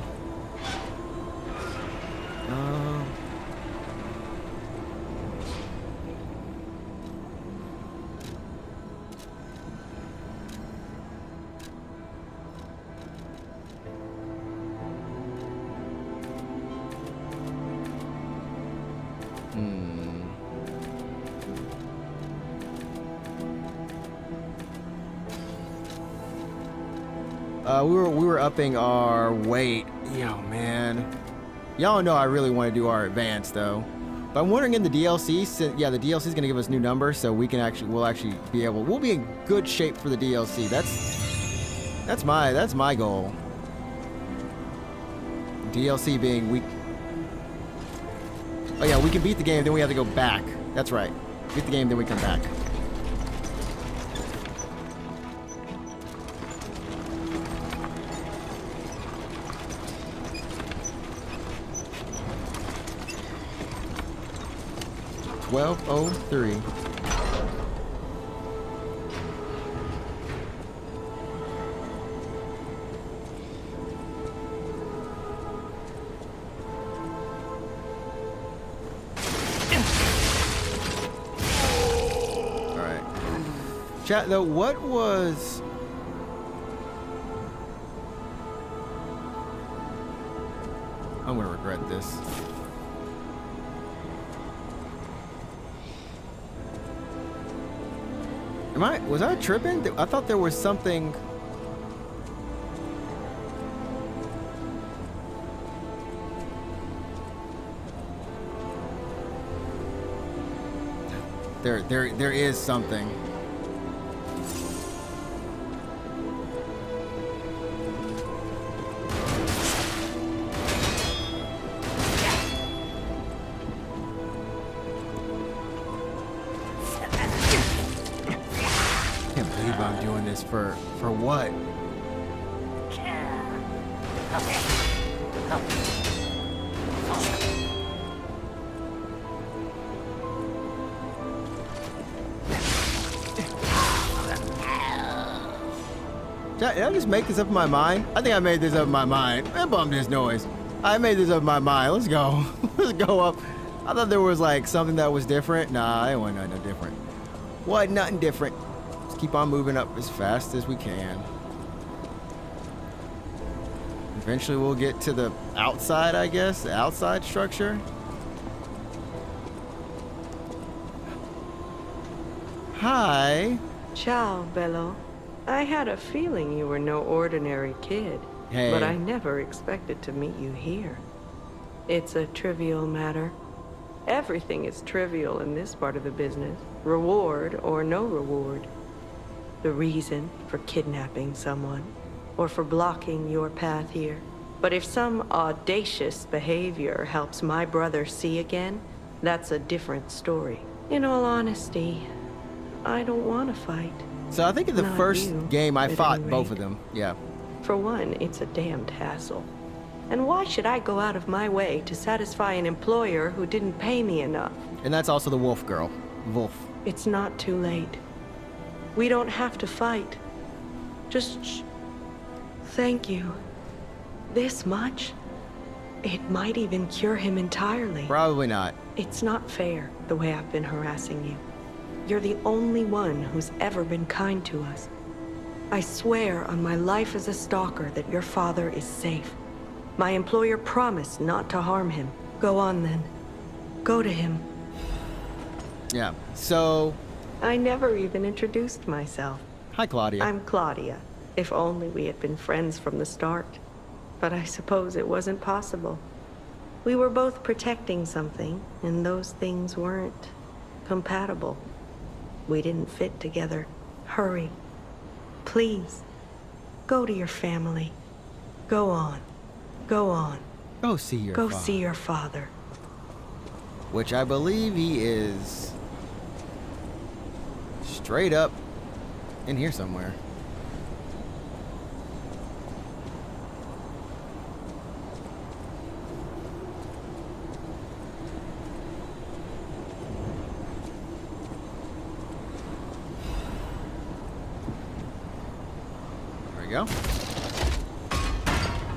We were upping our weight. Yo, man. Y'all know I really want to do our advanced though. But I'm wondering in the DLC, yeah, the DLC is gonna give us new numbers, so we'll actually be able. We'll be in good shape for the DLC. That's my goal. DLC being we. Oh yeah, we can beat the game, then we have to go back. That's right. Beat the game, then we come back. $12:03. All right. Chat though, what was? I'm gonna regret this. Was I tripping? I thought there was something. There is something. Can't believe I'm doing this for what? Did I just make this up in my mind? I think I made this up in my mind. Man, bump this noise. I made this up in my mind. Let's go. Let's go up. I thought there was like something that was different. Nah, it wasn't nothing different. Wasn't nothing different. Let's keep on moving up as fast as we can. Eventually we'll get to the outside, I guess. The outside structure. Hi. Ciao, Bello. I had a feeling you were no ordinary kid, Hey. but I never expected to meet you here. It's a trivial matter. Everything is trivial in this part of the business, reward or no reward. The reason for kidnapping someone, or for blocking your path here. But if some audacious behavior helps my brother see again, that's a different story. In all honesty, I don't want to fight. So I think in the Not first you, game I at fought any both rate. of them. Yeah. For one, it's a damned hassle. And why should I go out of my way to satisfy an employer who didn't pay me enough? And that's also the wolf girl. Wolf. It's not too late. We don't have to fight. Just thank you. This much? It might even cure him entirely. Probably not. It's not fair, the way I've been harassing you. You're the only one who's ever been kind to us. I swear on my life as a stalker that your father is safe. My employer promised not to harm him. Go on then. Go to him. Yeah. So, I never even introduced myself. hi Claudia. I'm Claudia. If only we had been friends from the start. But I suppose it wasn't possible. We were both protecting something, and those things weren't compatible. We didn't fit together. Hurry. Please. Go to your family. Go on. Go on. Go see your Go father. see your father. Which I believe he is straight up in here somewhere. There we go.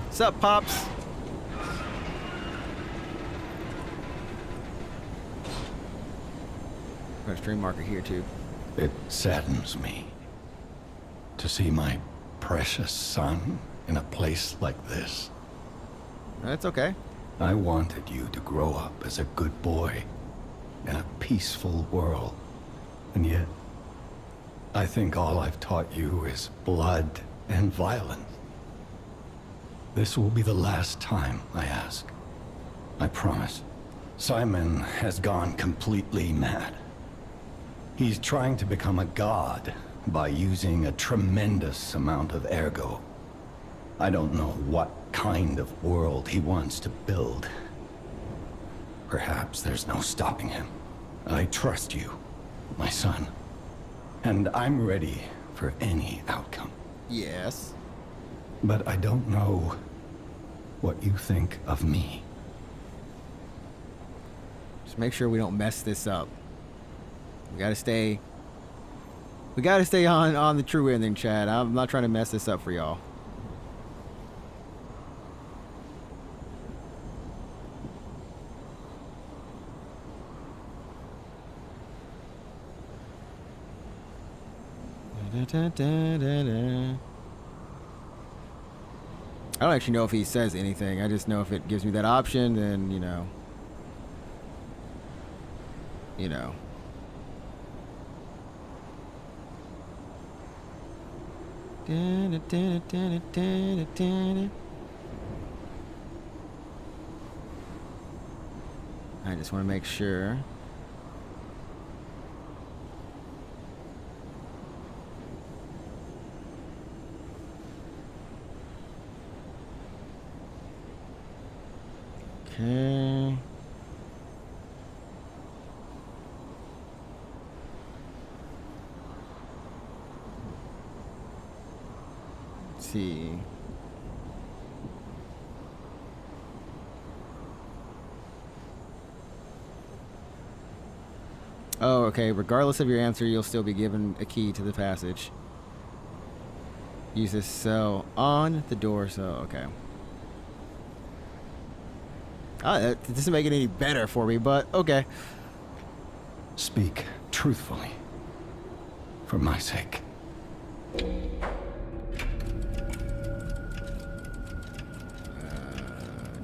What's up, Pops? Got a stream marker here too. It saddens me to see my precious son in a place like this. That's okay. I wanted you to grow up as a good boy in a peaceful world. And yet, I think all I've taught you is blood and violence. This will be the last time I ask. I promise. Simon has gone completely mad. He's trying to become a god by using a tremendous amount of ergo. I don't know what kind of world he wants to build. Perhaps there's no stopping him. I trust you, my son. And I'm ready for any outcome. Yes. But I don't know what you think of me. Just make sure we don't mess this up. We gotta stay on the true ending, Chad. I'm not trying to mess this up for y'all. I don't actually know if he says anything. I just know if it gives me that option, then, you know. I just want to make sure. Okay. Let's see. Oh, okay. Regardless of your answer, you'll still be given a key to the passage. Use this cell on the door, so okay. That doesn't make it any better for me, but okay. Speak truthfully. For my sake.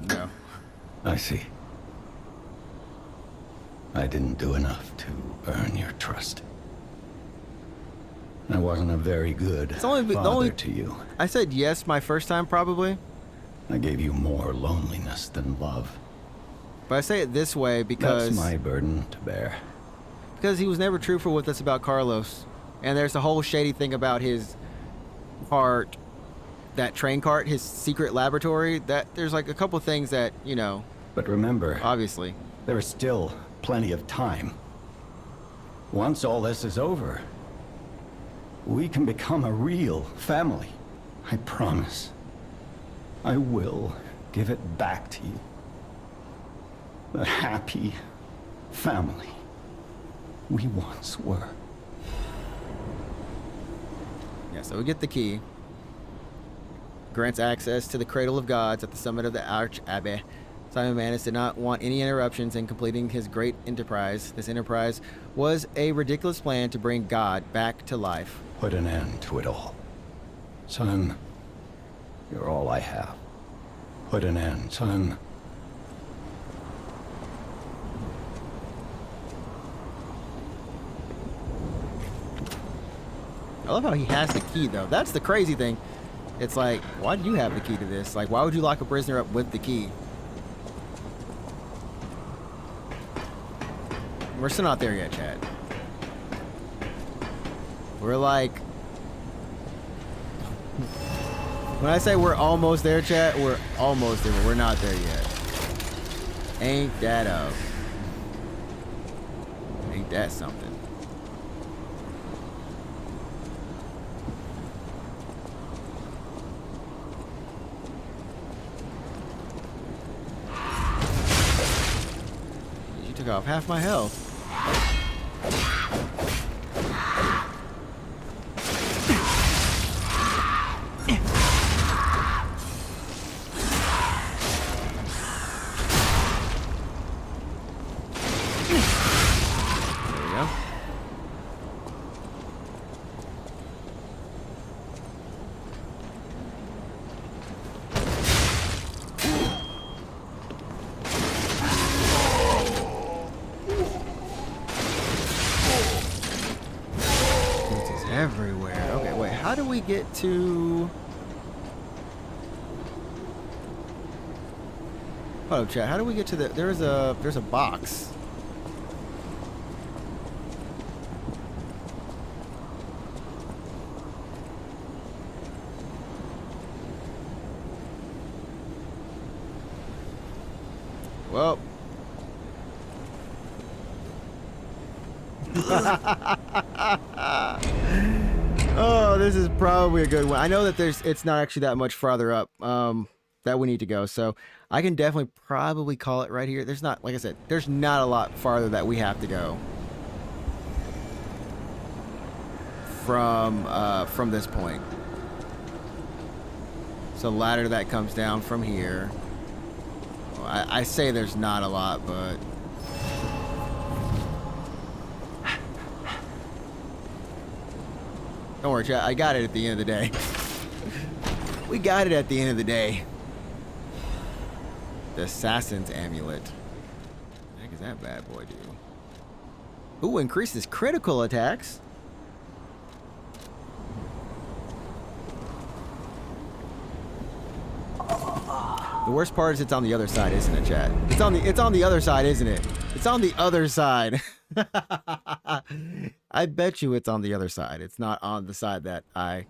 No. I see. I didn't do enough to earn your trust. I wasn't a very good father to you. I said yes my first time, probably. I gave you more loneliness than love. But I say it this way because... That's my burden to bear. Because he was never truthful with us about Carlos. And there's a whole shady thing about his cart, that train cart, his secret laboratory, that there's like a couple things that, you know... But remember... Obviously. There is still plenty of time. Once all this is over, we can become a real family. I promise. I will give it back to you. The happy family we once were. Yeah, so we get the key. Grants access to the Cradle of Gods at the summit of the Arch Abbey. Simon Manus did not want any interruptions in completing his great enterprise. This enterprise was a ridiculous plan to bring God back to life. Put an end to it all. Son, you're all I have. Put an end, son. I love how he has the key, though. That's the crazy thing. It's like, why do you have the key to this? Like, why would you lock a prisoner up with the key? We're still not there yet, Chad. We're like... When I say we're almost there, chat, we're almost there, but we're not there yet. Ain't that up? Ain't that something? You took off half my health. Everywhere. Okay, wait, how do we get to... Hold up, chat. How do we get to the... There's a box. Well... Oh, this is probably a good one. I know that it's not actually that much farther up that we need to go, so I can definitely probably call it right here. There's not, like I said, there's not a lot farther that we have to go from this point. So ladder that comes down from here. Well, I say there's not a lot, but don't worry, chat. I got it at the end of the day. We got it at the end of the day. The Assassin's Amulet. What the heck does that bad boy do? Ooh, increases critical attacks. The worst part is it's on the other side, isn't it, chat? It's on the other side, isn't it? It's on the other side. I bet you it's on the other side. It's not on the side that I...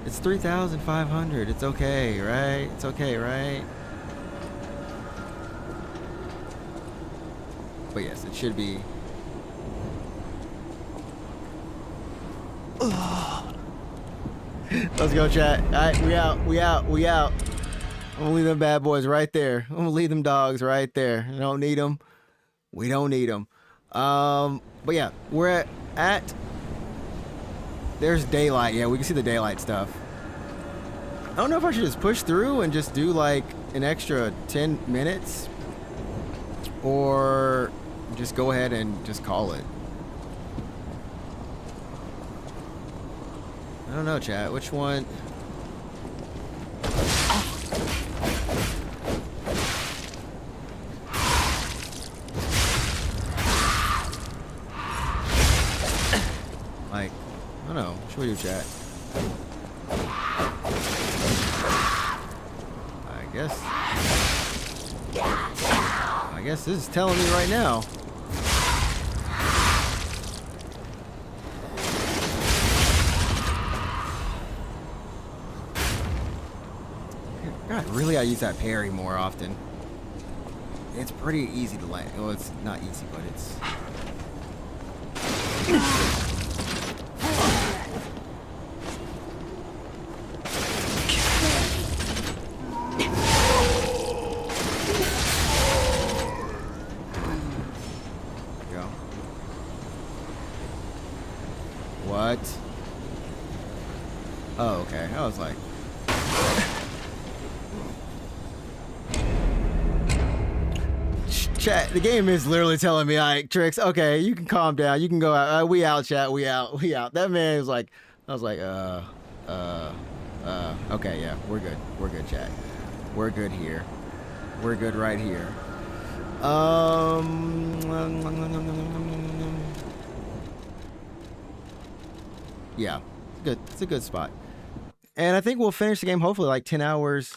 It's 3,500. It's okay, right? It's okay, right? But yes, it should be. Let's go, chat. All right, we out. I'm gonna leave them bad boys right there. I'm gonna leave them dogs right there. I don't need them. We don't need them. But yeah, we're at. There's daylight. Yeah, we can see the daylight stuff. I don't know if I should just push through and just do like an extra 10 minutes, or just go ahead and just call it. I don't know, chat. Which one? Like, I don't know. What should we do, chat? I guess this is telling me right now. God, really, I use that parry more often. It's pretty easy to land. Well, it's not easy, but it's. Go. What? Oh, okay. I was like. Chat, the game is literally telling me, like, Trix, okay, you can calm down. You can go out. We out, chat. We out. That man was like, I was like, okay, yeah, we're good. We're good, chat. We're good here. We're good right here. Yeah, good. It's a good spot. And I think we'll finish the game hopefully like 10 hours,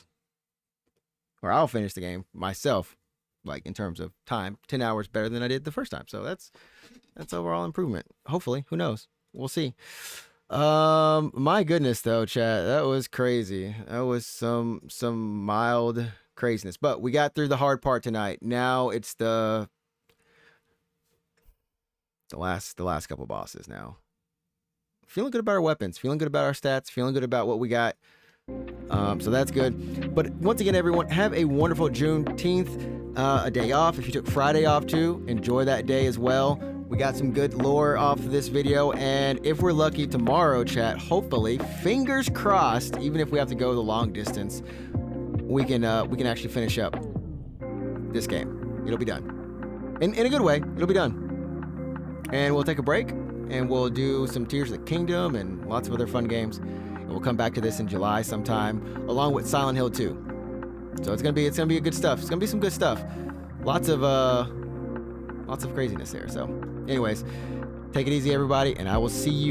or I'll finish the game myself. Like in terms of time, 10 hours better than I did the first time. So that's overall improvement. Hopefully, who knows? We'll see. My goodness though, chat, that was crazy. That was some mild craziness. But we got through the hard part tonight. Now it's the last couple bosses now. Feeling good about our weapons, feeling good about our stats, feeling good about what we got. So that's good. But once again, everyone, have a wonderful Juneteenth. A day off. If you took Friday off too, enjoy that day as well. We got some good lore off of this video, and if we're lucky tomorrow, chat, hopefully, fingers crossed, even if we have to go the long distance, we can actually finish up this game. It'll be done. In a good way, it'll be done. And we'll take a break, and we'll do some Tears of the Kingdom and lots of other fun games. And we'll come back to this in July sometime, along with Silent Hill 2. So it's gonna be a good stuff. It's gonna be some good stuff. Lots of craziness there. So anyways, take it easy, everybody, and I will see you